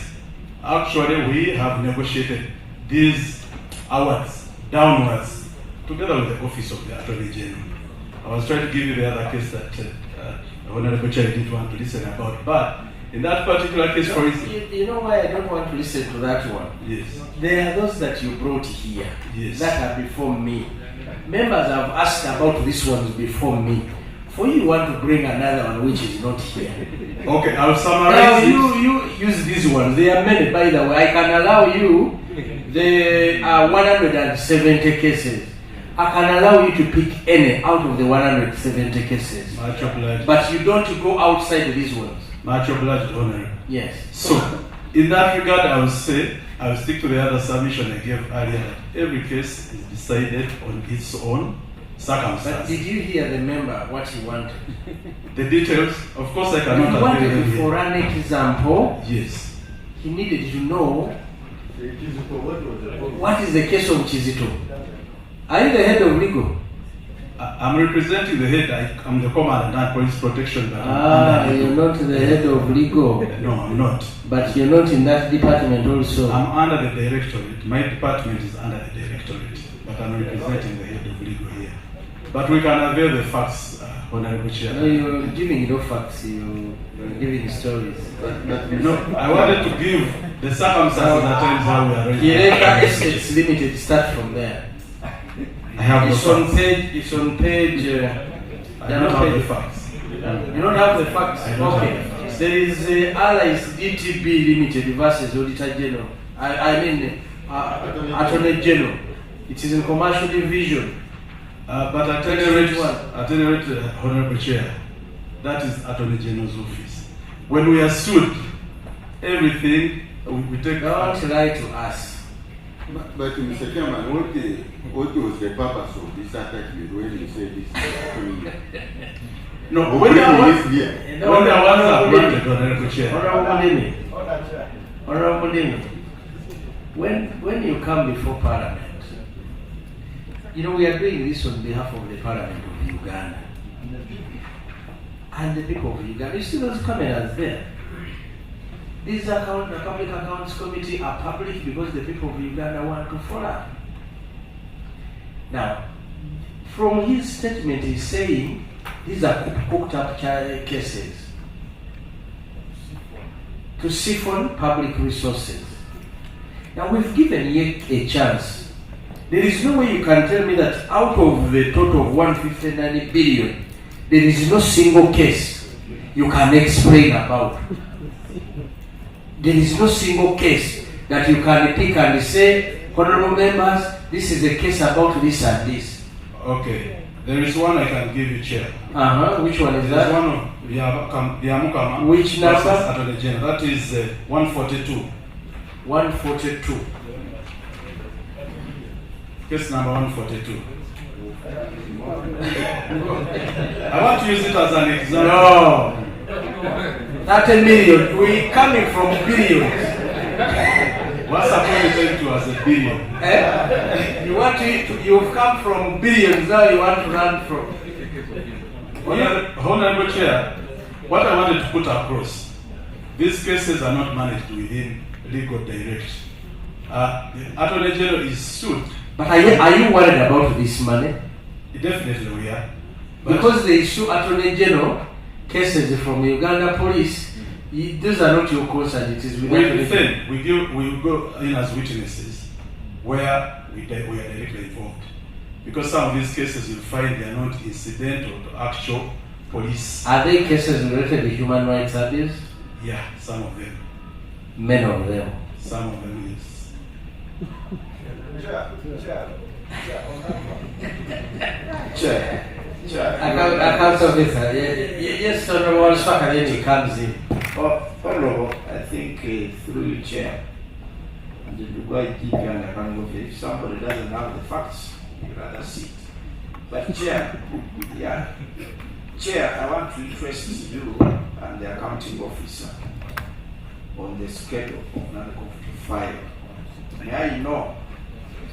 actually, we have negotiated these awards downwards together with the Office of the Attorney General. I was trying to give you the other case that the Honorable Chair didn't want to listen about, but in that particular case, for instance... You know why I don't want to listen to that one? Yes. There are those that you brought here, yes, that are before me. Members have asked about these ones before me. For you want to bring another one which is not here. Okay, I'll summarize. Now you use these ones. They are many, by the way. I can allow you. There are 170 cases. I can allow you to pick any out of the 170 cases. But you don't go outside these ones. Much obliged, Honorable. Yes. So, in that regard, I will say, I will stick to the other submission I gave earlier, that every case is decided on its own circumstances. But did you hear the member what he wanted? The details, of course, I cannot. He wanted, for an example, yes, he needed to know what is the case of Chizito. Are you the head of legal? I'm representing the head. I'm the Commandant Police Protection. You're not the head of legal. No, I'm not. But you're not in that department also. I'm under the directorate. My department is under the directorate, but I'm representing the head of legal here. But we can avail the facts, Honorable Chair. No, you're giving no facts. You're giving stories. No, I wanted to give the circumstances at times how we are ready. Chileka Estates Limited. Start from there. I have it's no on facts. page. It's on page. I don't have the facts. You don't have the facts. I don't Okay. have the facts. There is Allies DTB Limited versus Auditor General. I mean Attorney General. It is in commercial division. But at any rate, Honorable Chair, that is Attorney General's office. When we are sued, everything we take. Don't lie to us. But Mr. Chairman, what was the purpose of this attachment when you say this is happening? No, when there was a granted, Honorable Chair. Honorable Demi, when you come before Parliament, you know we are doing this on behalf of the Parliament of Uganda and the people of Uganda. You see those cameras there? These the Public Accounts Committee are public because the people of Uganda want to follow. Now, from his statement, he's saying these are cooked up cases to siphon public resources. Now, we've given you a chance. There is no way you can tell me that out of the total of 159 billion, there is no single case you can explain about. There is no single case that you can pick and say, honorable members, this is a case about this and this. Okay. There is one I can give you, Chair. Which one is that? One of Yamukama. Which number? Attorney General. That is 142. 142. Case number 142. I want to use it as an example. No. 30 million. We coming from billions. What's appointed to as a billion? You want you've come from billions, now you want to run from. Honorable Chair, what I wanted to put across, these cases are not managed within legal direction. The Attorney General is sued. But are you worried about this money? Definitely we are. Because they issue Attorney General cases from Uganda Police. These are not your concern. It is with we go in as witnesses where we are directly involved. Because some of these cases you'll find they are not incidental to actual police. Are they cases related to human rights abuse? Yeah, some of them. Many of them. Some of them, yes. Chair, Account officer, yes, Honorable Swakaleni comes in. Honorable, I think through you, Chair, and the Dubai DP and the Accounting Officer, if somebody doesn't have the facts, you'd rather sit. But Chair, Chair, I want to interest you and the Accounting Officer on the schedule of Article 55. May I know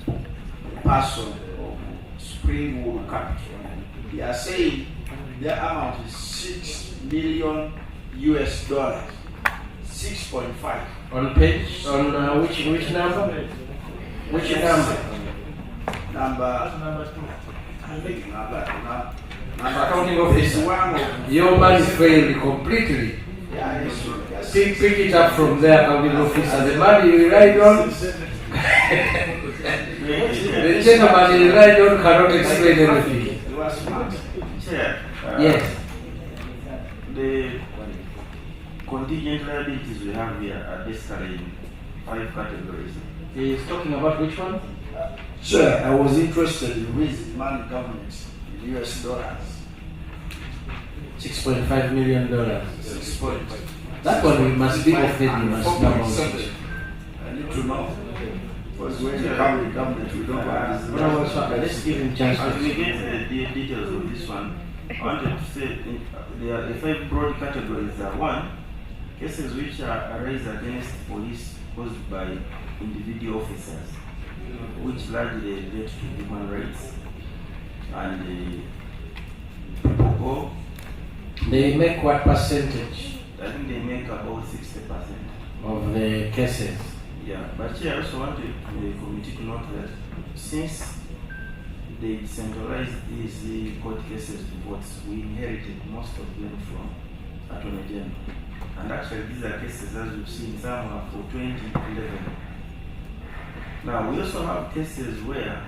the person of Springwood Capital? They are saying the amount is $6 million US. 6.5. On page, on which number? Which number? Number 2. I think number Accounting officer. Your man failed completely. Yes. Pick it up from there, accounting officer. The man you relied on, the gentleman you relied on cannot explain everything. Chair, Yes. the contingent liabilities we have here are basically in 5 categories. He is talking about which one? Sir, I was interested in raising money government in US dollars. $6.5 million. 6.5. That one we must be offended, you must know about it. I need to know. Because when you come to government, we don't have this. Let's give him chance. As we get the details of this one, I wanted to say there are the 5 broad categories. One, cases which are raised against police caused by individual officers, which largely relate to human rights. And people go. They make what percentage? I think they make about 60% of the cases. Yeah, but here I also wanted the committee to note that since they decentralized these court cases to courts, we inherited most of them from Attorney General. And actually these are cases, as you've seen, some are for 2011. Now we also have cases where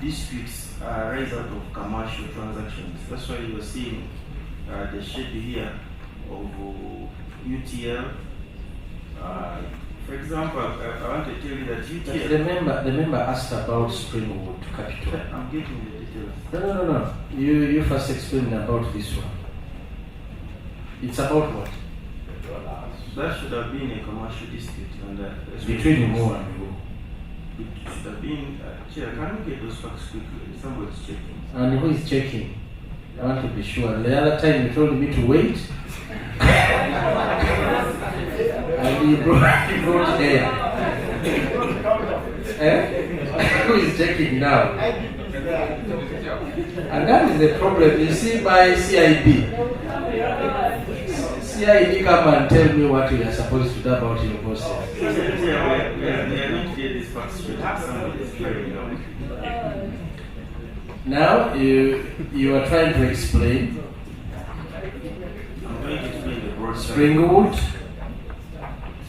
disputes arise out of commercial transactions. That's why you are seeing the shape here of UTL. For example, I want to tell you that UTL. The member asked about Springwood Capital. I'm getting the details. No. You first explain about this one. It's about what? That should have been a commercial dispute. And between who and who? It should have been. Chair, can we get those facts quickly? Somebody's checking. And who is checking? I want to be sure. The other time you told me to wait. And you brought air. Who is checking now? And that is the problem. You see, by CID come and tell me what you are supposed to do about your bosses. We are going to get these facts straight. Somebody is clearing out. Now you are trying to explain. I'm going to explain the broad Springwood.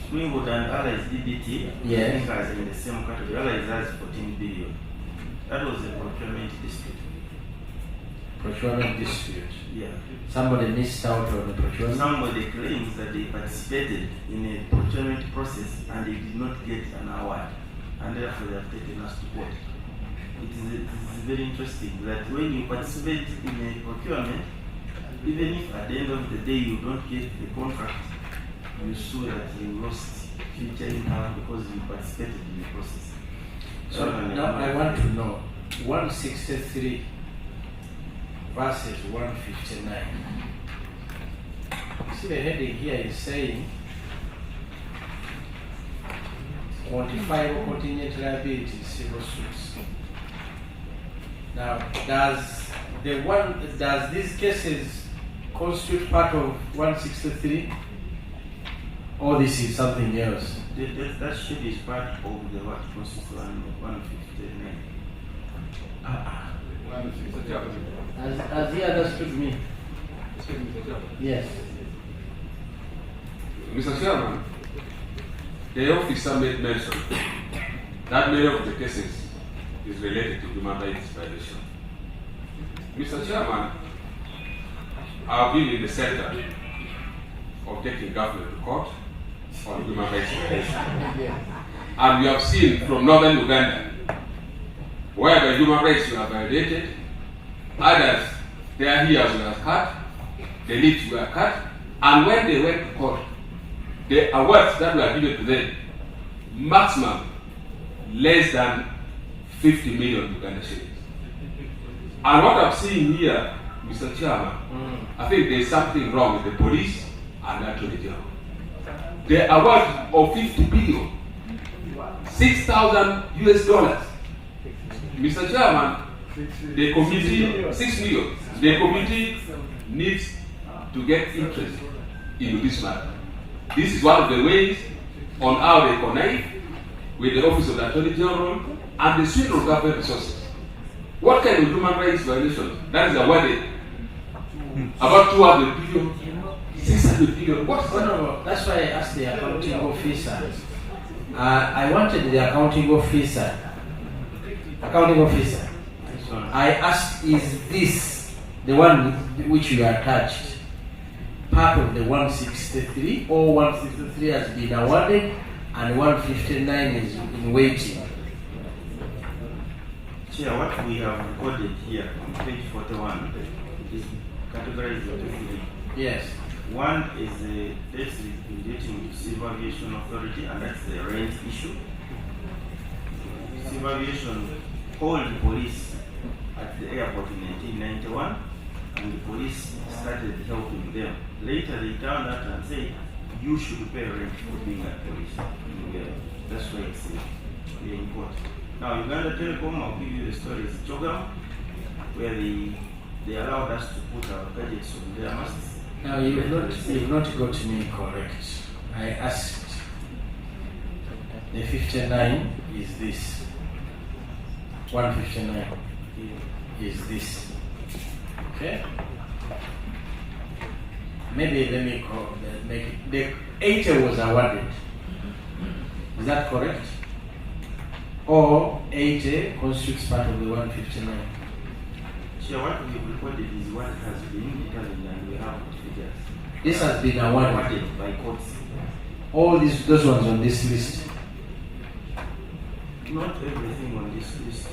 Springwood and Allies DBT, yes, I think are in the same category. Allies has 14 billion. That was a procurement dispute. Procurement dispute. Yeah. Somebody missed out on the procurement. Somebody claims that they participated in a procurement process and they did not get an award, and therefore they have taken us to court. It is very interesting that when you participate in a procurement, even if at the end of the day you don't get the contract, you sue that you lost future income because you participated in the process. So now I want to know 163 versus 159. See the heading here is saying quantifiable contingent liabilities, civil suits. Now, does these cases constitute part of 163, or this is something else? That should be part of the what constitutes 159. Has he understood me? Yes. Mr. Chairman, the officer made mention that many of the cases is related to human rights violation. Mr. Chairman, I've been in the center of taking government to court on human rights violation. And we have seen from northern Uganda, where the human rights were violated, others their ears were cut, their lips were cut, and when they went to court, the awards that were given to them, maximum less than 50 million Uganda shillings. And what I'm seeing here, Mr. Chairman, I think there's something wrong with the police and Attorney General. The award of 50 billion, 6,000 US dollars. Mr. Chairman, the committee, 6 million, the committee needs to get interest in this matter. This is one of the ways on how they connect with the Office of the Attorney General and the Sweden of Government Resources. What kind of human rights violation? That is awarded about 200 billion, 600 billion. What's that? No, that's why I asked the accounting officer. I wanted the accounting officer. I asked, is this the one which you attached part of the 163, or 163 has been awarded and 159 is in waiting? Chair, what we have recorded here on page 41 is categorized into three. Yes. One is the debts relating to Civil Aviation Authority, and that's the rent issue. Civil Aviation called the police at the airport in 1991, and the police started helping them. Later they turned out and said, you should pay rent for being at police. That's why it's in court. Now, Uganda Telecom, I'll give you the story. It's Chogam, where they allowed us to put our gadgets on their masts. Now, you've not got me correct. I asked, the 59 is this. 159 is this. Okay? Maybe let me make it. The 80 was awarded. Is that correct? Or 80 constitutes part of the 159? Sure, what we've recorded is what has been determined, and we have figures. This has been awarded by courts. All those ones on this list? Not everything on this list.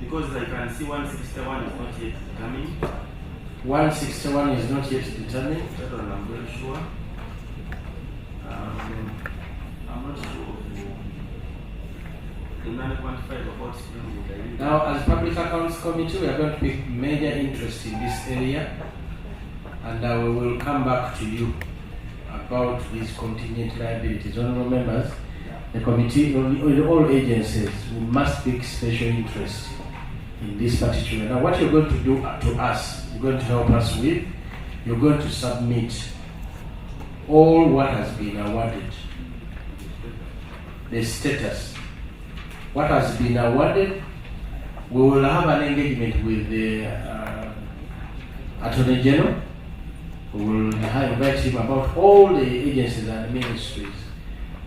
Because I can see 161 is not yet determined. 161 is not yet determined? That one I'm very sure. I'm not sure. Now, as Public Accounts Committee, we are going to take major interest in this area, and we will come back to you about these contingent liabilities. Honourable members, the committee, all agencies, we must take special interest in this particular. Now, what you're going to do to us, you're going to help us with, you're going to submit all what has been awarded, the status. What has been awarded, we will have an engagement with the Attorney General. We will invite him about all the agencies and ministries.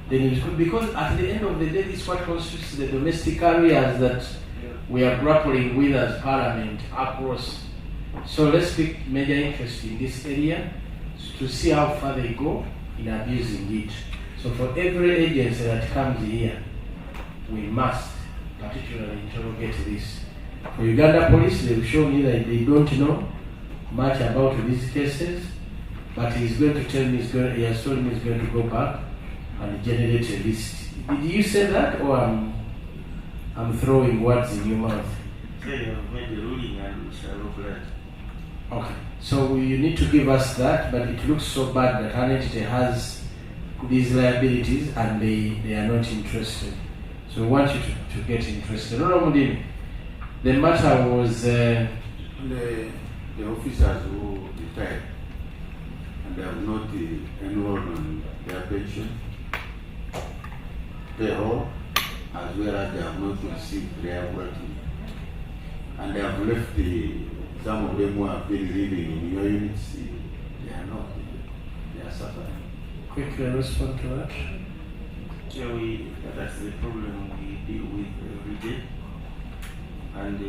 Then it's good, because at the end of the day, this is what constitutes the domestic areas that we are grappling with as Parliament across. So let's take major interest in this area to see how far they go in abusing it. So for every agency that comes here, we must particularly interrogate this. For Uganda Police, they've shown me that they don't know much about these cases, but he's going to tell me, he has told me he's going to go back and generate a list. Did you say that, or I'm throwing words in your mouth? Yeah, you have made the ruling and we shall reply. Okay, so you need to give us that, but it looks so bad that an entity has these liabilities and they are not interested. So we want you to get interested. No, Mudini. The matter was the officers who retired and they have not enrolled on their pension, payroll, as well as they have not received their working. And they have left some of them who have been living in your units, they are not, they are suffering. Quickly respond to that. Yeah, that's the problem we deal with every day. And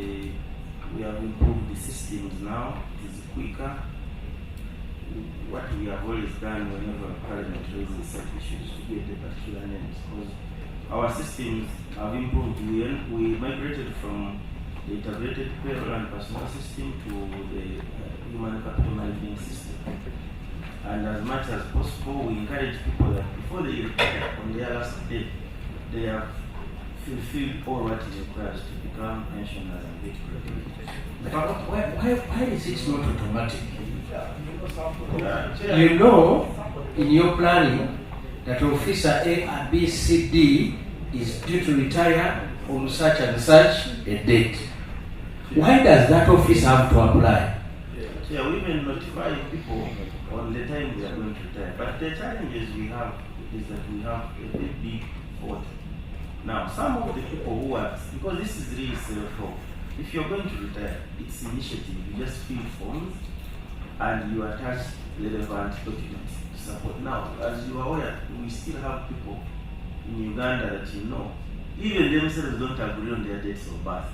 we have improved the systems now. It is quicker. What we have always done whenever Parliament raises such issues to get a particular name, because our systems have improved. We migrated from the integrated payroll and personnel system to the human capital management system. And as much as possible, we encourage people that before they retire on their last day, they have fulfilled all what is required to become pensioners and get gratuity. But why is it not automatic? Yeah. You know, in your planning, that officer A and B, C, D is due to retire on such and such a date. Why does that office have to apply? Yeah, we even notify people on the time we are going to retire. But the challenges we have is that we have a very big vote. Now, some of the people who are, because this is really self-help, if you're going to retire, it's initiative. You just fill forms and you attach relevant documents to support. Now, as you are aware, we still have people in Uganda that you know, even themselves don't agree on their dates of birth.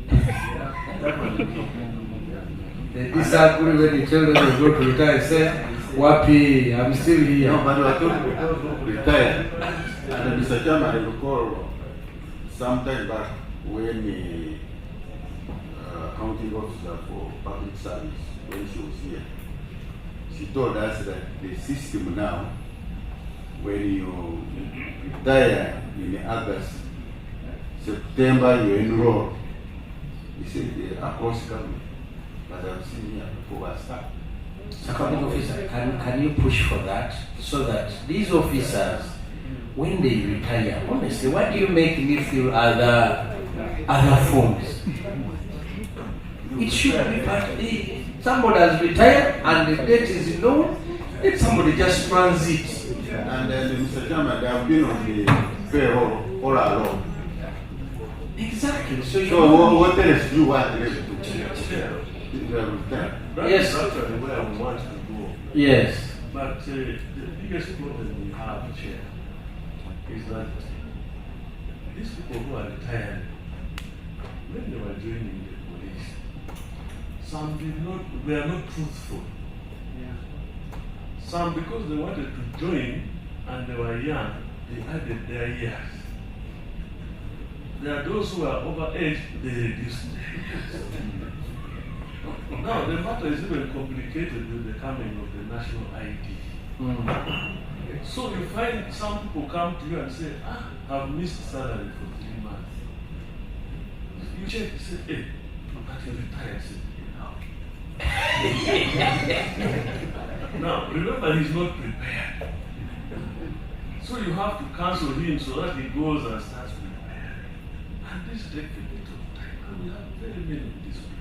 That one They disagree when you tell them they go to retire. Say, Wapi, I'm still here. No, but I thought retired. And Mr. Chairman, I recall sometime back when the accounting officer for public service, when she was here, she told us that the system now, when you retire in August, September you enroll. He said across government. But I've seen here before I start. Accounting officer, can you push for that so that these officers, when they retire, honestly, why do you make me fill other forms? It should be part. Somebody has retired and the date is known. Let somebody just transit. And Mr. Chairman, they have been on the payroll all along. Exactly. So what else do you want them to do? That's actually where we want to go. Yes. But the biggest problem we have, Chair, is that these people who are retired, when they were joining the police, some were not truthful. Some, because they wanted to join and they were young, they added their years. There are those who are over age, they reduced their years. Now, the matter is even complicated with the coming of the national ID. So you find some people come to you and say, I've missed salary for 3 months. You check, you say, hey, but you retired. Now, remember, he's not prepared. So you have to cancel him so that he goes and starts preparing. And this takes a bit of time. And we have very many of these people.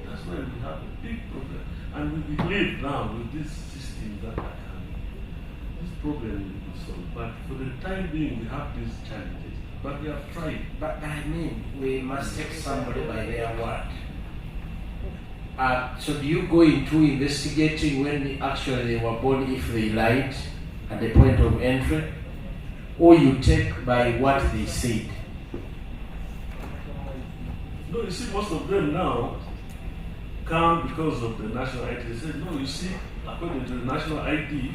That's why we have a big problem. And we believe now with this system that are coming, this problem will be solved. But for the time being, we have these challenges. But we have tried. But I mean, we must take somebody by their word. So do you go into investigating when actually they were born if they lied at the point of entry? Or you take by what they said? No, you see, most of them now come because of the national ID. They say, no, you see, according to the national ID,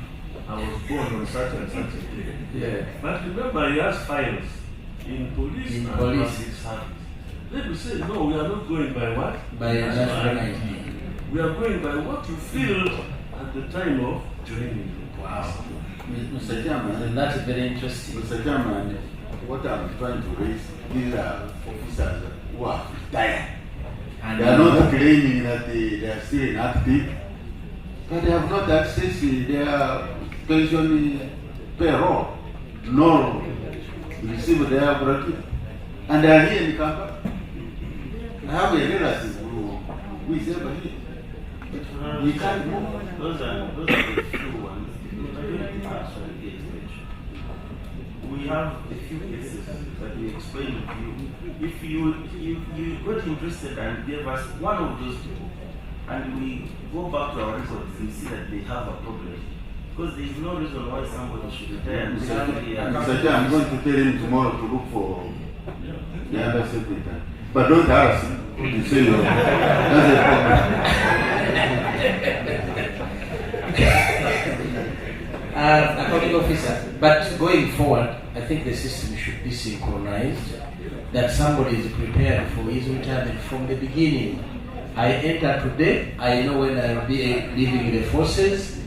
I was born on such and such a day. Yeah. But remember, he has files in police and public service. Then we say, no, we are not going by what? By national ID. We are going by what you feel at the time of joining. Wow. Mr. Chairman, that's very interesting. Mr. Chairman, what I'm trying to raise, these are officers who are retired. And they are not claiming that they are still inactive, but they have not accessed their pension payroll, nor receive their gratuity. And they are here in Kampala. I have a relative who is ever here. We can't move. Those are the few ones. We have a few cases that we explained to you. If you got interested and gave us one of those people, and we go back to our records, we see that they have a problem. Because there is no reason why somebody should retire and say, I'm going to tell him tomorrow to look for the other secretary. But don't harass him. You say no. That's a Accounting officer, but going forward, I think the system should be synchronized that somebody is prepared for his retirement from the beginning. I enter today, I know when I will be leaving the forces,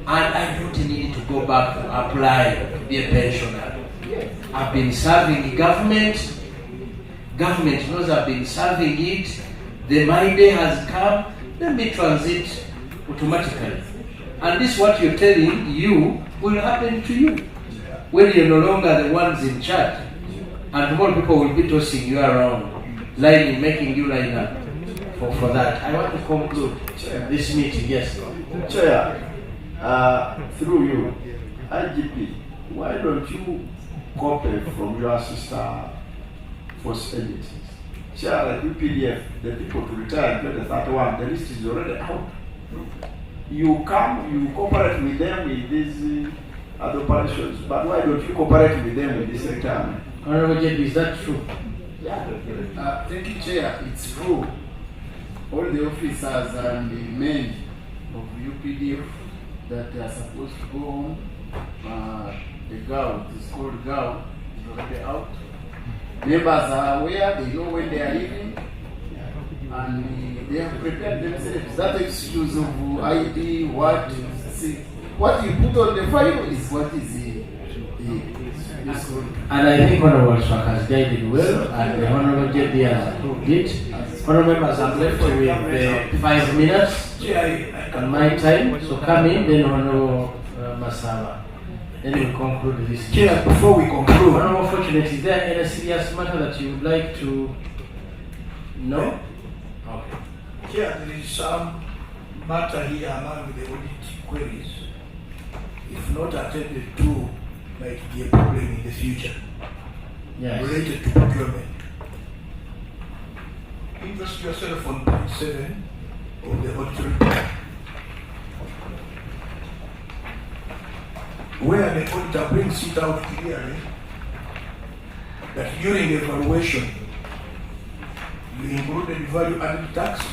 and I don't need to go back to apply to be a pensioner. I've been serving the government knows I've been serving it, my day has come, let me transit automatically. And this what you're telling you will happen to you when you're no longer the ones in charge. And tomorrow people will be tossing you around, making you line up for that. I want to conclude this meeting, yes. Chair, through you, IGP, why don't you copy from your sister force agencies? Chair, like UPDF, the people to retire in 2031, the list is already out. You come, you cooperate with them in these other operations, but why don't you cooperate with them in this retirement? Honorable JB, is that true? Yeah. Thank you, Chair. It's true. All the officers and the men of UPDF that are supposed to go home, the gout, it's called gout, is already out. Members are aware, they know when they are leaving, and they have prepared themselves. That excuse of ID, what you put on the file is what is and I think Honorable Swak has guided well, and the Honorable JD has approved it. Honorable members, I'm left with 5 minutes on my time, so come in, then Honorable Masaba. Then we conclude this. Chair, before we conclude, Honorable Fortunate, is there any serious matter that you would like to know? Okay. Chair, there is some matter here among the audit queries. If not attended to, might be a problem in the future. Yes. Related to procurement. Interest yourself on page 7 of the audit report, where the auditor brings it out clearly that during the evaluation you included value added tax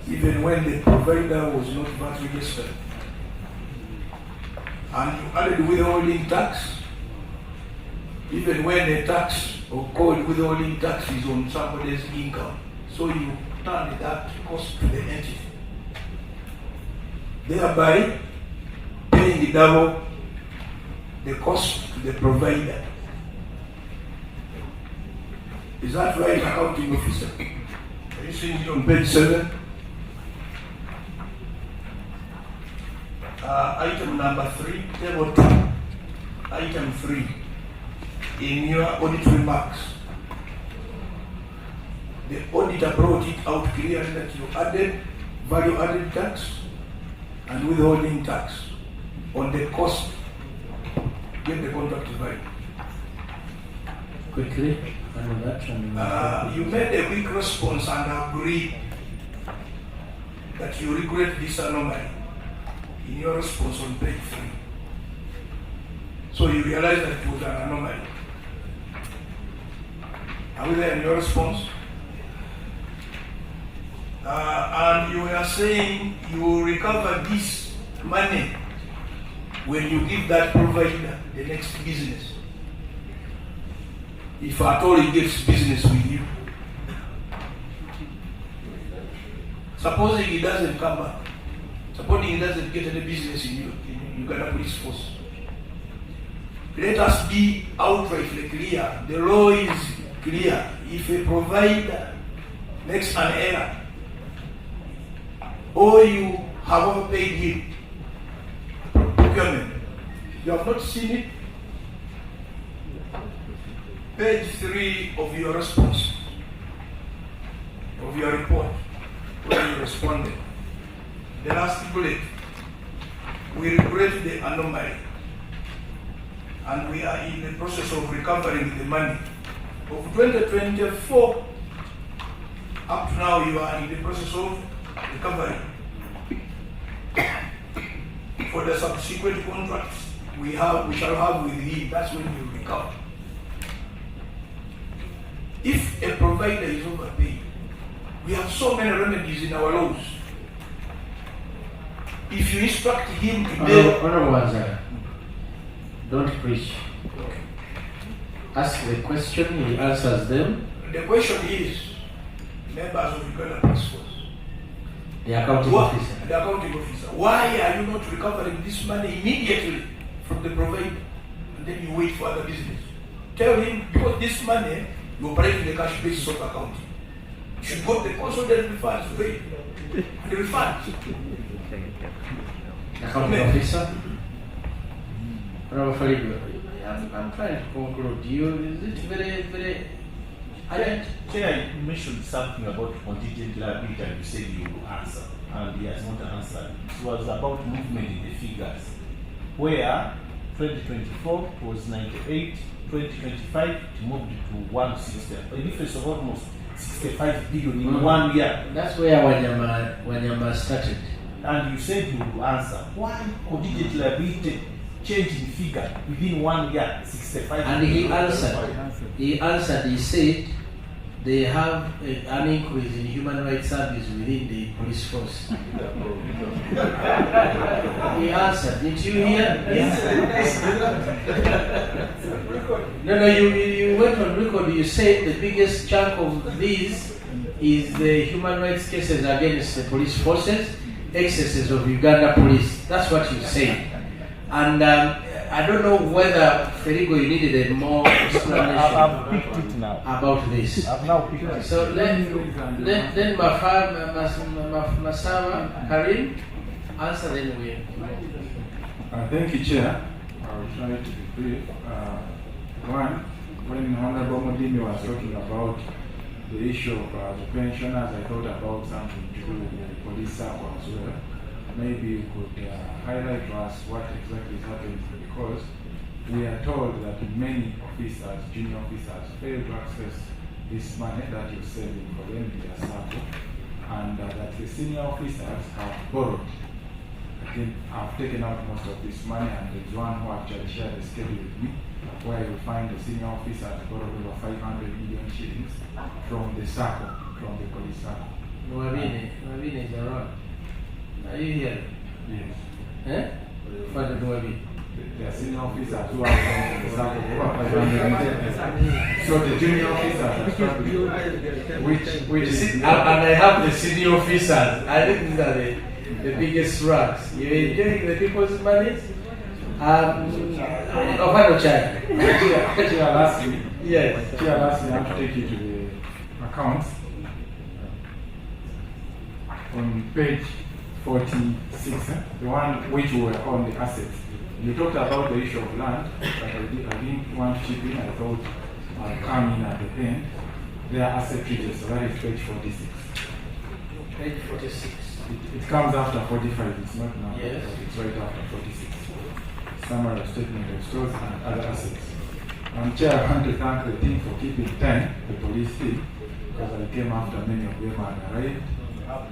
even when the provider was not VAT registered, and you added withholding tax even when the tax or called withholding tax is on somebody's income. So you turned that cost to the entity, thereby paying double the cost to the provider. Is that right, accounting officer? Are you seeing it on page 7? Item number 3, table 2, item 3. In your audit remarks, the auditor brought it out clearly that you added value added tax and withholding tax on the cost. Get the contract value. Quickly, on that you made a quick response and agreed that you regret this anomaly in your response on page 3. So you realize that it was an anomaly. Are we there in your response? And you were saying you will recover this money when you give that provider the next business. If at all he gives business with you. Supposing he doesn't come back. Supposing he doesn't get any business in Uganda Police Force. Let us be outrightly clear. The law is clear. If a provider makes an error, or you have overpaid him, procurement, you have not seen it. Page 3 of your response, of your report, where you responded. The last bullet, we regret the anomaly, and we are in the process of recovering the money. Of 2024, up to now, you are in the process of recovery. For the subsequent contracts we shall have with him, that's when you recover. If a provider is overpaid, we have so many remedies in our laws. If you instruct him to pay... Honorable Wanzara, don't preach. ask the question, he answers them. The question is, members of Uganda Police Force, the accounting officer. The accounting officer. Why are you not recovering this money immediately from the provider, and then you wait for other business? Tell him, because this money you operate in the cash basis of accounting. You should go to the consolidated funds to pay and the refund. Accounting officer. I'm trying to conclude. Is it very Chair, you mentioned something about contingent liability and you said you will answer, and he has not answered. It was about movement in the figures, where 2024 was 98, 2025 it moved to 160, a difference of almost 65 billion in 1 year. That's where Wanyama started. And you said you will answer. Why contingent liability change in figure within 1 year, 65 and billion? He answered, he said, they have an increase in human rights service within the police force. He answered, did you hear? No, you went on record, you said the biggest chunk of these is the human rights cases against the police forces, excesses of Uganda police. That's what you said. And I don't know whether Ferigo you needed a more explanation I've picked it now. about this. I've now picked it. So then Masawa, Karim, answer then we. Thank you, Chair. I will try to be brief. One, when Honorable Modini was talking about the issue of the pensioners, I thought about something to do with the police circle as well. Maybe you could highlight to us what exactly is happening, because we are told that many officers, junior officers, fail to access this money that you're saving for them in their circle, and that the senior officers have borrowed. Again, I've taken out most of this money, and there's one who actually shared the schedule with me, where you find the senior officers borrowed over 500 million shillings from the circle, from the police circle. Nwabine is around. Are you here? Yes. Father Nwabine. The senior officers who are from the circle, over 500. So the junior officers are struggling. Which and I have the senior officers. I think these are the biggest rugs. You're enjoying the people's money? Lastly, yes. Lastly, I have to take you to the accounts. On page 46, the one which were on the assets. You talked about the issue of land, but I didn't want to chip in. I thought I'd come in at the end. There are asset treaties, so that is page 46. Page 46. It comes after 45, it's not now, yes. But it's right after 46. Summary of statement of stores and other assets. Chair, I want to thank the team for keeping time, the police team, because I came after many of them had arrived.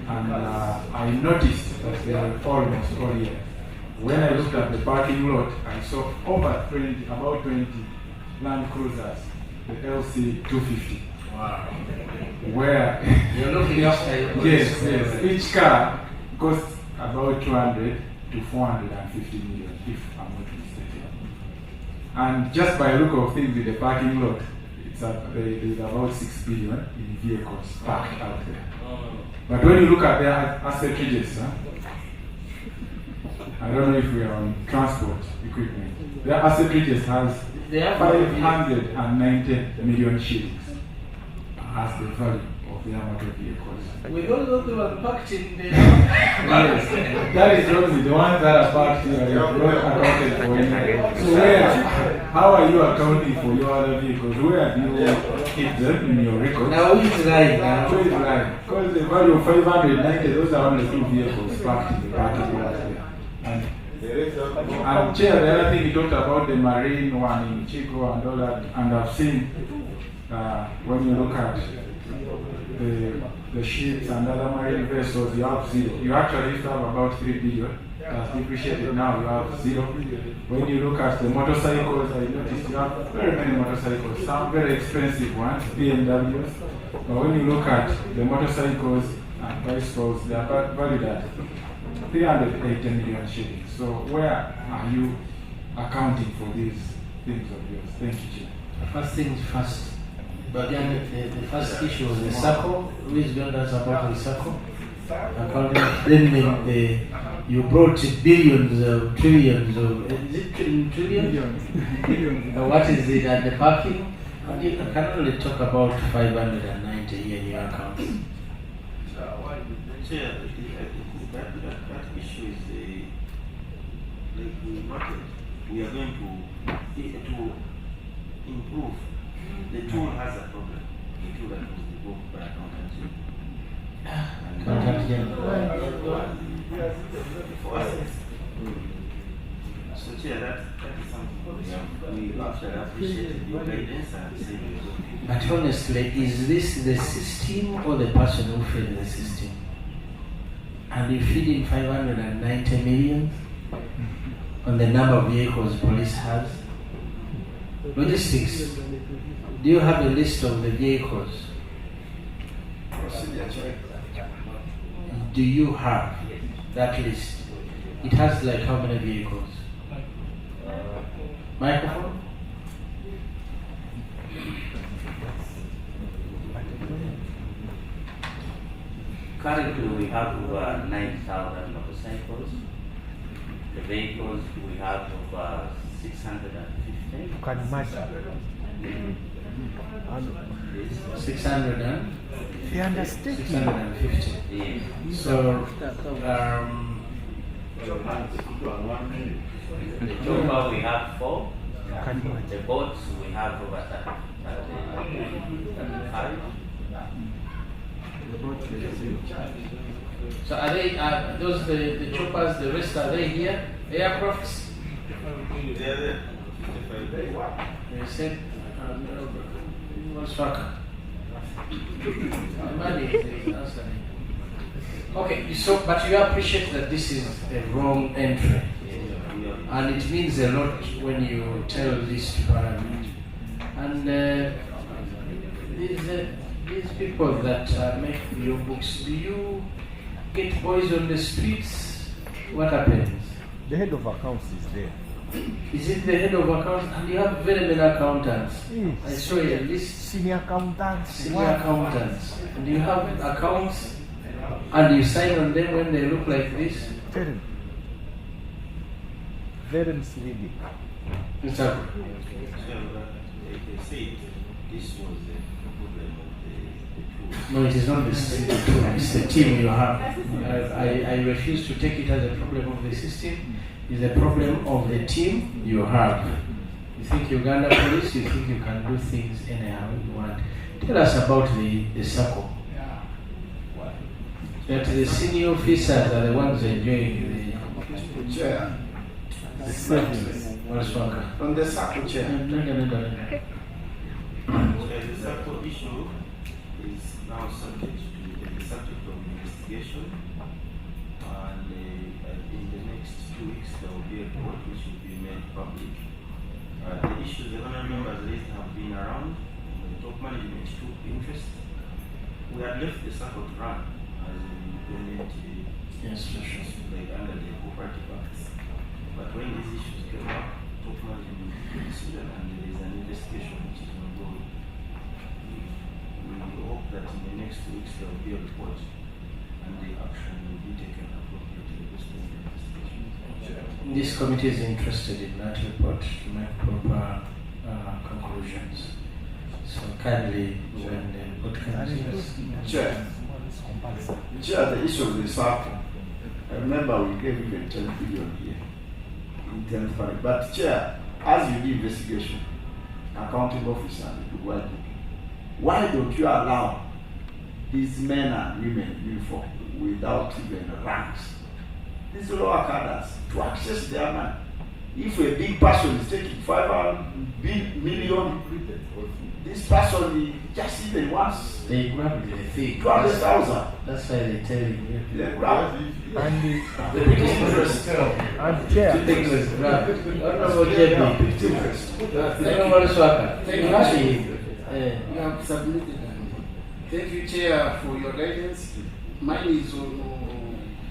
And I noticed that they were almost all here. When I looked at the parking lot, I saw about 20 Land Cruisers, the LC 250. Wow. Where you're looking after your yes. Each car costs about 200 to 450 million, if I'm not mistaken. And just by look of things with the parking lot, there's about 6 billion in vehicles parked out there. But when you look at their asset registers, I don't know if we are on transport equipment. Their asset register has 590 million shillings as the value of their motor vehicles. With all of them parked in the yes, that is obviously the ones that are parked here. They are not accounted for anything. So how are you accounting for your other vehicles? Where do you keep them in your records? Now who is lying? Who is lying? Because the value of 590, those are only 2 vehicles parked in the parking lot there. And Chair, the other thing you talked about the marine one in Chico and all that, and I've seen when you look at the ships and other marine vessels, you have zero. You actually used to have about 3 billion. That's depreciated now, you have zero. When you look at the motorcycles, I noticed you have very many motorcycles, some very expensive ones, BMWs. But when you look at the motorcycles and bicycles, they are valued at 380 million shillings. So where are you accounting for these things of yours? Thank you, Chair. First things first. But then the first issue was the circle. Who is going to answer about the circle? Then you brought billions of trillions of, is it trillions? What is it at the parking? You can only talk about 590 here in your account. Chair, that issue is we are going to improve. The tool has a problem. The tool that was developed by accountancy. So Chair, that is something we actually appreciate your guidance and say But honestly, is this the system or the person who fed the system? And you feed in 590 million on the number of vehicles police has? Logistics. Do you have a list of the vehicles? Do you have that list? It has like how many vehicles? Microphone? Currently, we have over 9,000 motorcycles. The vehicles, we have over 650. You can imagine. 600 and? 650. Yes. So, the chopper we have 4. The boats we have over 35. So are they, those the choppers, the rest, are they here? Aircrafts? Yeah, there. They said, what's Waka? Money is answering. Okay, so, but you appreciate that this is a wrong entry. And it means a lot when you tell this to Parliament. And these people that make your books, do you get boys on the streets? What happens? The head of accounts is there. Is it the head of accounts? And you have very many accountants. Yes. I saw a list. Senior accountants. Senior accountants. And you have accounts and you sign on them when they look like this? Very, very misleading. They said this was the problem of the tool. No, it is not the tool, it's the team you have. I refuse to take it as a problem of the system. It's a problem of the team you have. You think Uganda police, you think you can do things anyhow you want. Tell us about the circle. That the senior officers are the ones enjoying the chair. The savings. What's wrong? On the circle chair. The circle issue is now subject to the subject of investigation, and in the next 2 weeks there will be a report which will be made public. The issues the honorable members raised have been around. The top management took interest. We had left the circle to run as independent institutions like under the cooperative acts. But when these issues came up, top management considered, and there is an investigation which is ongoing. We hope that in the next 2 weeks there will be a report and the action will be taken appropriately based on the investigation. This committee is interested in that report to make proper conclusions. So kindly, when the report comes, Chair, the issue of the circle. I remember we gave even 10 billion here in 10th Parliament. But Chair, as you do investigation, accounting officer, why don't you allow these men and women in uniform without even ranks, these lower cadres, to access their money? If a big person is taking 500 million, this person just even wants they grab the thing. 200,000. That's why they tell you. They grab it. And the biggest interest. And chair. The biggest grab. I don't know what JB. I don't know what is working. You have submitted. Thank you, Chair, for your guidance. Mine is on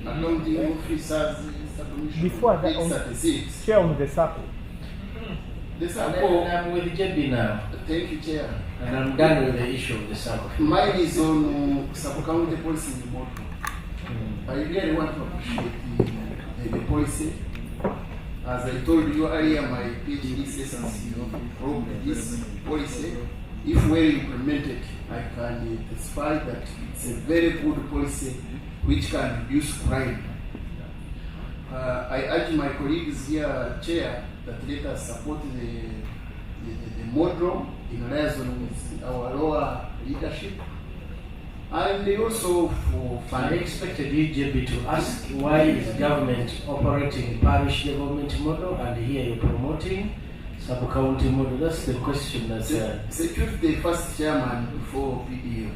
accounting officers submission. Before that, It's 36. chair on the circle. I'm with JB now. Thank you, Chair. And I'm done with the issue of the sub. Mine is on sub-county policy in the model. I really want to appreciate the policy. As I told you earlier, my PhD thesis from this policy, if well implemented, I can testify that it's a very good policy which can reduce crime. I urge my colleagues here, Chair, that let us support the model in liaison with our lower leadership. And they also I expected you, JB, to ask why is government operating parish government model and here you're promoting sub-county model. That's the question that's security the first chairman before PDO.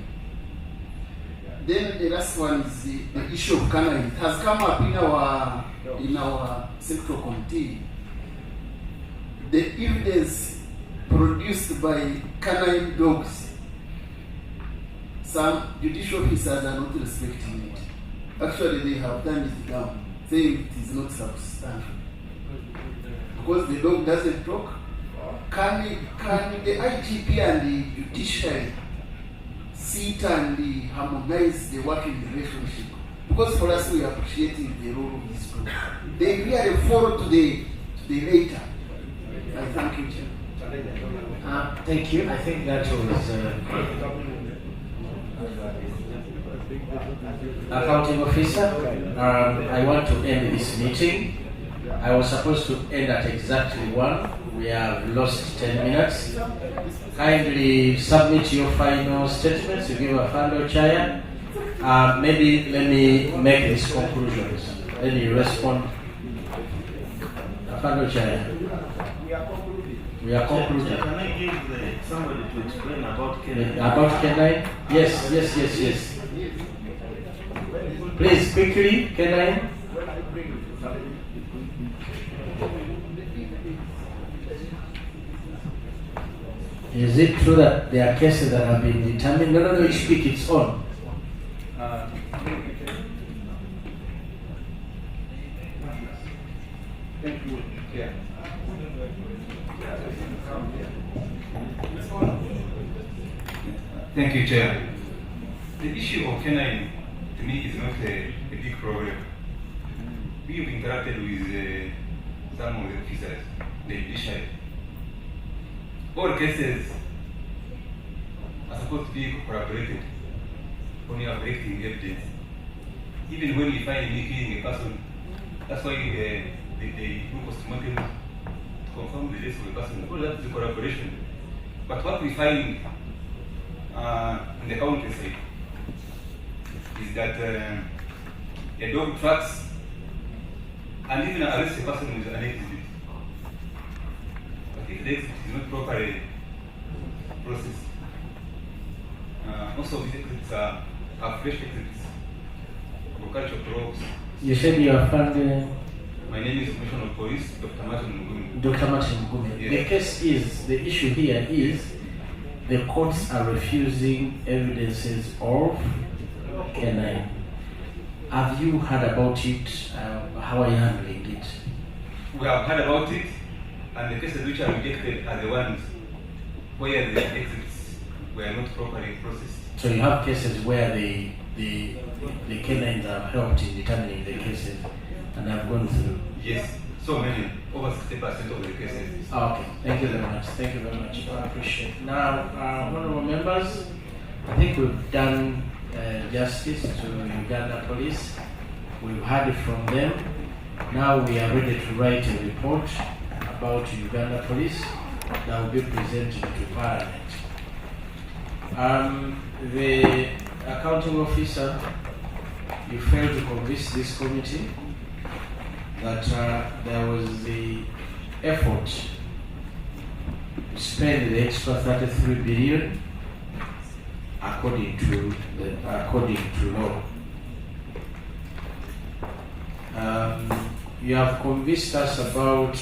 Then the last one is the issue of canine. It has come up in our sector committee. The evidence produced by canine dogs, some judicial officers are not respecting it. Actually, they have turned it down, saying it is not substantial. Because the dog doesn't talk, can the IGP and the judiciary sit and harmonize the working relationship? Because for us, we are appreciating the role of this group. They really follow to the later. I thank you, Chair. Thank you. I think that was accounting officer. I want to end this meeting. I was supposed to end at exactly 1. We have lost 10 minutes. Kindly submit your final statements. You give a final chair. Maybe let me make these conclusions. Then you respond. A final chair. We are concluding. Can I give somebody to explain about canine? About canine? Yes. Please, quickly, canine. Is it true that there are cases that have been determined? No, you speak its own. Thank you, Chair. Thank you, Chair. The issue of canine, to me, is not a big problem. We have interacted with some of the officers, the judiciary. All cases are supposed to be corroborated when you are collecting evidence. Even when you find me killing a person, that's why they do postmortem to confirm the death of the person. All that is a corroboration. But what we find in the countryside is that a dog tracks and even arrests a person with an exhibit. But if the exhibit is not properly processed, most of these exhibits are fresh exhibits, agricultural crops. You said you are funding. My name is Commissioner of Police, Dr. Martin Mugumi. Dr. Martin Mugumi. Yes. The case is, the issue here is, the courts are refusing evidences of canine. Have you heard about it? How are you handling it? We have heard about it, and the cases which are rejected are the ones where the exhibits were not properly processed. So you have cases where the canines have helped in determining the cases and have gone through? Yes, so many, over 60% of the cases. Okay, thank you very much. Thank you very much. I appreciate it. Now, honorable members, I think we've done justice to Uganda Police. We've heard it from them. Now we are ready to write a report about Uganda Police that will be presented to Parliament. The accounting officer, you failed to convince this committee that there was the effort to spend the extra 33 billion according to law. You have convinced us about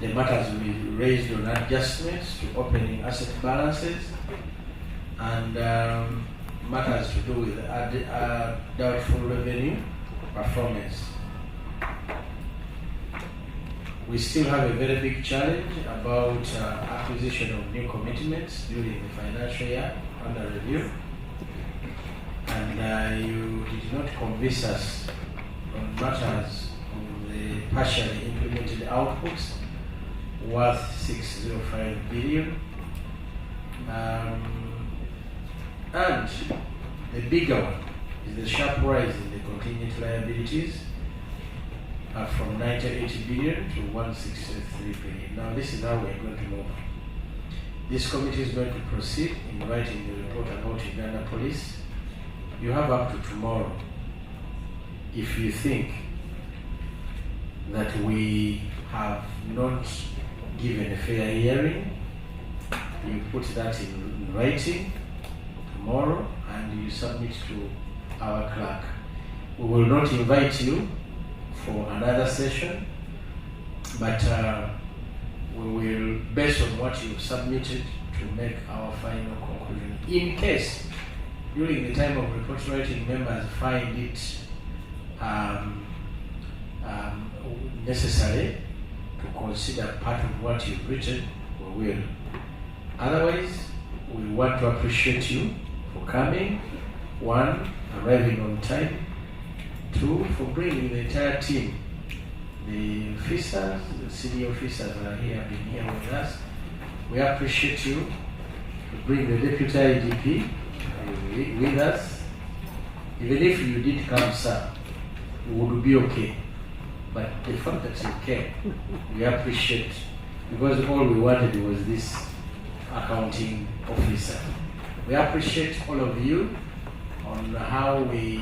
the matters we raised on adjustments to opening asset balances and matters to do with doubtful revenue performance. We still have a very big challenge about acquisition of new commitments during the financial year under review. And you did not convince us on matters of the partially implemented outputs worth 605 billion. And the bigger one is the sharp rise in the contingent liabilities from 980 billion to 163 billion. Now this is how we're going to move. This committee is going to proceed in writing the report about Uganda Police. You have up to tomorrow. If you think that we have not given a fair hearing, you put that in writing tomorrow and you submit to our clerk. We will not invite you for another session, but we will, based on what you've submitted, to make our final conclusion. In case, during the time of report writing, members find it necessary to consider part of what you've written, we will. Otherwise, we want to appreciate you for coming, one, arriving on time, two, for bringing the entire team. The officers, the senior officers that are here, have been here with us. We appreciate you to bring the Deputy IDP with us. Even if you did come, sir, it would be okay. But the fact that you came, we appreciate, because all we wanted was this accounting officer. We appreciate all of you on how we,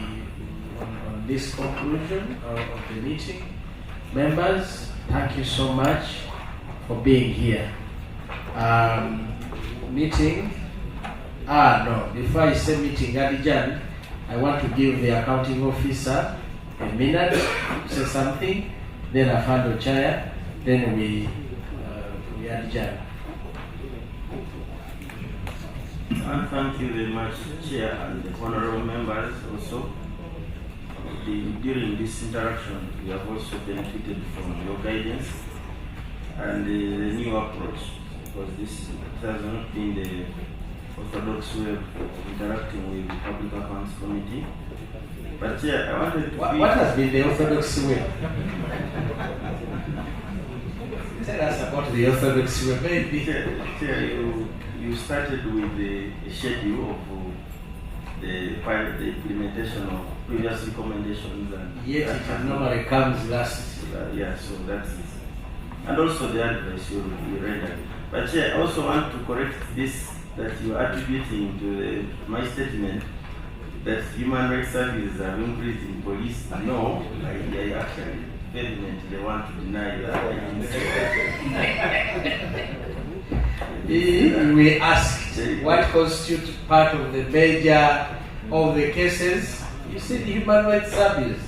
on this conclusion of the meeting. Members, thank you so much for being here. Meeting, no, before I say meeting, Adijan, I want to give the accounting officer a minute to say something, then Afando Chaya, then we adjourn. And thank you very much, Chair, and the honorable members also. During this interaction, we have also benefited from your guidance and the new approach, because this has not been the orthodox way of interacting with the Public Accounts Committee. But Chair, I wanted to what has been the orthodox way? Tell us about the orthodox way, maybe. Chair, you started with the schedule of the implementation of previous recommendations, and yet it normally comes last. Yeah, so that's it. And also the advice you rendered. But Chair, I also want to correct this, that you are attributing to my statement that human rights services have increased in police. No, I actually vehemently want to deny that. I didn't say that. We asked what constitutes part of the major of the cases. You said human rights service.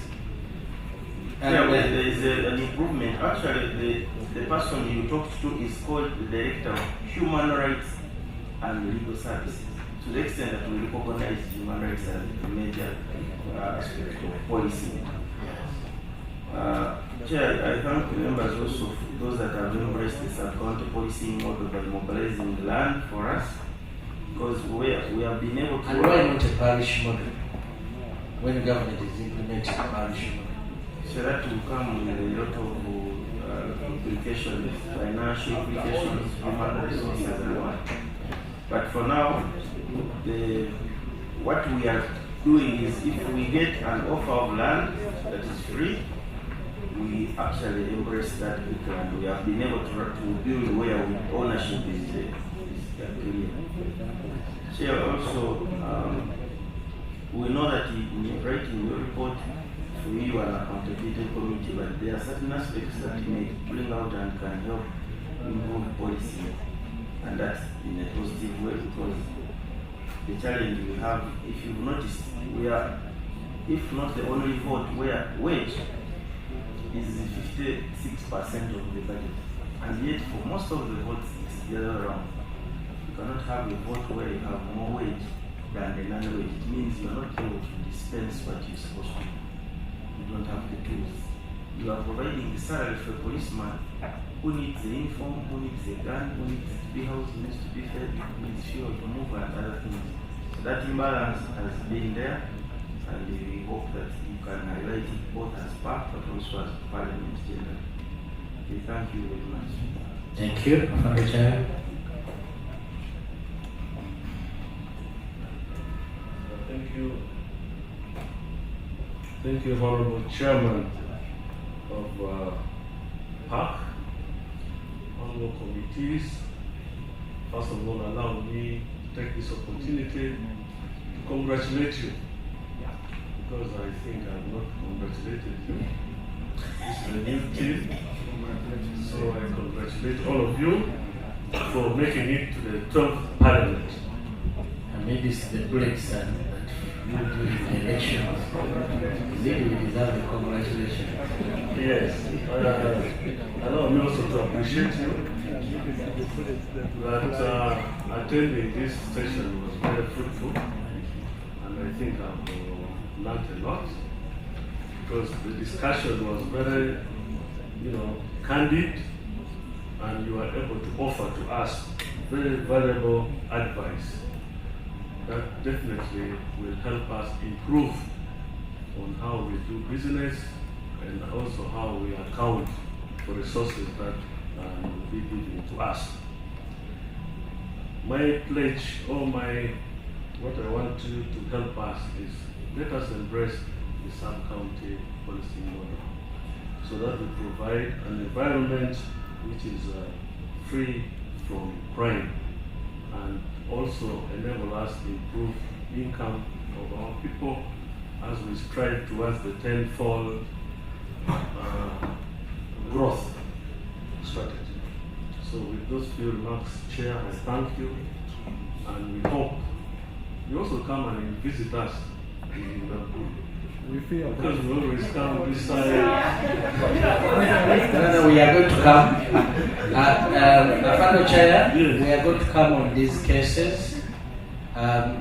Yeah, well, there is an improvement. Actually, the person you talked to is called the Director of Human Rights and Legal Services. To the extent that we recognize human rights as a major aspect of policy. Chair, I thank the members also, those that have embraced the sub-county policy model by mobilizing land for us, because we have been able to... And why not a parish model? When the government is implementing a parish model? So that will come with a lot of implications, financial implications, human resources and what. But for now, what we are doing is, if we get an offer of land that is free, we actually embrace that quickly, and we have been able to build where ownership is clear. So also, we know that in writing your report, you are an accountability committee, but there are certain aspects that you may bring out and can help improve policy, and that's in a positive way, because the challenge we have, if you've noticed, we are, if not the only vote where wage is 56% of the budget, and yet for most of the votes it's the other way around. You cannot have a vote where you have more wage than the non-wage. It means you are not able to dispense what you're supposed to. You don't have the tools. you are providing the salary for a policeman who needs the uniform, who needs a gun, who needs to be housed, who needs to be fed, who needs fuel to move and other things. So that imbalance has been there, and we hope that you can highlight it both as part but also as Parliament generally. Okay, thank you very much. Thank you. Honorable Chair. Thank you. Thank you, Honorable Chairman of PAC, Honorable Committees. First of all, allow me to take this opportunity to congratulate you, because I think I have not congratulated you. This is a new team, so I congratulate all of you for making it to the 12th Parliament. And maybe it's the breaks that you do in the elections. Maybe we deserve the congratulations. Yes. Allow me also to appreciate you that attending this session was very fruitful, and I think I've learned a lot, because the discussion was very, candid, and you were able to offer to us very valuable advice that definitely will help us improve on how we do business and also how we account for resources that will be given to us. My pledge or what I want you to help us is let us embrace the sub-county policing model, so that we provide an environment which is free from crime, and also enable us to improve income of our people as we strive towards the tenfold growth strategy. So with those few remarks, Chair, I thank you, and we hope you also come and visit us in the We feel because we always come this side. No, we are going to come. Fellow Chair, we are going to come on these cases.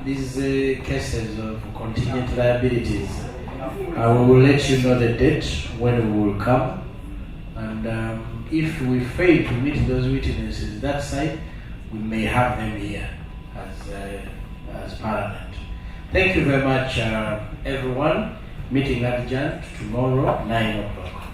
These cases of contingent liabilities. We will let you know the date when we will come. And if we fail to meet those witnesses that side, we may have them here as Parliament. Thank you very much, everyone. Meeting adjourned tomorrow, 9 o'clock.